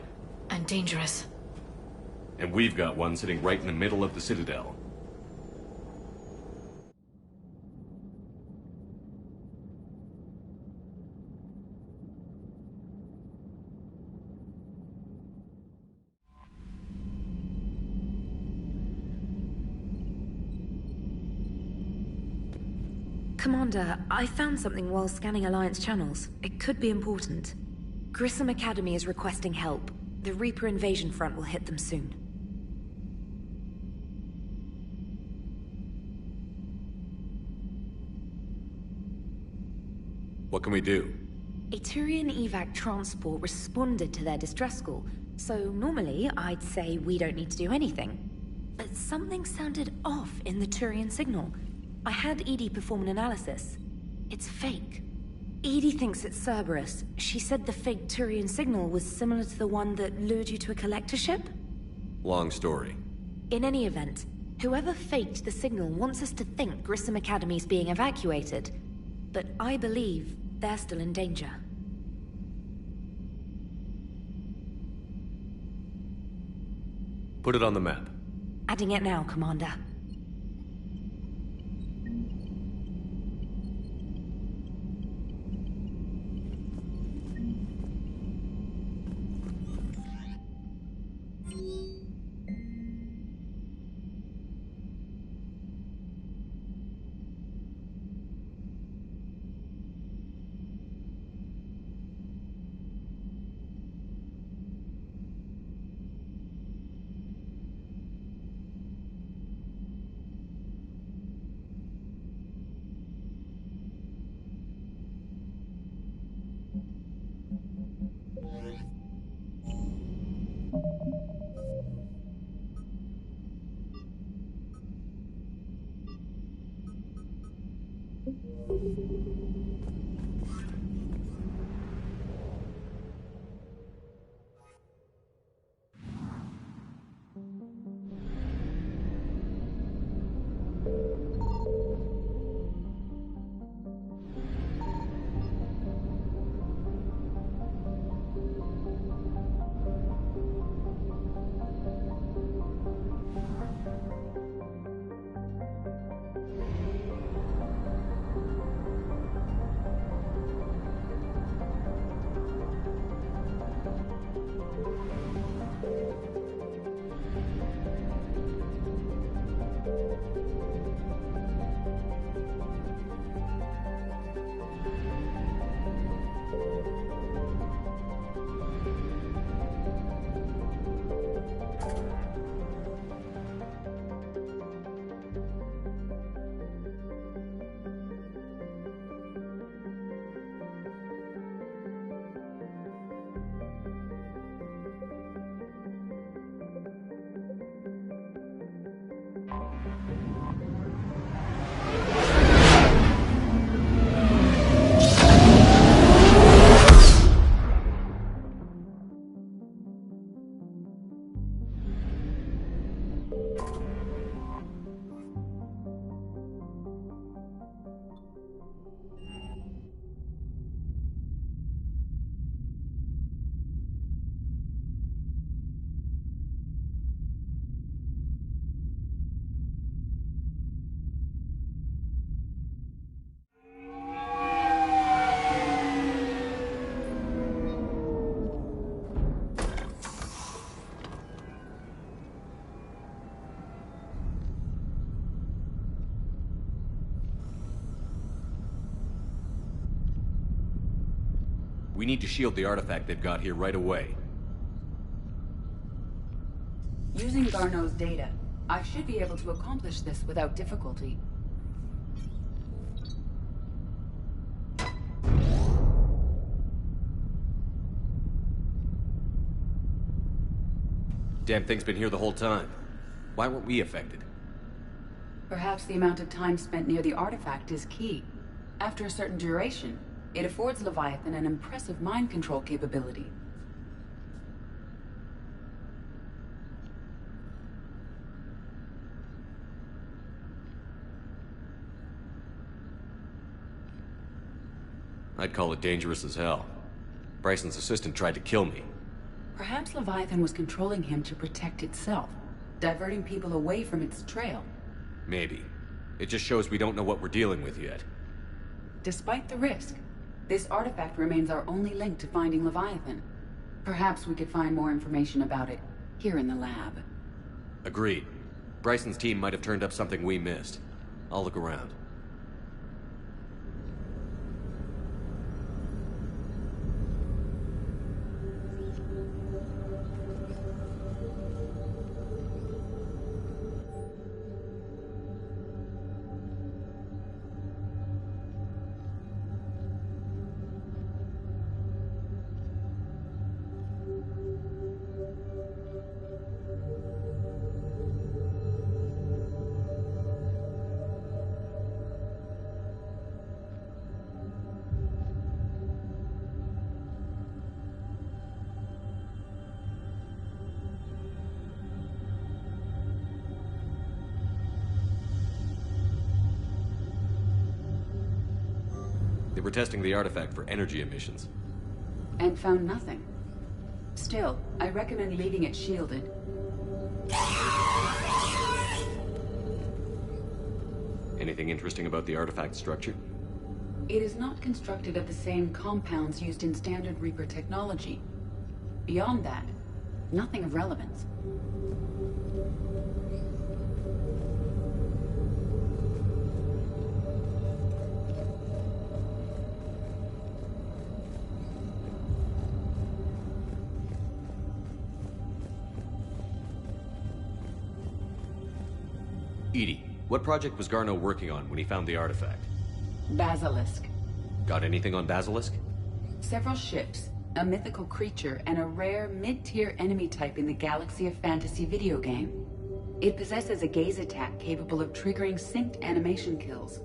Speaker 18: And dangerous.
Speaker 6: And we've got one sitting right in the middle of the Citadel.
Speaker 14: Commander, I found something while scanning Alliance channels. It could be important. Grissom Academy is requesting help. The Reaper invasion front will hit them soon.
Speaker 6: What can we do?
Speaker 14: A Turian evac transport responded to their distress call, so normally I'd say we don't need to do anything. But something sounded off in the Turian signal. I had Edie perform an analysis. It's fake. Edie thinks it's Cerberus. She said the fake Turian signal was similar to the one that lured you to a collector ship?
Speaker 6: Long story.
Speaker 14: In any event, whoever faked the signal wants us to think Grissom Academy's being evacuated. But I believe they're still in danger.
Speaker 6: Put it on the map.
Speaker 14: Adding it now, Commander.
Speaker 6: We need to shield the artifact they've got here right away.
Speaker 22: Using Garneau's data, I should be able to accomplish this without difficulty.
Speaker 6: Damn thing's been here the whole time. Why weren't we affected?
Speaker 22: Perhaps the amount of time spent near the artifact is key. After a certain duration, it affords Leviathan an impressive mind control capability.
Speaker 6: I'd call it dangerous as hell. Bryson's assistant tried to kill me.
Speaker 22: Perhaps Leviathan was controlling him to protect itself, diverting people away from its trail.
Speaker 6: Maybe. It just shows we don't know what we're dealing with yet.
Speaker 22: Despite the risk, this artifact remains our only link to finding Leviathan. Perhaps we could find more information about it here in the lab.
Speaker 6: Agreed. Bryson's team might have turned up something we missed. I'll look around. were testing the artifact for energy emissions.
Speaker 22: And found nothing. Still, I recommend leaving it shielded.
Speaker 6: Anything interesting about the artifact structure?
Speaker 22: It is not constructed of the same compounds used in standard Reaper technology. Beyond that, nothing of relevance.
Speaker 6: Edie, what project was Garneau working on when he found the artifact?
Speaker 22: Basilisk.
Speaker 6: Got anything on Basilisk?
Speaker 22: Several ships, a mythical creature, and a rare mid-tier enemy type in the Galaxy of Fantasy video game. It possesses a gaze attack capable of triggering synced animation kills.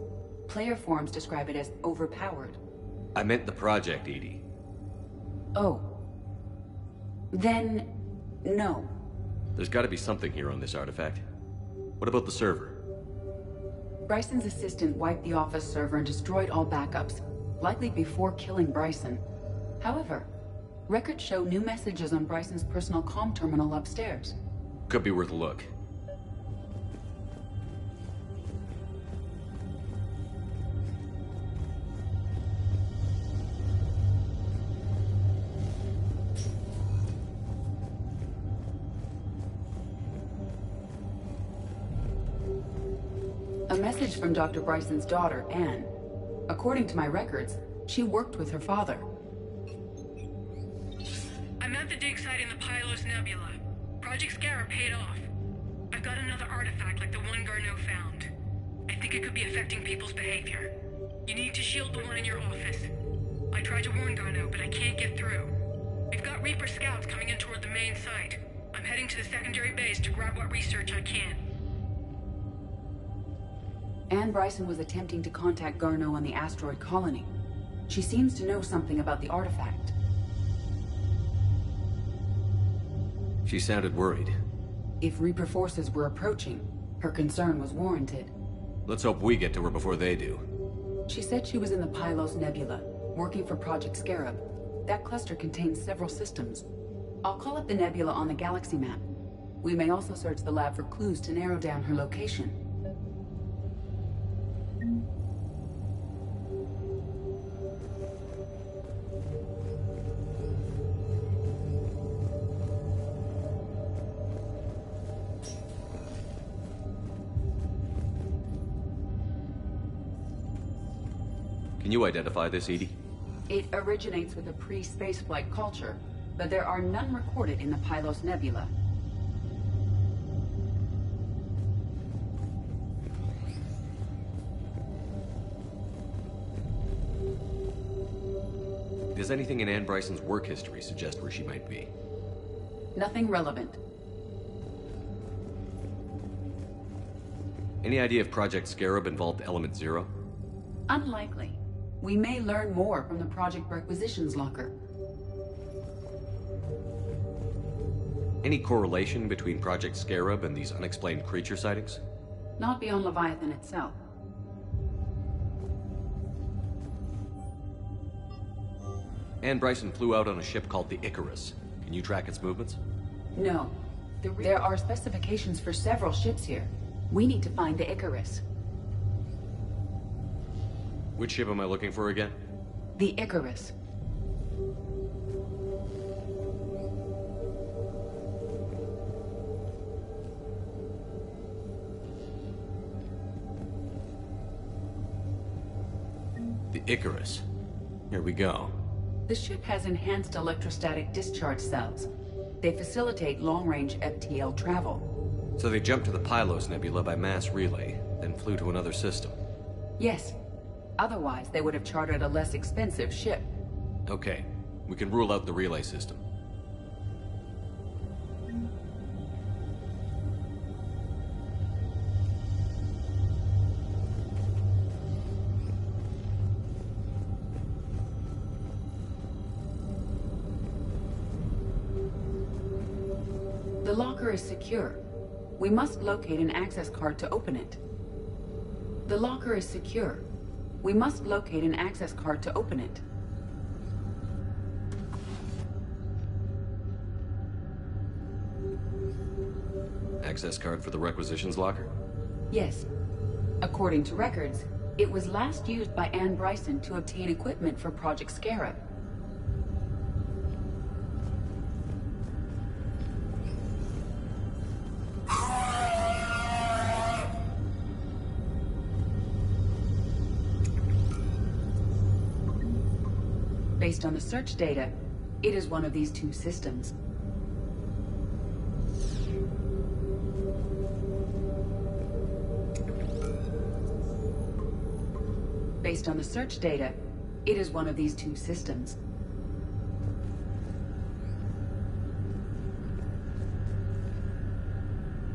Speaker 22: Player forums describe it as overpowered.
Speaker 6: I meant the project, Edie.
Speaker 22: Oh. Then, no.
Speaker 6: There's gotta be something here on this artifact. What about the server?
Speaker 22: Bryson's assistant wiped the office server and destroyed all backups, likely before killing Bryson. However, records show new messages on Bryson's personal comm terminal upstairs.
Speaker 6: Could be worth a look.
Speaker 22: A message from Dr. Bryson's daughter, Anne. According to my records, she worked with her father.
Speaker 5: I'm at the dig site in the Pylos Nebula. Project Scarab paid off. I've got another artifact like the one Garneau found. I think it could be affecting people's behavior. You need to shield the one in your office. I tried to warn Garneau, but I can't get through. We've got Reaper scouts coming in toward the main site. I'm heading to the secondary base to grab what research I can.
Speaker 22: Anne Bryson was attempting to contact Garneau on the asteroid colony. She seems to know something about the artifact.
Speaker 6: She sounded worried.
Speaker 22: If Reaper forces were approaching, her concern was warranted.
Speaker 6: Let's hope we get to her before they do.
Speaker 22: She said she was in the Pylos Nebula, working for Project Scarab. That cluster contains several systems. I'll call up the nebula on the galaxy map. We may also search the lab for clues to narrow down her location.
Speaker 6: Can you identify this, Edie?
Speaker 22: It originates with a pre-spaceflight culture, but there are none recorded in the Pylos Nebula.
Speaker 6: Does anything in Anne Bryson's work history suggest where she might be?
Speaker 22: Nothing relevant.
Speaker 6: Any idea if Project Scarab involved Element Zero?
Speaker 22: Unlikely. We may learn more from the Project Requisitions Locker.
Speaker 6: Any correlation between Project Scarab and these unexplained creature sightings?
Speaker 22: Not beyond Leviathan itself.
Speaker 6: Anne Bryson flew out on a ship called the Icarus. Can you track its movements?
Speaker 22: No. There are specifications for several ships here. We need to find the Icarus.
Speaker 6: Which ship am I looking for again?
Speaker 22: The Icarus.
Speaker 6: The Icarus. Here we go.
Speaker 22: The ship has enhanced electrostatic discharge cells. They facilitate long-range FTL travel.
Speaker 6: So they jumped to the Pylos Nebula by mass relay, then flew to another system.
Speaker 22: Yes. Otherwise, they would have chartered a less expensive ship.
Speaker 6: Okay. We can rule out the relay system.
Speaker 22: The locker is secure. We must locate an access card to open it. The locker is secure. We must locate an access card to open it.
Speaker 6: Access card for the requisitions locker?
Speaker 22: Yes. According to records, it was last used by Anne Bryson to obtain equipment for Project Scarab. Based on the search data, it is one of these two systems. Based on the search data, it is one of these two systems.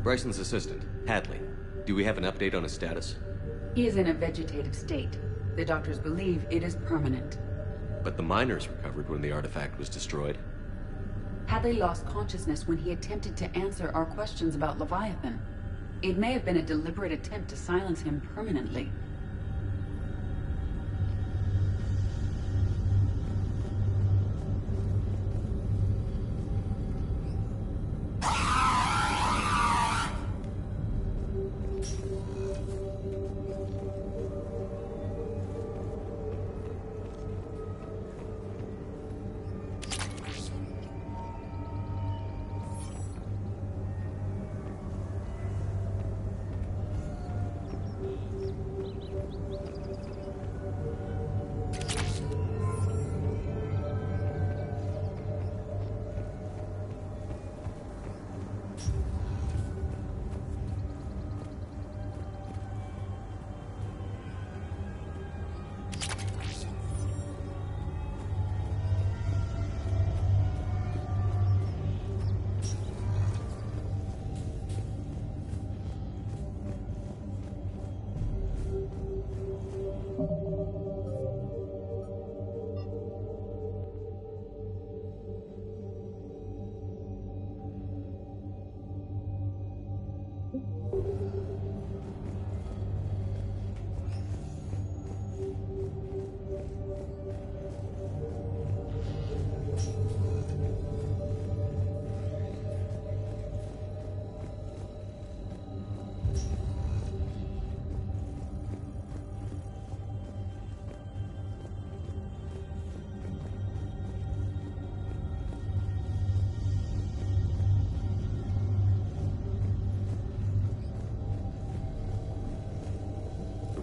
Speaker 6: Bryson's assistant, Hadley. Do we have an update on his status?
Speaker 22: He is in a vegetative state. The doctors believe it is permanent.
Speaker 6: But the miners recovered when the artifact was destroyed.
Speaker 22: Hadley lost consciousness when he attempted to answer our questions about Leviathan. It may have been a deliberate attempt to silence him permanently.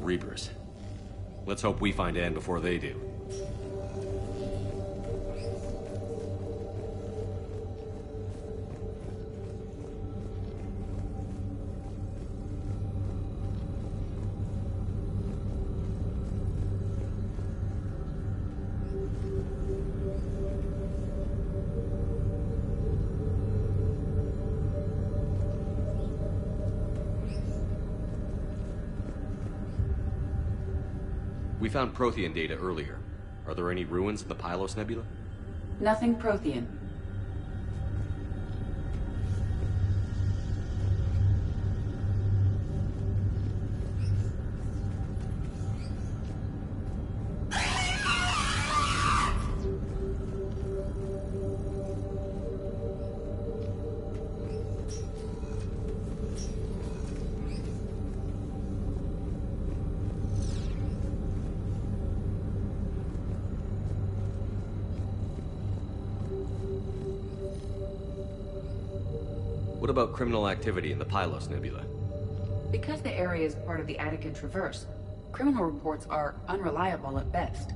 Speaker 6: Reapers. Let's hope we find Anne before they do. We found Prothean data earlier. Are there any ruins in the Pylos Nebula?
Speaker 22: Nothing Prothean.
Speaker 6: What about criminal activity in the Pylos Nebula?
Speaker 22: Because the area is part of the Attica Traverse, criminal reports are unreliable at best.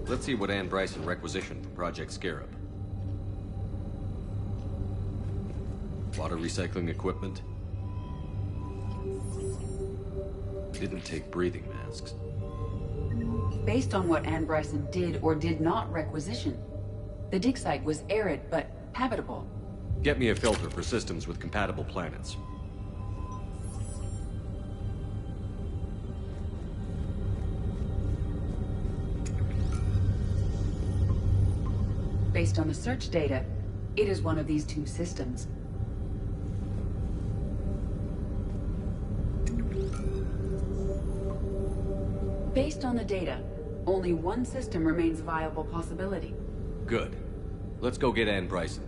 Speaker 6: Let's see what Ann Bryson requisitioned for Project Scarab. Water recycling equipment. Didn't take breathing masks.
Speaker 22: Based on what Ann Bryson did or did not requisition, the dig site was arid but habitable.
Speaker 6: Get me a filter for systems with compatible planets.
Speaker 22: Based on the search data, it is one of these two systems. Based on the data, only one system remains a viable possibility.
Speaker 6: Good. Let's go get Ann Bryson.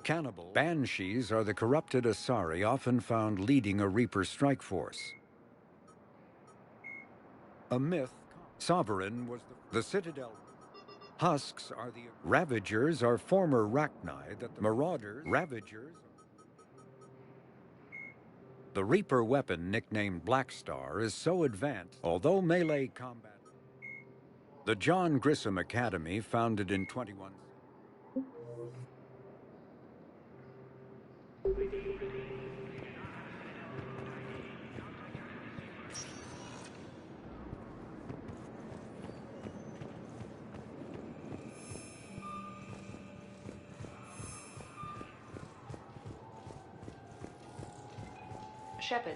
Speaker 1: Cannibal banshees are the corrupted Asari often found leading a Reaper strike force. A myth, Sovereign was the Citadel. Husks are the Ravagers are former Rachni that the Marauders Ravagers. The Reaper weapon, nicknamed Black Star, is so advanced, although melee combat. The John Grissom Academy, founded in 21.
Speaker 14: Shepard.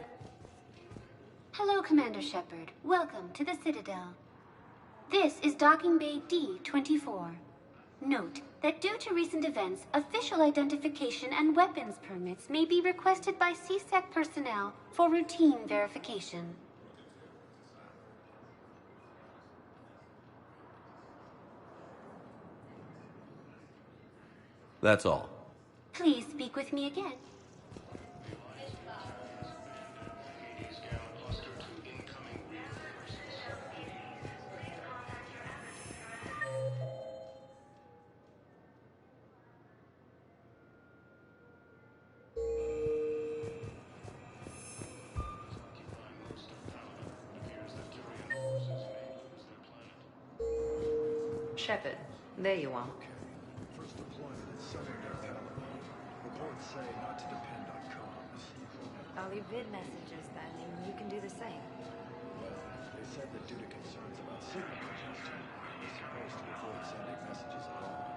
Speaker 13: Hello, Commander Shepard. Welcome to the Citadel. This is Docking Bay D-24. Note that due to recent events, official identification and weapons permits may be requested by CSEC personnel for routine verification.
Speaker 6: That's all.
Speaker 13: Please speak with me again.
Speaker 14: Shepard, there you are.
Speaker 16: First deployment is Southern Dartella. Reports say not to depend on comms.
Speaker 14: I'll leave vid messages then, and you can do the same.
Speaker 16: Well, they said that due to concerns about signal congestion, they're supposed to avoid sending messages at all.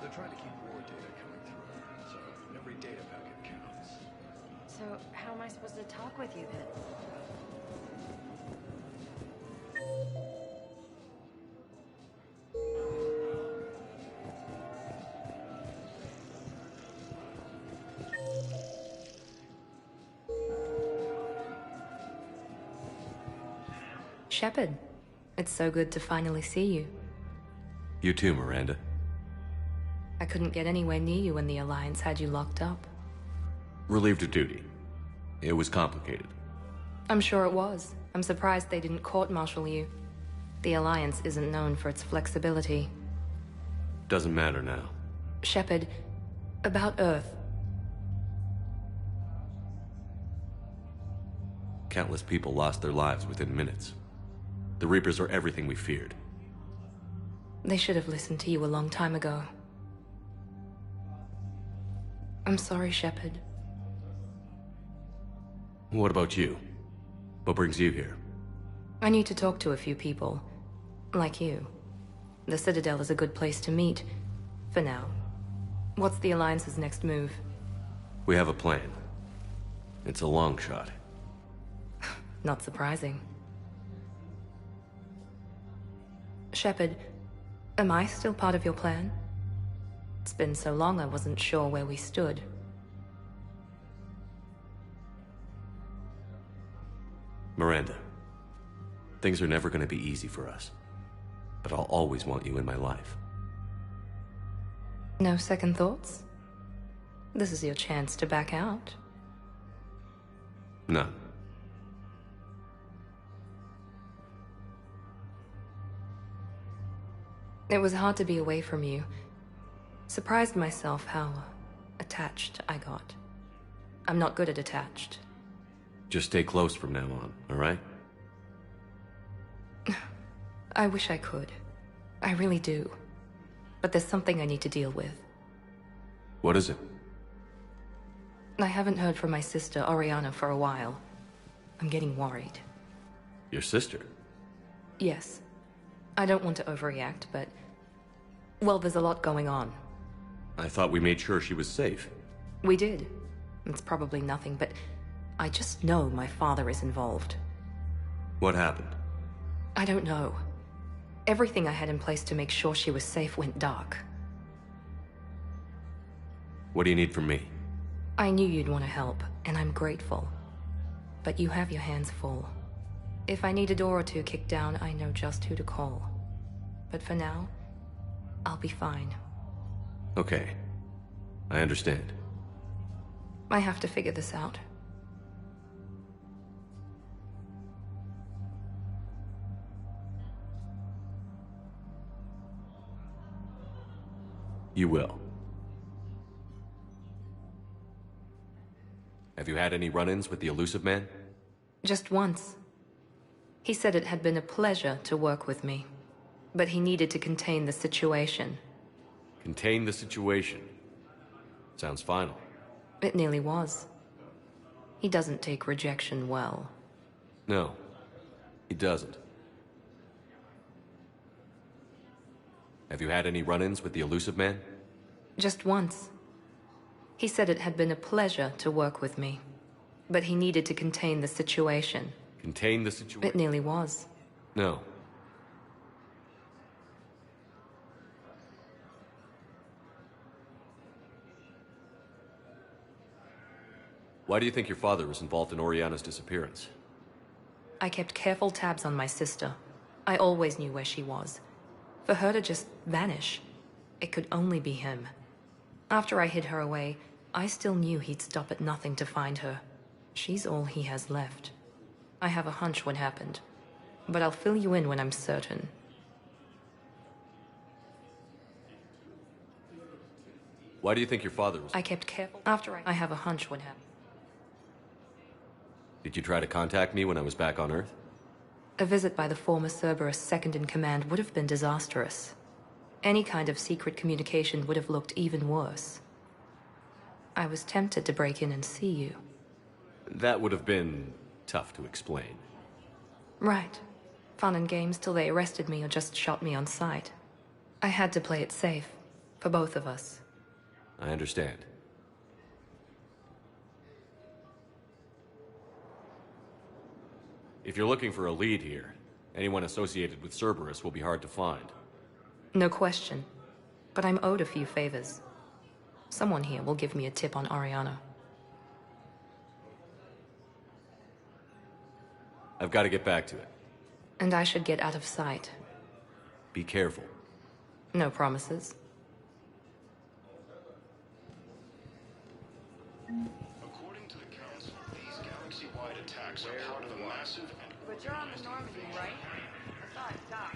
Speaker 16: They're trying to keep war data coming through, so every data packet counts.
Speaker 14: So, how am I supposed to talk with you then? Shepard, it's so good to finally see you.
Speaker 6: You too, Miranda.
Speaker 14: I couldn't get anywhere near you when the Alliance had you locked up.
Speaker 6: Relieved of duty. It was complicated.
Speaker 14: I'm sure it was. I'm surprised they didn't court-martial you. The Alliance isn't known for its flexibility.
Speaker 6: Doesn't matter now.
Speaker 14: Shepard, about Earth.
Speaker 6: Countless people lost their lives within minutes. The Reapers are everything we feared.
Speaker 14: They should have listened to you a long time ago. I'm sorry, Shepard.
Speaker 6: What about you? What brings you here?
Speaker 18: I need to talk to a few people. Like you. The Citadel is a good place to meet. For now. What's the Alliance's next move?
Speaker 6: We have a plan. It's a long shot.
Speaker 18: Not surprising. Shepard, am I still part of your plan? It's been so long I wasn't sure where we stood.
Speaker 6: Miranda, things are never going to be easy for us. But I'll always want you in my life.
Speaker 18: No second thoughts? This is your chance to back out.
Speaker 6: None.
Speaker 18: It was hard to be away from you. Surprised myself how attached I got. I'm not good at attached.
Speaker 6: Just stay close from now on, all right?
Speaker 18: I wish I could. I really do. But there's something I need to deal with.
Speaker 6: What is it?
Speaker 18: I haven't heard from my sister, Oriana, for a while. I'm getting worried.
Speaker 6: Your sister?
Speaker 18: Yes. I don't want to overreact, but... well, there's a lot going on.
Speaker 6: I thought we made sure she was safe.
Speaker 18: We did. It's probably nothing, but... I just know my father is involved.
Speaker 6: What happened?
Speaker 18: I don't know. Everything I had in place to make sure she was safe went dark.
Speaker 6: What do you need from me?
Speaker 18: I knew you'd want to help, and I'm grateful. But you have your hands full. If I need a door or two kicked down, I know just who to call. But for now, I'll be fine.
Speaker 6: Okay. I understand.
Speaker 18: I have to figure this out.
Speaker 6: You will. Have you had any run-ins with the Elusive Man?
Speaker 18: Just once. He said it had been a pleasure to work with me, but he needed to contain the situation.
Speaker 6: Contain the situation. Sounds final.
Speaker 18: It nearly was. He doesn't take rejection well.
Speaker 6: No, he doesn't. Have you had any run-ins with the Elusive Man?
Speaker 18: Just once. He said it had been a pleasure to work with me, but he needed to contain the situation.
Speaker 6: Contain the situation?
Speaker 18: It nearly was.
Speaker 6: No. Why do you think your father was involved in Oriana's disappearance?
Speaker 18: I kept careful tabs on my sister. I always knew where she was. For her to just vanish, it could only be him. After I hid her away, I still knew he'd stop at nothing to find her. She's all he has left. I have a hunch what happened, but I'll fill you in when I'm certain.
Speaker 6: Why do you think your father was...
Speaker 18: I kept careful after I have a hunch what happened.
Speaker 6: Did you try to contact me when I was back on Earth?
Speaker 18: A visit by the former Cerberus second-in-command would have been disastrous. Any kind of secret communication would have looked even worse. I was tempted to break in and see you.
Speaker 6: That would have been tough to explain.
Speaker 18: Right. Fun and games till they arrested me or just shot me on sight. I had to play it safe, for both of us.
Speaker 6: I understand. If you're looking for a lead here, anyone associated with Cerberus will be hard to find.
Speaker 18: No question. But I'm owed a few favors. Someone here will give me a tip on Oriana.
Speaker 6: I've got to get back to it.
Speaker 18: And I should get out of sight.
Speaker 6: Be careful.
Speaker 18: No promises.
Speaker 11: According to the Council, these galaxy-wide attacks are part of a massive and...
Speaker 8: But you're on the Normandy, right? Besides, Doc.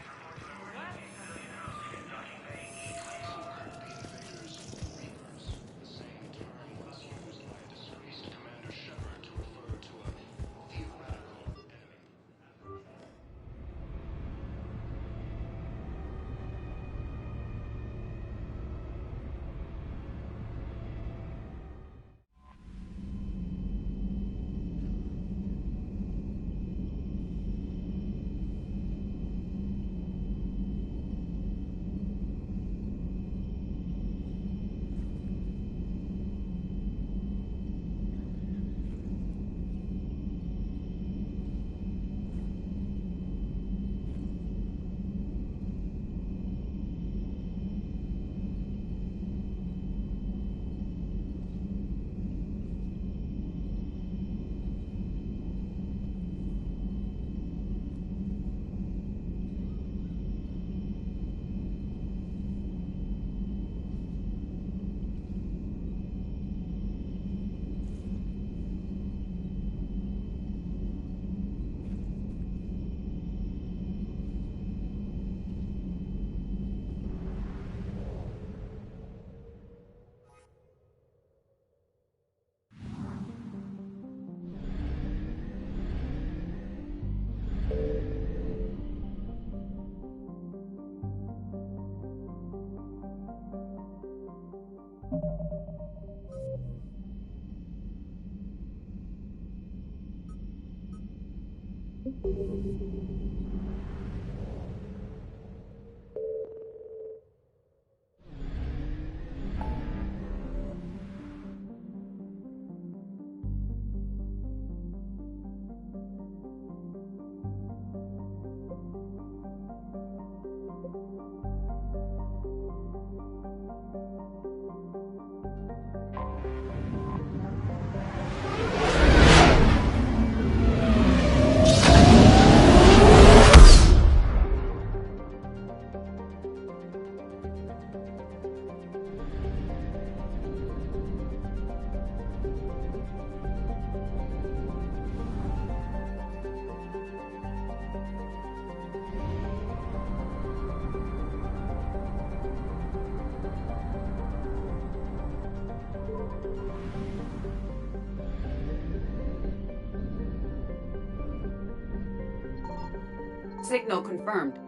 Speaker 22: Signal confirmed.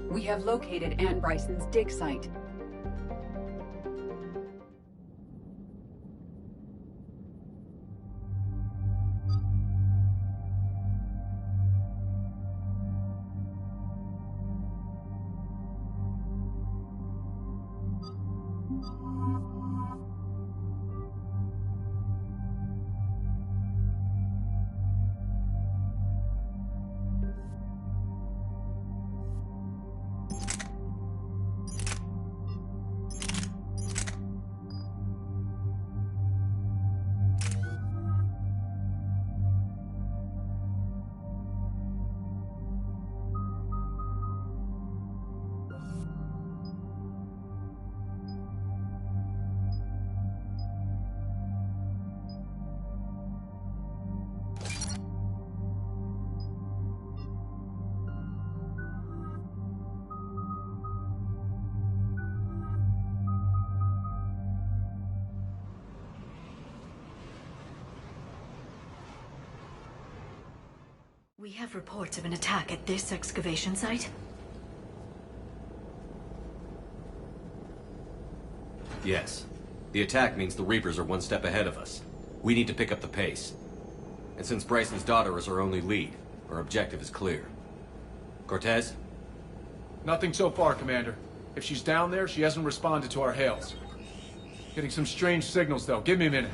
Speaker 22: We have located Aunt Bryson's dig site.
Speaker 12: We have reports of an attack at this excavation site.
Speaker 6: Yes. The attack means the Reapers are one step ahead of us. We need to pick up the pace. And since Bryson's daughter is our only lead, our objective is clear. Cortez?
Speaker 3: Nothing so far, Commander. If she's down there, she hasn't responded to our hails. Getting some strange signals, though. Give me a minute.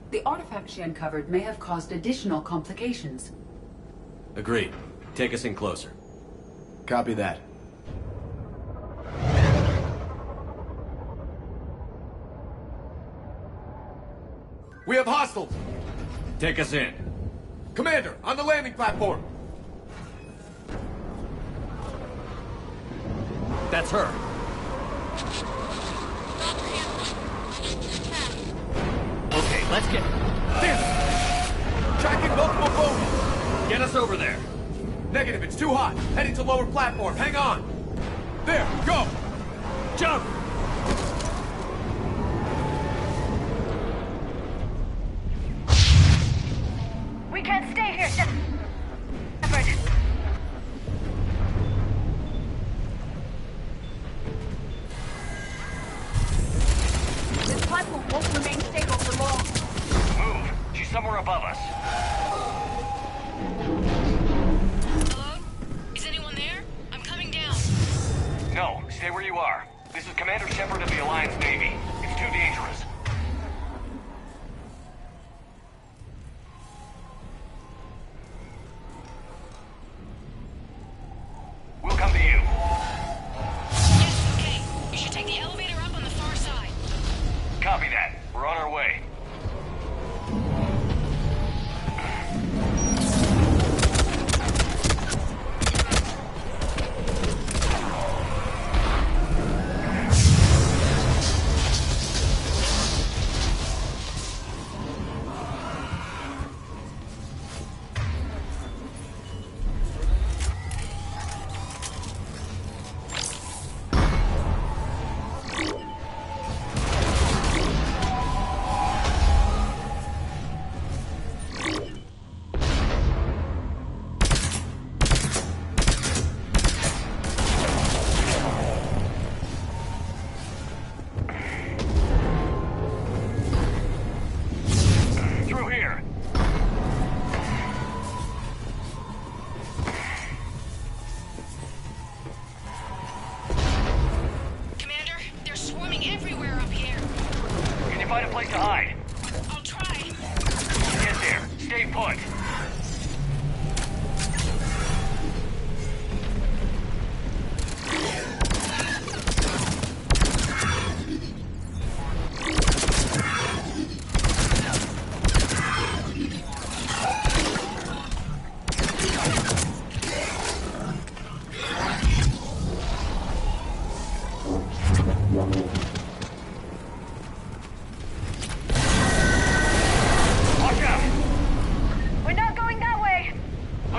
Speaker 22: The artifact she uncovered may have caused additional complications.
Speaker 6: Agreed. Take us in closer.
Speaker 3: Copy that. We have hostiles!
Speaker 6: Take us in.
Speaker 3: Commander, on the landing platform!
Speaker 6: That's her. Okay, let's get...
Speaker 3: Damn! Tracking multiple bogies!
Speaker 6: Get us over there.
Speaker 3: Negative, it's too hot. Heading to lower platform. Hang on. There, go!
Speaker 6: Jump!
Speaker 8: We can't stay here, Shepard.
Speaker 22: This platform won't remain stable for long.
Speaker 17: Move. She's somewhere above us.
Speaker 5: Hello? Is anyone there? I'm coming down.
Speaker 17: No, stay where you are. This is Command.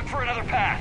Speaker 17: for another path.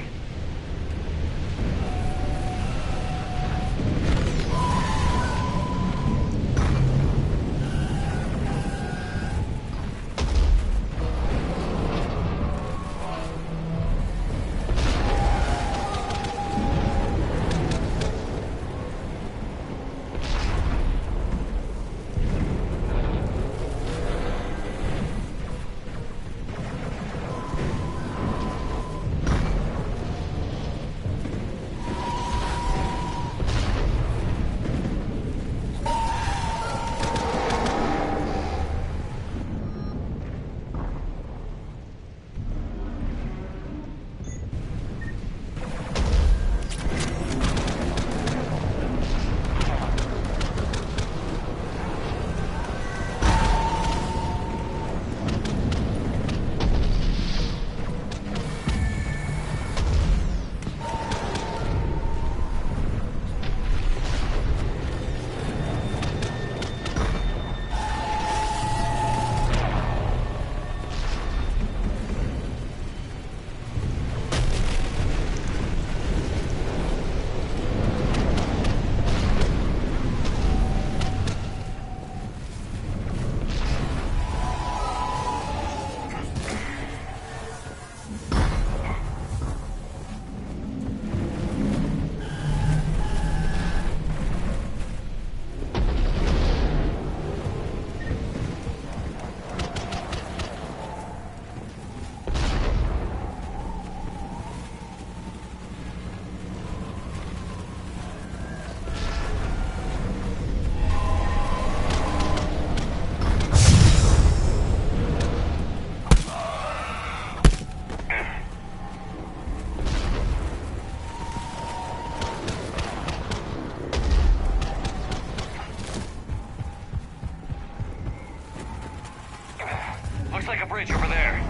Speaker 17: Looks like a bridge over there.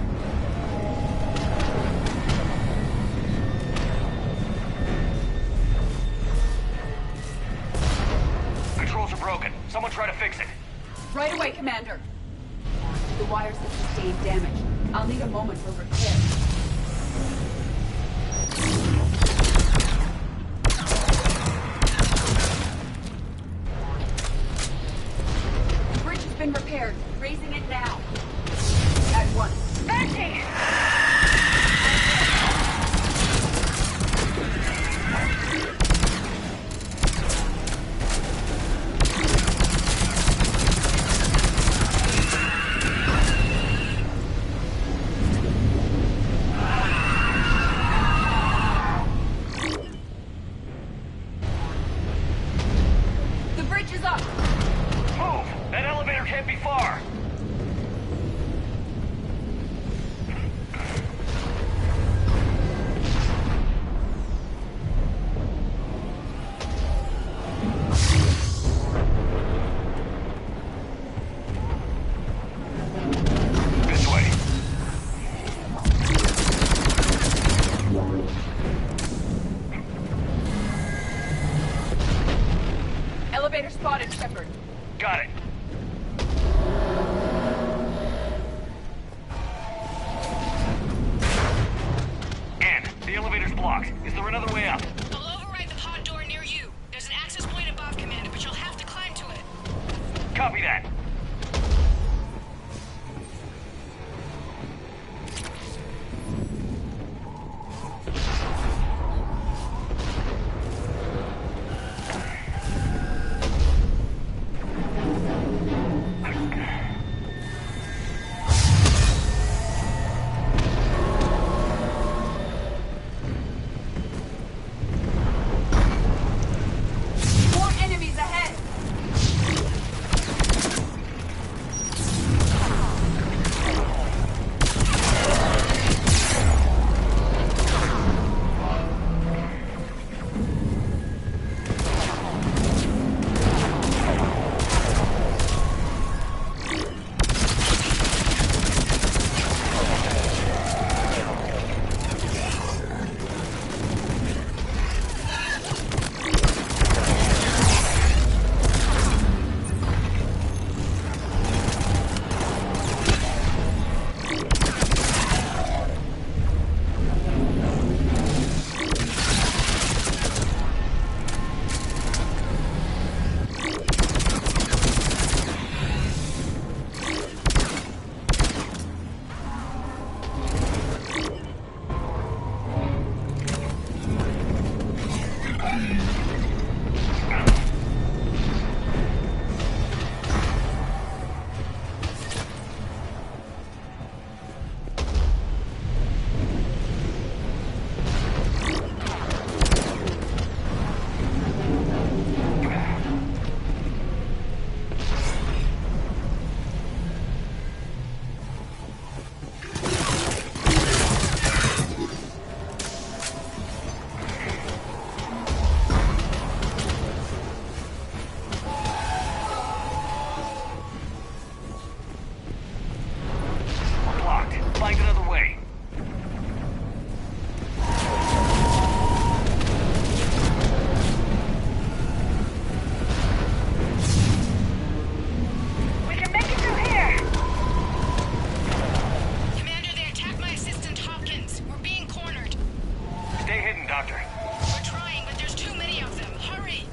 Speaker 17: Controls are broken. Someone try to fix it.
Speaker 22: Right away, Commander. The wires have sustained damage. I'll need a moment for repair. The bridge has been repaired. Raising it now. At once.
Speaker 8: Bertie!
Speaker 22: The bridge is up!
Speaker 17: Move! That elevator can't be far! This way.
Speaker 22: Elevator spotted, Shepard.
Speaker 17: Got it. Ann, the elevator's blocked. Is there another way up?
Speaker 5: I'll override the pod door near you. There's an access point above, Commander, but you'll have to climb to it.
Speaker 17: Copy that. hidden, Doctor.
Speaker 5: We're trying, but there's too many of them. Hurry!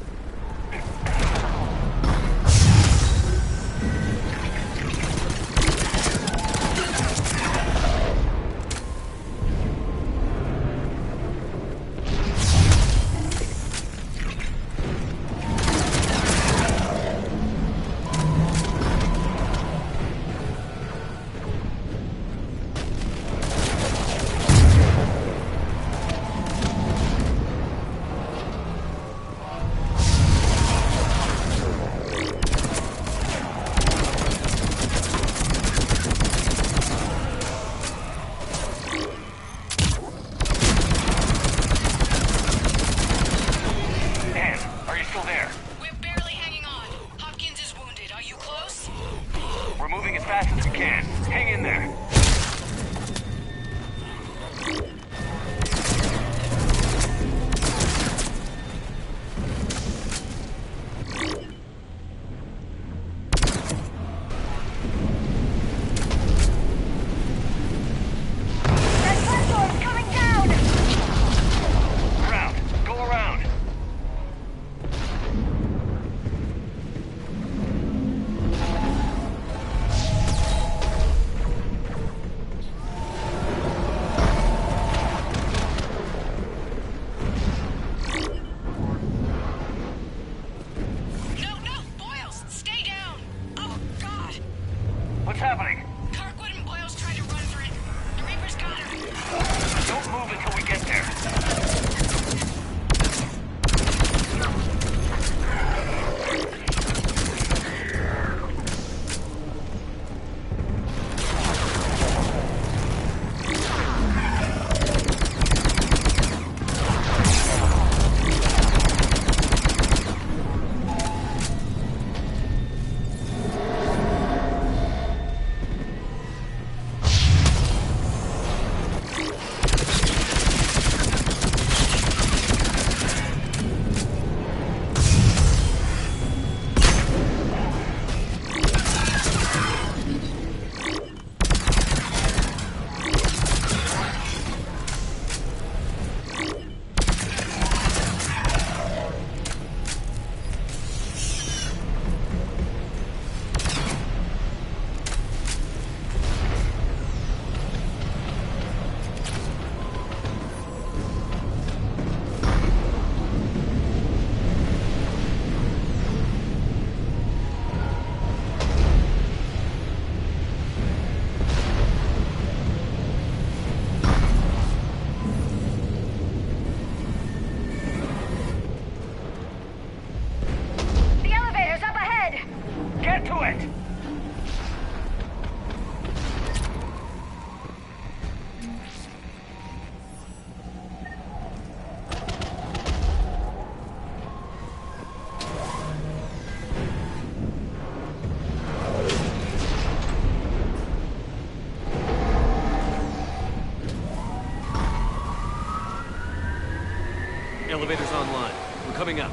Speaker 6: Elevator's online. We're coming up.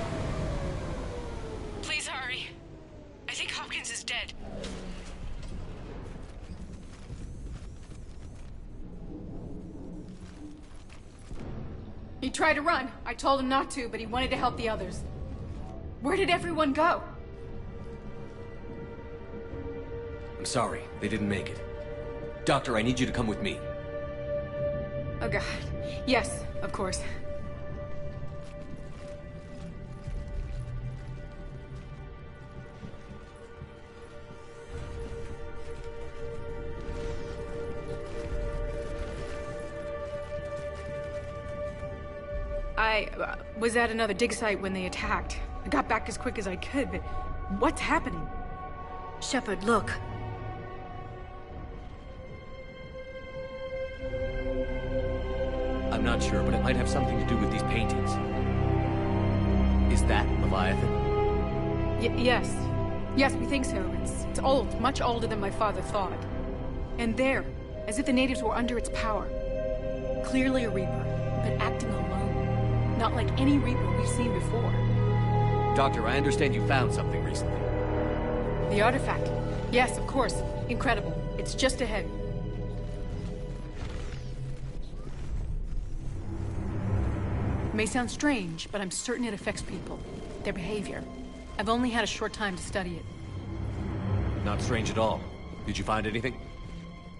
Speaker 5: Please hurry. I think Hopkins is dead.
Speaker 15: He tried to run. I told him not to, but he wanted to help the others. Where did everyone go?
Speaker 6: I'm sorry, they didn't make it. Doctor, I need you to come with me.
Speaker 15: Oh god. Yes, of course. I was at another dig site when they attacked. I got back as quick as I could, but what's happening?
Speaker 12: Shepard, look.
Speaker 6: I'm not sure, but it might have something to do with these paintings. Is that Leviathan?
Speaker 15: Yes. Yes, we think so. It's old, much older than my father thought. And there, as if the natives were under its power. Clearly a Reaper, but acting alone. Not like any Reaper we've seen before.
Speaker 6: Doctor, I understand you found something recently.
Speaker 15: The artifact. Yes, of course. Incredible. It's just ahead. It may sound strange, but I'm certain it affects people. Their behavior. I've only had a short time to study it.
Speaker 6: Not strange at all. Did you find anything?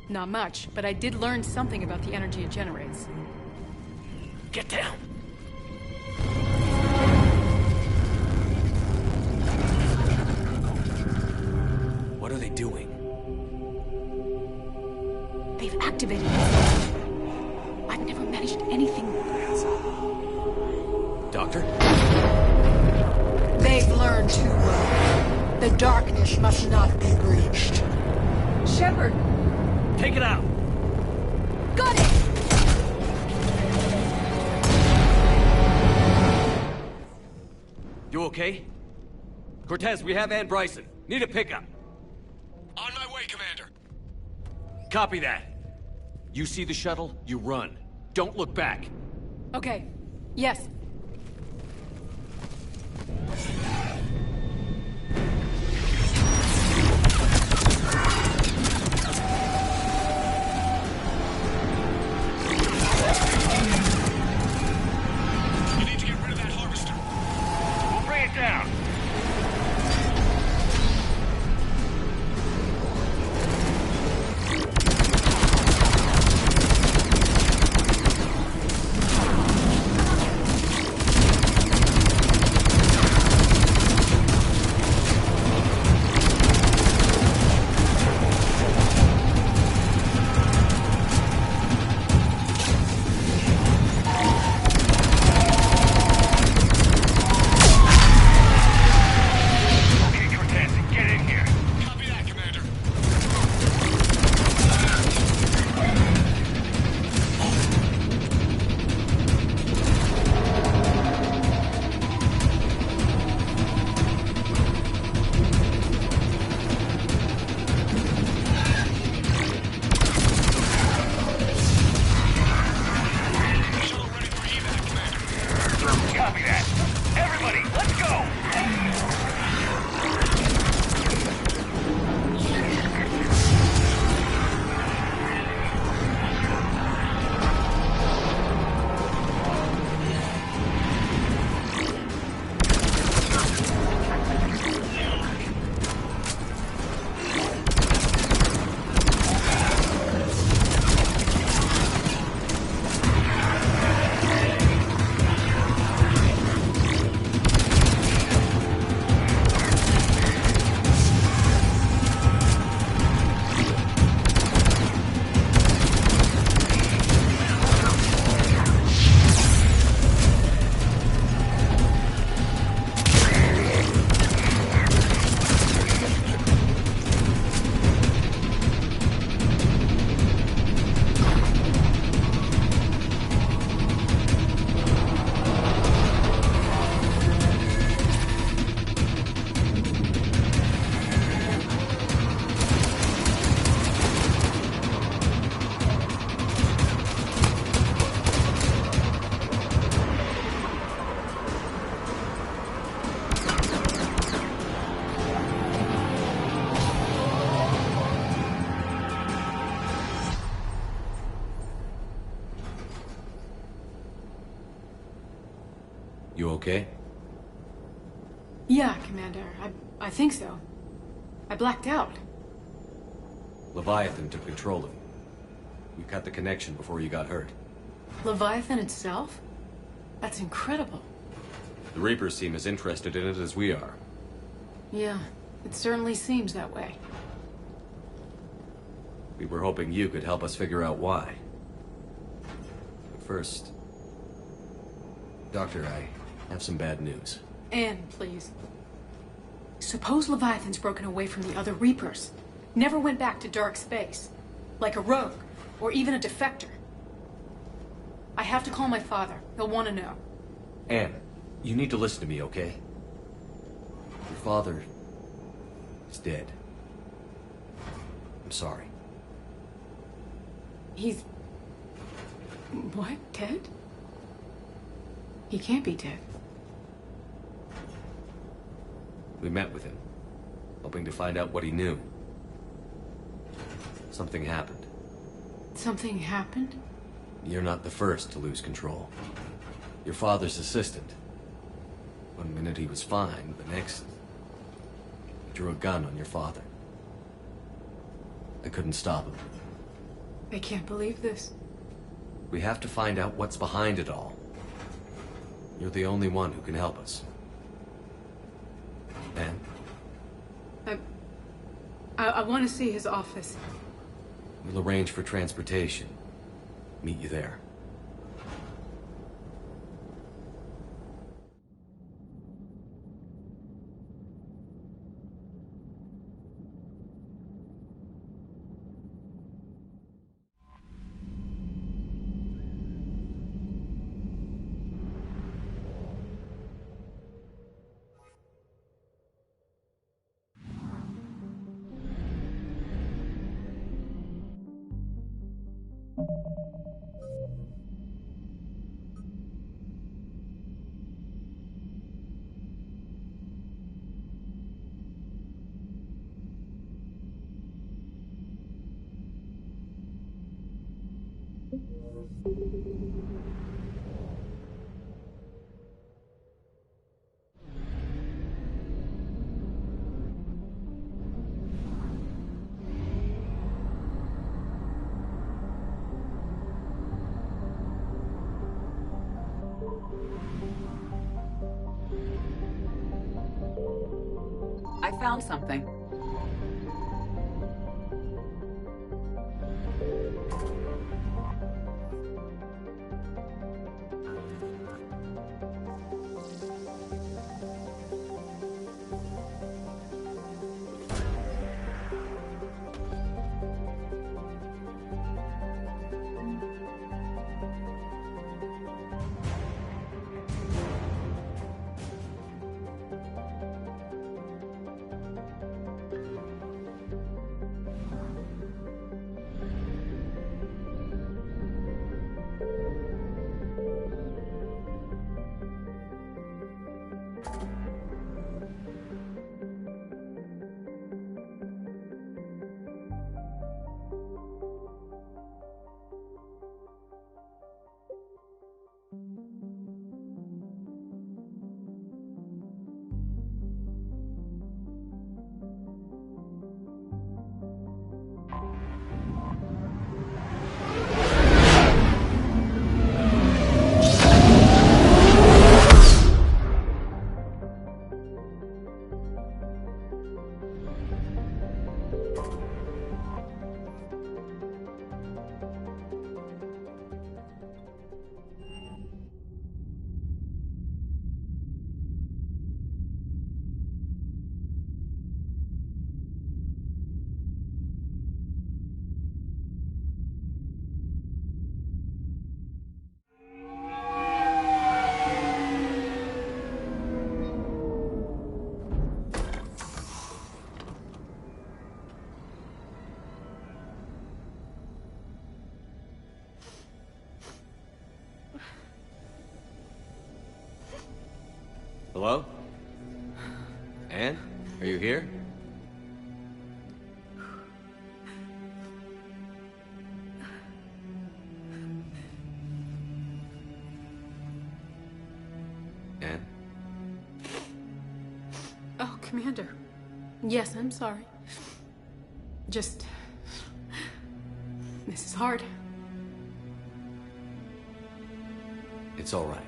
Speaker 15: Not much, but I did learn something about the energy it generates.
Speaker 6: Get down! What are they doing?
Speaker 15: They've activated it. I've never managed anything.
Speaker 6: Doctor?
Speaker 15: They've learned too well. The darkness must not be breached.
Speaker 14: Shepard!
Speaker 6: Take it out!
Speaker 15: Got it!
Speaker 6: You okay? Cortez, we have Ann Bryson. Need a pickup.
Speaker 11: On my way, Commander.
Speaker 6: Copy that. You see the shuttle, you run. Don't look back.
Speaker 15: Okay. Yes.
Speaker 11: You need to get rid of that harvester. We'll bring it down.
Speaker 6: You okay?
Speaker 15: Yeah, Commander. I think so. I blacked out.
Speaker 6: Leviathan took control of you. We cut the connection before you got hurt.
Speaker 15: Leviathan itself? That's incredible.
Speaker 6: The Reapers seem as interested in it as we are.
Speaker 15: Yeah, it certainly seems that way.
Speaker 6: We were hoping you could help us figure out why. But first... Doctor, I have some bad news.
Speaker 15: Anne, please. Suppose Leviathan's broken away from the other Reapers. Never went back to dark space. Like a rogue, or even a defector. I have to call my father. He'll want to know.
Speaker 6: Anne, you need to listen to me, okay? Your father is dead. I'm sorry.
Speaker 15: He's... What? Dead? He can't be dead.
Speaker 6: We met with him, hoping to find out what he knew. Something happened.
Speaker 15: Something happened?
Speaker 6: You're not the first to lose control. Your father's assistant. One minute he was fine, the next... he drew a gun on your father. I couldn't stop him.
Speaker 15: I can't believe this.
Speaker 6: We have to find out what's behind it all. You're the only one who can help us. And?
Speaker 15: I want to see his office.
Speaker 6: We'll arrange for transportation. Meet you there.
Speaker 22: I found something.
Speaker 6: Hello? Anne? Are you here? Anne?
Speaker 15: Oh, Commander. Yes, I'm sorry. Just... this is hard.
Speaker 6: It's all right.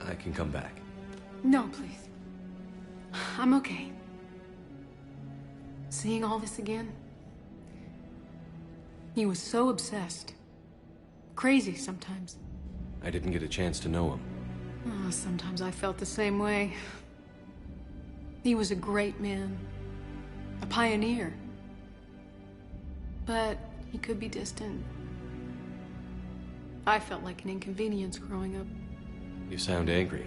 Speaker 6: I can come back.
Speaker 15: No, please. I'm okay. Seeing all this again... he was so obsessed. Crazy sometimes.
Speaker 6: I didn't get a chance to know him.
Speaker 15: Oh, sometimes I felt the same way. He was a great man. A pioneer. But he could be distant. I felt like an inconvenience growing up.
Speaker 6: You sound angry.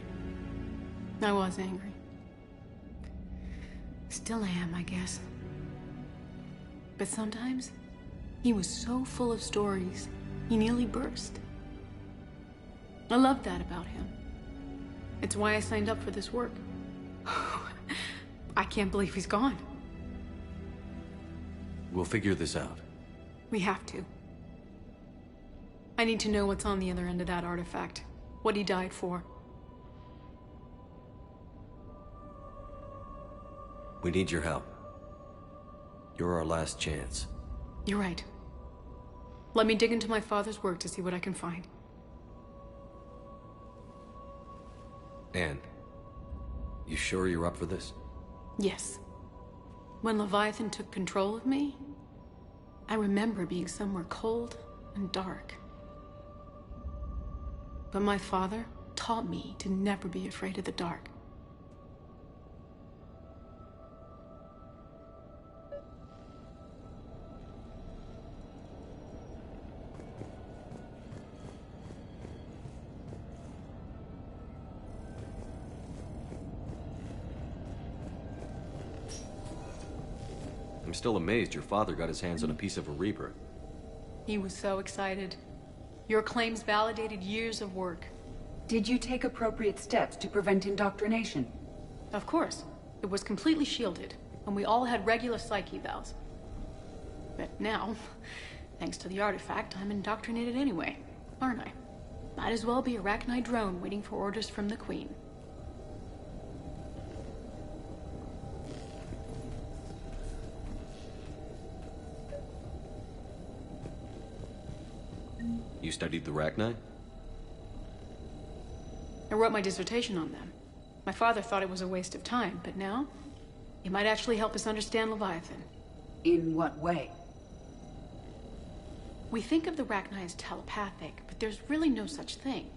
Speaker 15: I was angry. Still am, I guess. But sometimes, he was so full of stories, he nearly burst. I love that about him. It's why I signed up for this work. I can't believe he's gone.
Speaker 6: We'll figure this out.
Speaker 15: We have to. I need to know what's on the other end of that artifact. what he died for.
Speaker 6: We need your help. You're our last chance.
Speaker 15: You're right. Let me dig into my father's work to see what I can find.
Speaker 6: Anne, you sure you're up for this?
Speaker 15: Yes. When Leviathan took control of me, I remember being somewhere cold and dark. But my father taught me to never be afraid of the dark.
Speaker 6: I'm still amazed your father got his hands on a piece of a Reaper.
Speaker 15: He was so excited. Your claims validated years of work.
Speaker 22: Did you take appropriate steps to prevent indoctrination?
Speaker 15: Of course. It was completely shielded, and we all had regular psych evals. But now, thanks to the artifact, I'm indoctrinated anyway, aren't I? Might as well be a Arachnite drone waiting for orders from the Queen.
Speaker 6: You studied the Arachnite?
Speaker 15: I wrote my dissertation on them. My father thought it was a waste of time, but now, it might actually help us understand Leviathan.
Speaker 22: In what way?
Speaker 15: We think of the Arachnite as telepathic, but there's really no such thing.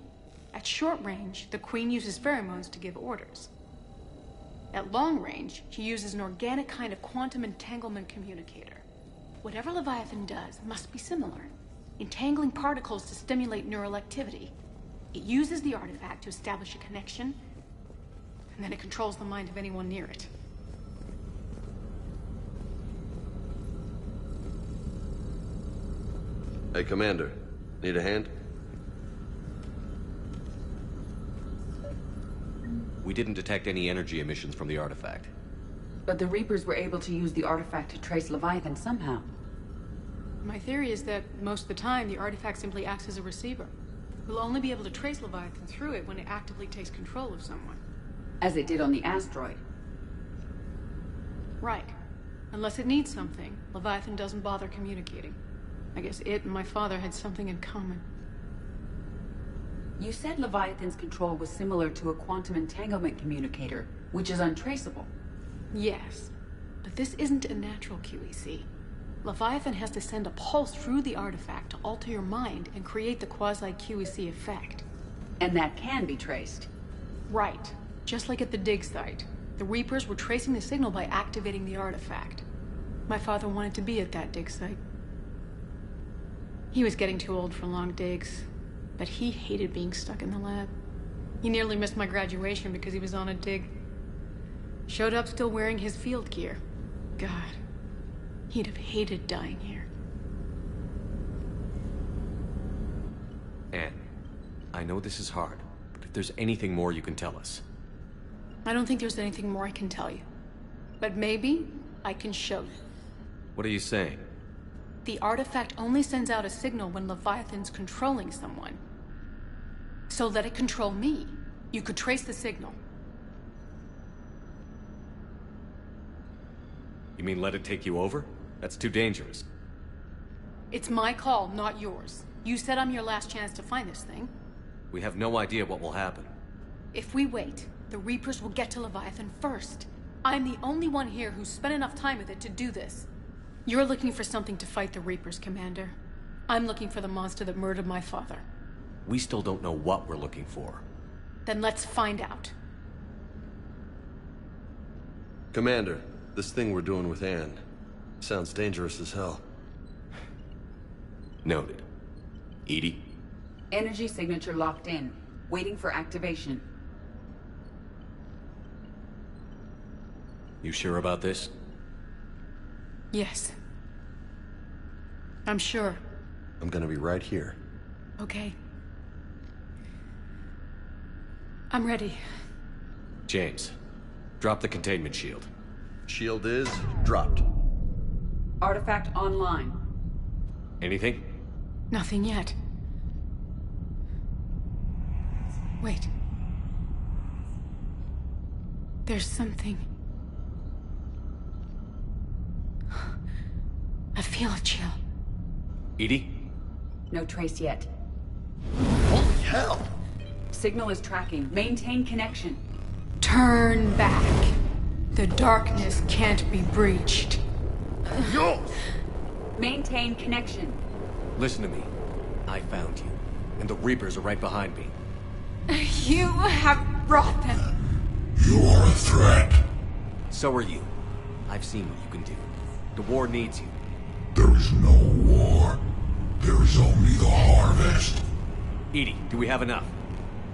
Speaker 15: At short range, the Queen uses pheromones to give orders. At long range, she uses an organic kind of quantum entanglement communicator. Whatever Leviathan does must be similar. Entangling particles to stimulate neural activity. It uses the artifact to establish a connection, and then it controls the mind of anyone near it.
Speaker 10: Hey, Commander. Need a hand?
Speaker 6: We didn't detect any energy emissions from the artifact.
Speaker 22: But the Reapers were able to use the artifact to trace Leviathan somehow.
Speaker 15: My theory is that most of the time, the artifact simply acts as a receiver. We'll only be able to trace Leviathan through it when it actively takes control of someone.
Speaker 22: As it did on the asteroid.
Speaker 15: Right. Unless it needs something, Leviathan doesn't bother communicating. I guess it and my father had something in common.
Speaker 22: You said Leviathan's control was similar to a quantum entanglement communicator, which is untraceable.
Speaker 15: Yes, but this isn't a natural QEC. Leviathan has to send a pulse through the artifact to alter your mind and create the quasi-QEC effect.
Speaker 22: And that can be traced.
Speaker 15: Right. Just like at the dig site. The Reapers were tracing the signal by activating the artifact. My father wanted to be at that dig site. He was getting too old for long digs, but he hated being stuck in the lab. He nearly missed my graduation because he was on a dig. Showed up still wearing his field gear. God. He'd have hated dying here.
Speaker 6: Anne, I know this is hard, but if there's anything more you can tell us.
Speaker 15: I don't think there's anything more I can tell you. But maybe I can show you.
Speaker 6: What are you saying?
Speaker 15: The artifact only sends out a signal when Leviathan's controlling someone. So let it control me. You could trace the signal.
Speaker 6: You mean let it take you over? That's too dangerous.
Speaker 15: It's my call, not yours. You said I'm your last chance to find this thing.
Speaker 6: We have no idea what will happen.
Speaker 15: If we wait, the Reapers will get to Leviathan first. I'm the only one here who's spent enough time with it to do this. You're looking for something to fight the Reapers, Commander. I'm looking for the monster that murdered my father.
Speaker 6: We still don't know what we're looking for.
Speaker 15: Then let's find out.
Speaker 10: Commander, this thing we're doing with Anne sounds dangerous as hell.
Speaker 6: Noted. Edie?
Speaker 22: Energy signature locked in, waiting for activation.
Speaker 6: You sure about this?
Speaker 15: Yes. I'm sure.
Speaker 10: I'm gonna be right here.
Speaker 15: Okay. I'm ready.
Speaker 6: James, drop the containment shield.
Speaker 10: Shield is dropped.
Speaker 22: Artifact online.
Speaker 6: Anything?
Speaker 15: Nothing yet. Wait. There's something... I feel a chill.
Speaker 6: Edie?
Speaker 22: No trace yet.
Speaker 11: Holy hell!
Speaker 22: Signal is tracking. Maintain connection.
Speaker 15: Turn back. The darkness can't be breached.
Speaker 11: Yo!
Speaker 22: Maintain connection.
Speaker 6: Listen to me. I found you, and the Reapers are right behind me.
Speaker 15: You have brought them.
Speaker 7: You are a threat.
Speaker 6: So are you. I've seen what you can do. The war needs you.
Speaker 7: There is no war. There is only the harvest.
Speaker 6: Edie, do we have enough?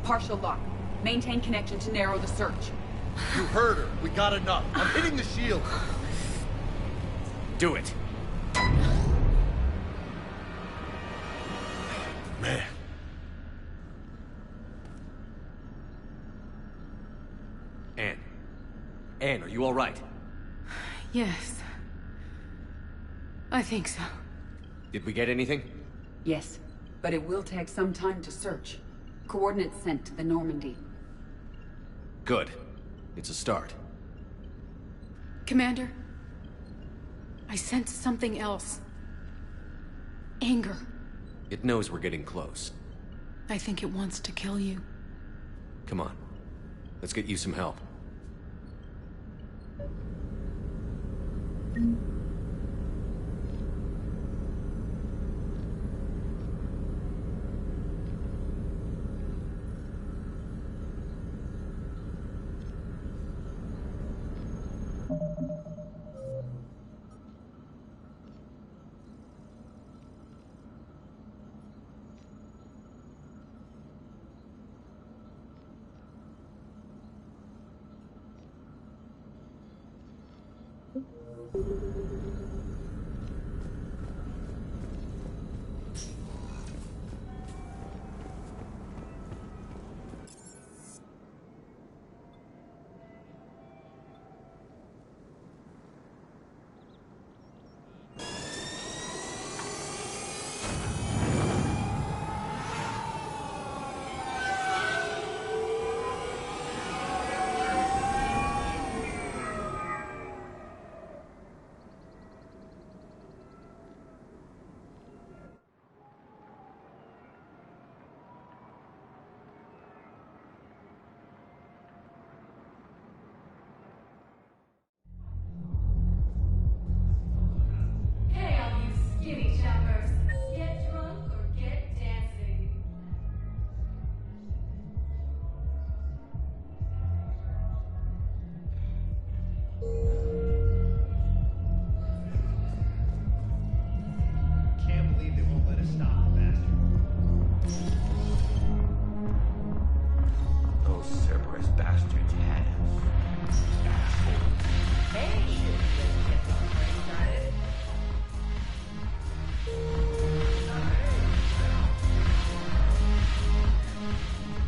Speaker 22: Partial lock. Maintain connection to narrow the search.
Speaker 11: You heard her. We got enough. I'm hitting the shield.
Speaker 6: Do it.
Speaker 11: Man.
Speaker 6: Anne, are you all right?
Speaker 15: Yes. I think so.
Speaker 6: Did we get anything?
Speaker 22: Yes, but it will take some time to search. Coordinates sent to the Normandy.
Speaker 6: Good. It's a start.
Speaker 15: Commander, I sense something else. Anger.
Speaker 6: It knows we're getting close.
Speaker 15: I think it wants to kill you.
Speaker 6: Come on. Let's get you some help.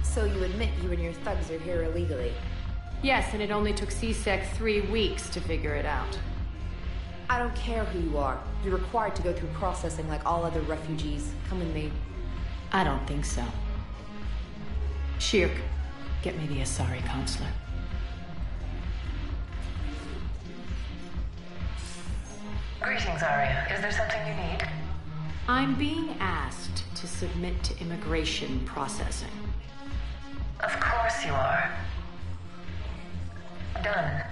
Speaker 14: So you admit you and your thugs are here illegally?
Speaker 2: Yes, and it only took CSEC 3 weeks to figure it out.
Speaker 14: I don't care who you are. You're required to go through processing like all other refugees. Come with me.
Speaker 2: I don't think so. Shirk, get me the Asari consulate.
Speaker 20: Greetings, Arya. Is there something you need?
Speaker 2: I'm being asked to submit to immigration processing.
Speaker 20: Of course you are. Done.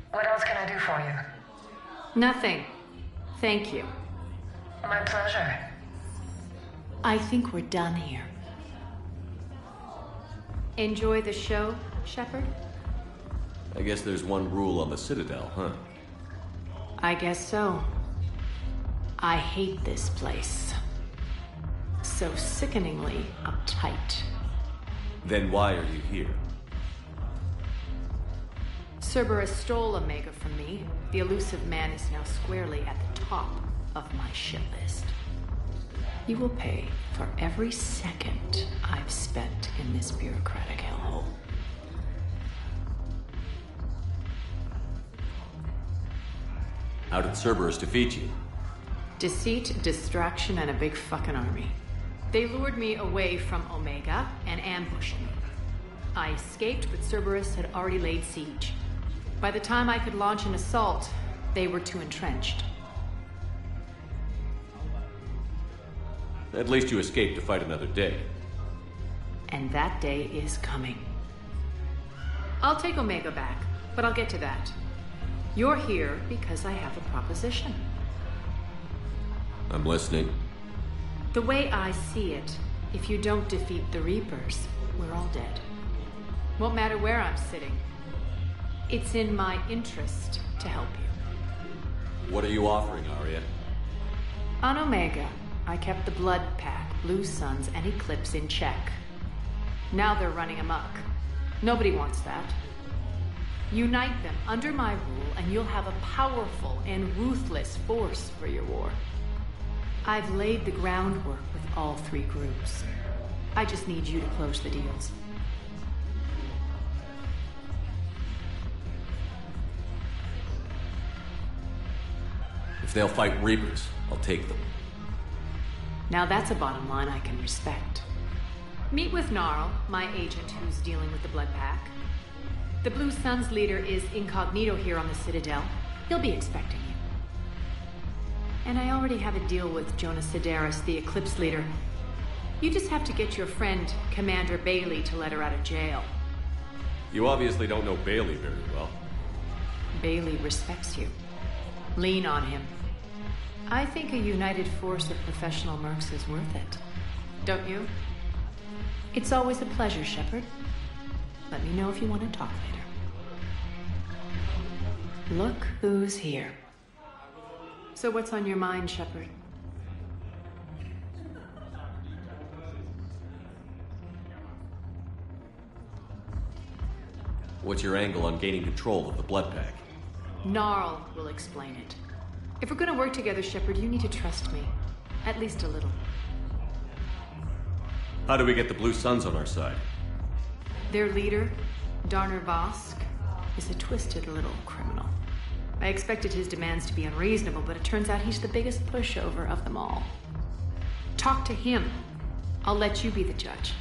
Speaker 20: What else can I do for you?
Speaker 2: Nothing. Thank you.
Speaker 20: My pleasure.
Speaker 2: I think we're done here. Enjoy the show, Shepard?
Speaker 6: I guess there's one rule on the Citadel, huh?
Speaker 2: I guess so. I hate this place. So sickeningly uptight.
Speaker 6: Then why are you here?
Speaker 2: Cerberus stole Omega from me. The elusive man is now squarely at the top of my shit list. You will pay for every second I've spent in this bureaucratic hellhole.
Speaker 6: How did Cerberus defeat you?
Speaker 2: Deceit, distraction, and a big fucking army. They lured me away from Omega and ambushed me. I escaped, but Cerberus had already laid siege. By the time I could launch an assault, they were too entrenched.
Speaker 6: At least you escaped to fight another day.
Speaker 2: And that day is coming. I'll take Omega back, but I'll get to that. You're here because I have a proposition.
Speaker 6: I'm listening.
Speaker 2: The way I see it, if you don't defeat the Reapers, we're all dead. Won't matter where I'm sitting. It's in my interest to help you.
Speaker 6: What are you offering, Arya?
Speaker 2: On Omega, I kept the Blood Pack, Blue Suns, and Eclipse in check. Now they're running amok. Nobody wants that. Unite them under my rule, and you'll have a powerful and ruthless force for your war. I've laid the groundwork with all three groups. I just need you to close the deals.
Speaker 6: If they'll fight Reapers, I'll take them.
Speaker 2: Now that's a bottom line I can respect. Meet with Gnarl, my agent who's dealing with the Blood Pack. The Blue Suns leader is incognito here on the Citadel. He'll be expecting you. And I already have a deal with Jonas Sidaris, the Eclipse leader. You just have to get your friend, Commander Bailey, to let her out of jail.
Speaker 6: You obviously don't know Bailey very well.
Speaker 2: Bailey respects you. Lean on him. I think a united force of professional mercs is worth it. Don't you? It's always a pleasure, Shepard. Let me know if you want to talk later. Look who's here. So what's on your mind, Shepard?
Speaker 6: What's your angle on gaining control of the Blood Pack?
Speaker 2: Gnarl will explain it. If we're gonna work together, Shepard, you need to trust me. At least a little.
Speaker 6: How do we get the Blue Suns on our side?
Speaker 2: Their leader, Darner Vosk, is a twisted little criminal. I expected his demands to be unreasonable, but it turns out he's the biggest pushover of them all. Talk to him. I'll let you be the judge.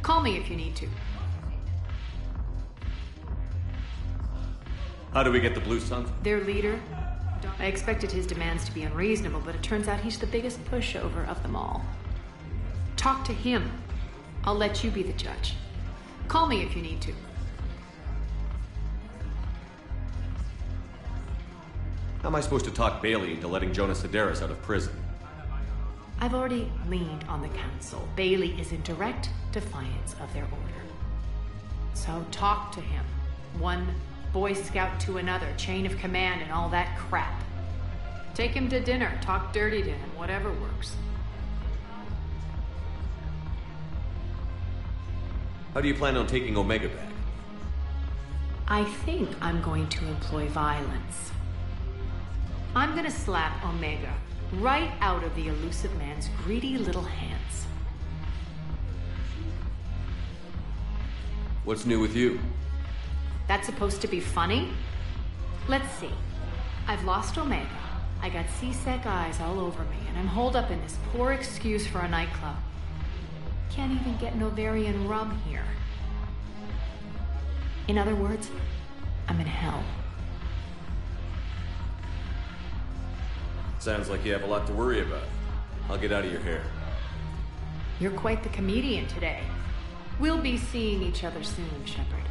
Speaker 2: Call me if you need to.
Speaker 6: How do we get the Blue Suns?
Speaker 2: Their leader, I expected his demands to be unreasonable, but it turns out he's the biggest pushover of them all. Talk to him. I'll let you be the judge. Call me if you need to.
Speaker 6: How am I supposed to talk Bailey into letting Jonas Sidaris out of prison?
Speaker 2: I've already leaned on the council. Bailey is in direct defiance of their order. So talk to him. One Boy Scout to another, chain of command and all that crap. Take him to dinner, talk dirty to him, whatever works.
Speaker 6: How do you plan on taking Omega back?
Speaker 2: I think I'm going to employ violence. I'm gonna slap Omega right out of the elusive man's greedy little hands.
Speaker 6: What's new with you?
Speaker 2: That's supposed to be funny? Let's see. I've lost Omega. I got C-Sec eyes all over me, and I'm holed up in this poor excuse for a nightclub. Can't even get Novarian rum here. In other words, I'm in hell.
Speaker 6: Sounds like you have a lot to worry about. I'll get out of your hair.
Speaker 2: You're quite the comedian today. We'll be seeing each other soon, Shepard.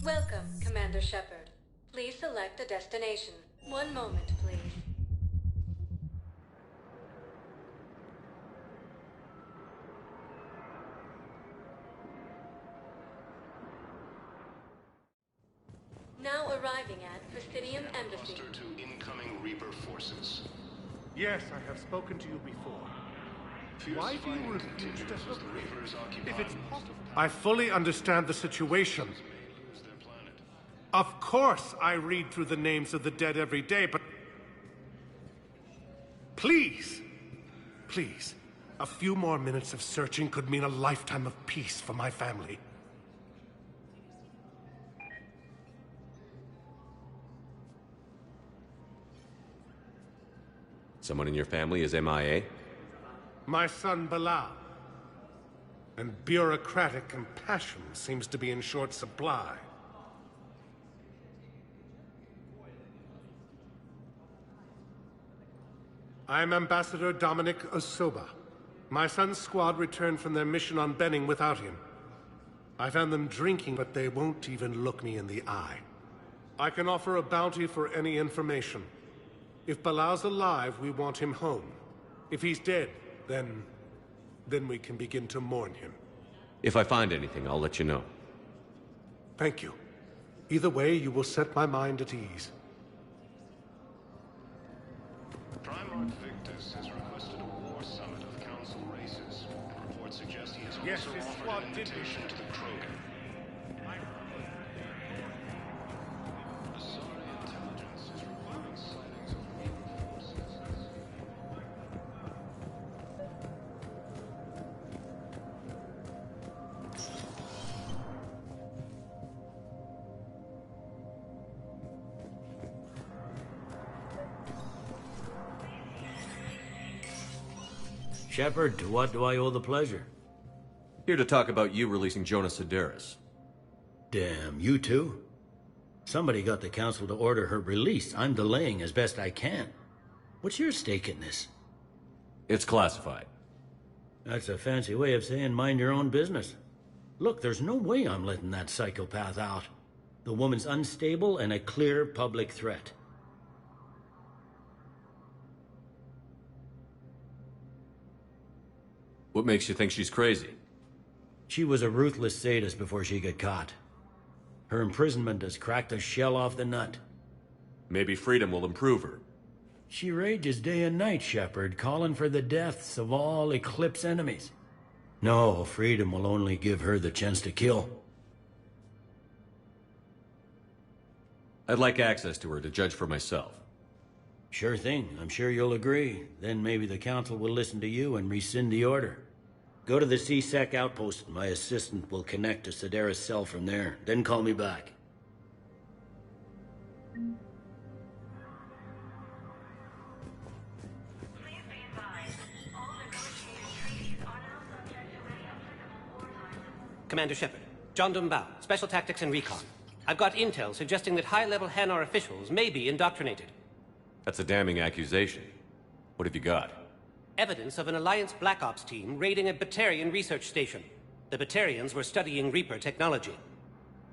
Speaker 12: Welcome, Commander Shepard. Please select a destination. One moment, please. Now arriving at Presidium Embassy.
Speaker 7: Muster to incoming Reaper forces.
Speaker 9: Yes, I have spoken to you before. Why do you refuse to help me? If it's possible... I fully understand the situation. Of course I read through the names of the dead every day, but... Please! Please. A few more minutes of searching could mean a lifetime of peace for my family.
Speaker 6: Someone in your family is MIA?
Speaker 9: My son, Bilal. And bureaucratic compassion seems to be in short supply. I'm Ambassador Dominic Osoba. My son's squad returned from their mission on Benning without him. I found them drinking, but they won't even look me in the eye. I can offer a bounty for any information. If Bilal's alive, we want him home. If he's dead, then we can begin to mourn him.
Speaker 6: If I find anything, I'll let you know.
Speaker 9: Thank you. Either way, you will set my mind at ease.
Speaker 19: Primarch Victus has requested a war summit of Council races. Reports suggest he has
Speaker 9: Yes,
Speaker 19: also
Speaker 9: his
Speaker 19: offered
Speaker 9: squad
Speaker 19: an
Speaker 9: did
Speaker 19: invitation to the Krogan. Asari intelligence is reporting sightings of Reaper forces.
Speaker 21: Shepard, to what do I owe the pleasure?
Speaker 6: Here to talk about you releasing Jonas Sedaris.
Speaker 21: Damn, you too? Somebody got the Council to order her release. I'm delaying as best I can. What's your stake in this?
Speaker 6: It's classified.
Speaker 21: That's a fancy way of saying mind your own business. Look, there's no way I'm letting that psychopath out. The woman's unstable and a clear public threat.
Speaker 6: What makes you think she's crazy?
Speaker 21: She was a ruthless sadist before she got caught. Her imprisonment has cracked the shell off the nut.
Speaker 6: Maybe freedom will improve her.
Speaker 21: She rages day and night, Shepard, calling for the deaths of all Eclipse enemies. No, freedom will only give her the chance to kill.
Speaker 6: I'd like access to her to judge for myself.
Speaker 21: Sure thing. I'm sure you'll agree. Then maybe the Council will listen to you and rescind the order. Go to the C-Sec outpost. My assistant will connect to Sedaris' cell from there. Then call me back.
Speaker 23: Commander Shepard, John Dumbao, Special Tactics and Recon. I've got intel suggesting that high-level Hanar officials may be indoctrinated.
Speaker 6: That's a damning accusation. What have you got?
Speaker 23: Evidence of an Alliance Black Ops team raiding a Batarian research station. The Batarians were studying Reaper technology.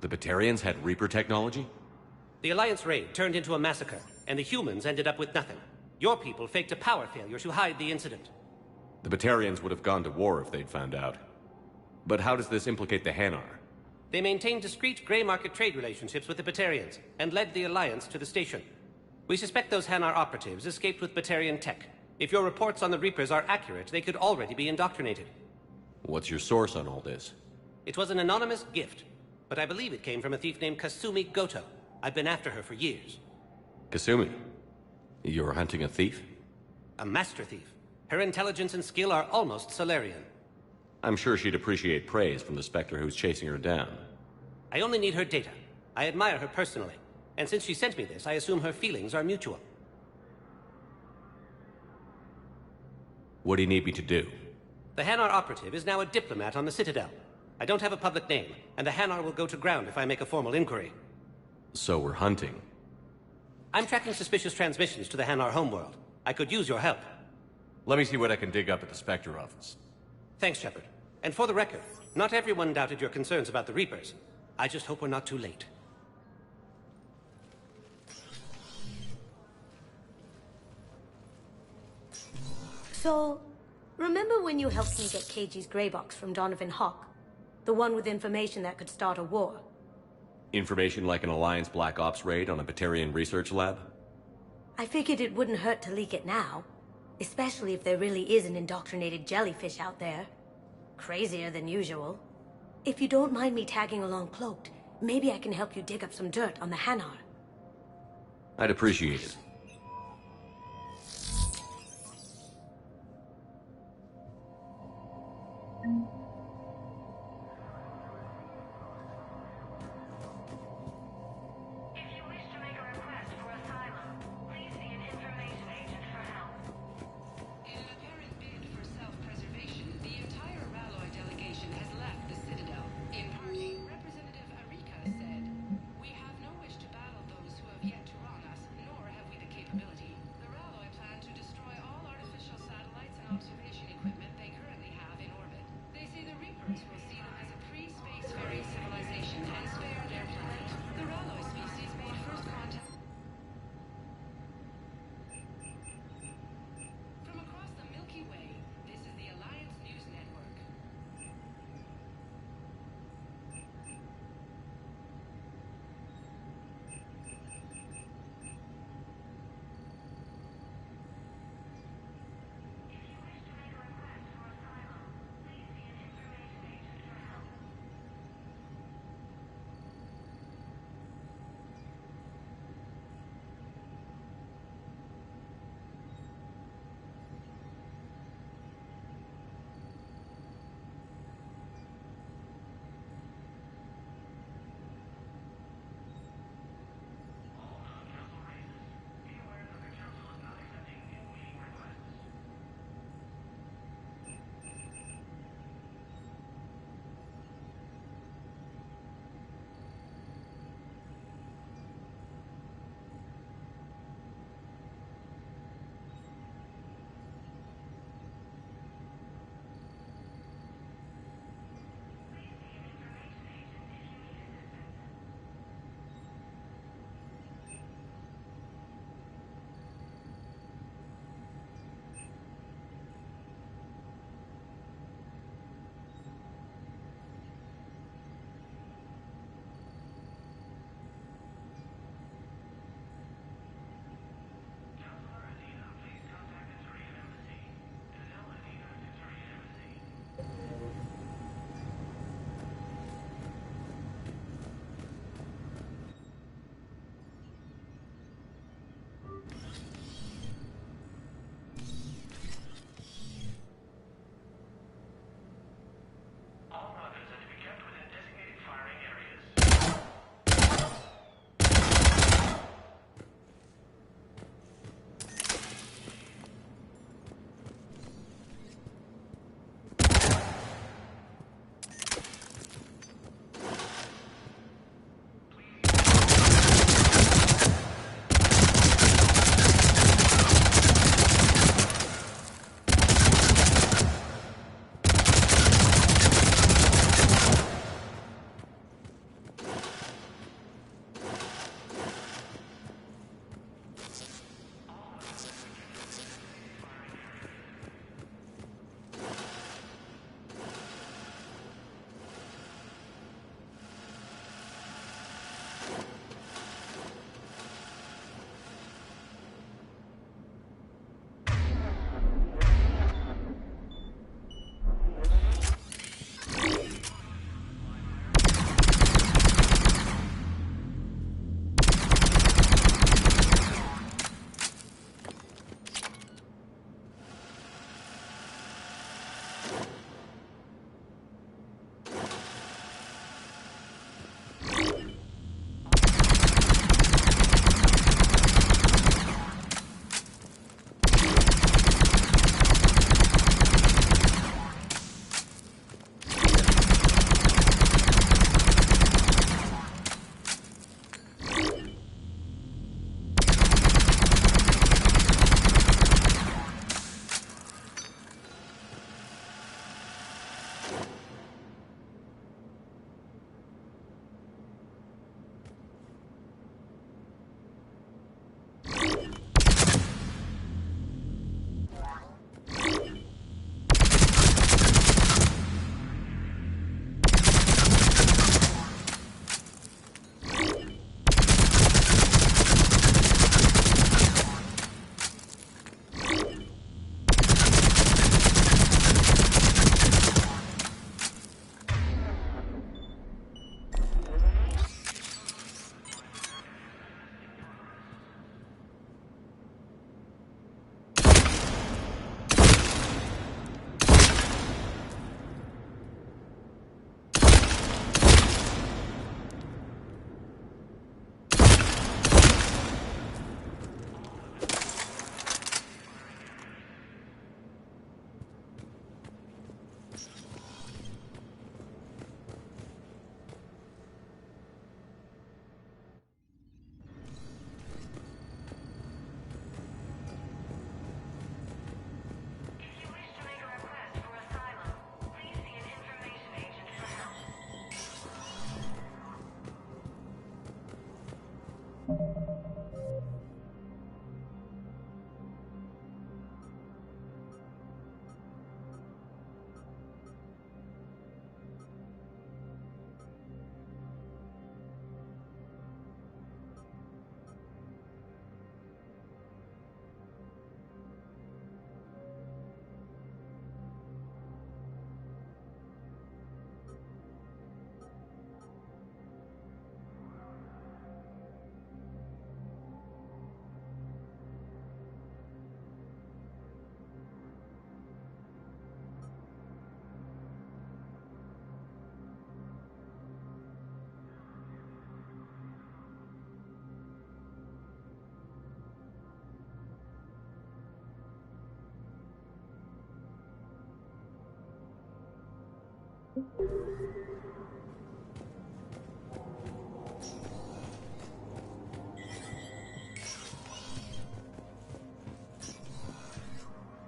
Speaker 6: The Batarians had Reaper technology?
Speaker 23: The Alliance raid turned into a massacre, and the humans ended up with nothing. Your people faked a power failure to hide the incident.
Speaker 6: The Batarians would have gone to war if they'd found out. But how does this implicate the Hanar?
Speaker 23: They maintained discreet gray market trade relationships with the Batarians, and led the Alliance to the station. We suspect those Hanar operatives escaped with Batarian tech. If your reports on the Reapers are accurate, they could already be indoctrinated.
Speaker 6: What's your source on all this?
Speaker 23: It was an anonymous gift, but I believe it came from a thief named Kasumi Goto. I've been after her for years.
Speaker 6: Kasumi? You're hunting a thief?
Speaker 23: A master thief. Her intelligence and skill are almost Solarian.
Speaker 6: I'm sure she'd appreciate praise from the Spectre who's chasing her down.
Speaker 23: I only need her data. I admire her personally. And since she sent me this, I assume her feelings are mutual.
Speaker 6: What do you need me to do?
Speaker 23: The Hanar operative is now a diplomat on the Citadel. I don't have a public name, and the Hanar will go to ground if I make a formal inquiry.
Speaker 6: So we're hunting.
Speaker 23: I'm tracking suspicious transmissions to the Hanar homeworld. I could use your help.
Speaker 6: Let me see what I can dig up at the Spectre office.
Speaker 23: Thanks, Shepard. And for the record, not everyone doubted your concerns about the Reapers. I just hope we're not too late.
Speaker 25: So, remember when you helped me get KG's grey box from Donovan Hawk? The one with information that could start a war?
Speaker 6: Information like an Alliance Black Ops raid on a Batarian research lab?
Speaker 25: I figured it wouldn't hurt to leak it now. Especially if there really is an indoctrinated jellyfish out there. Crazier than usual. If you don't mind me tagging along cloaked, maybe I can help you dig up some dirt on the Hanar.
Speaker 6: I'd appreciate it.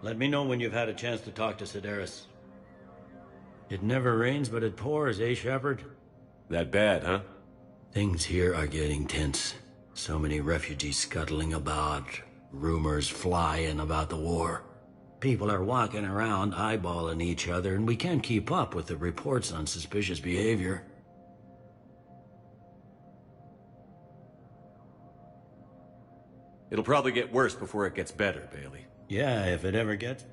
Speaker 21: Let me know when you've had a chance to talk to Sedaris. It never rains, but it pours, eh, Shepard?
Speaker 6: That bad, huh?
Speaker 21: Things here are getting tense. So many refugees scuttling about, rumors flying about the war. People are walking around eyeballing each other, and we can't keep up with the reports on suspicious behavior.
Speaker 6: It'll probably get worse before it gets better, Bailey.
Speaker 21: Yeah, if it ever gets...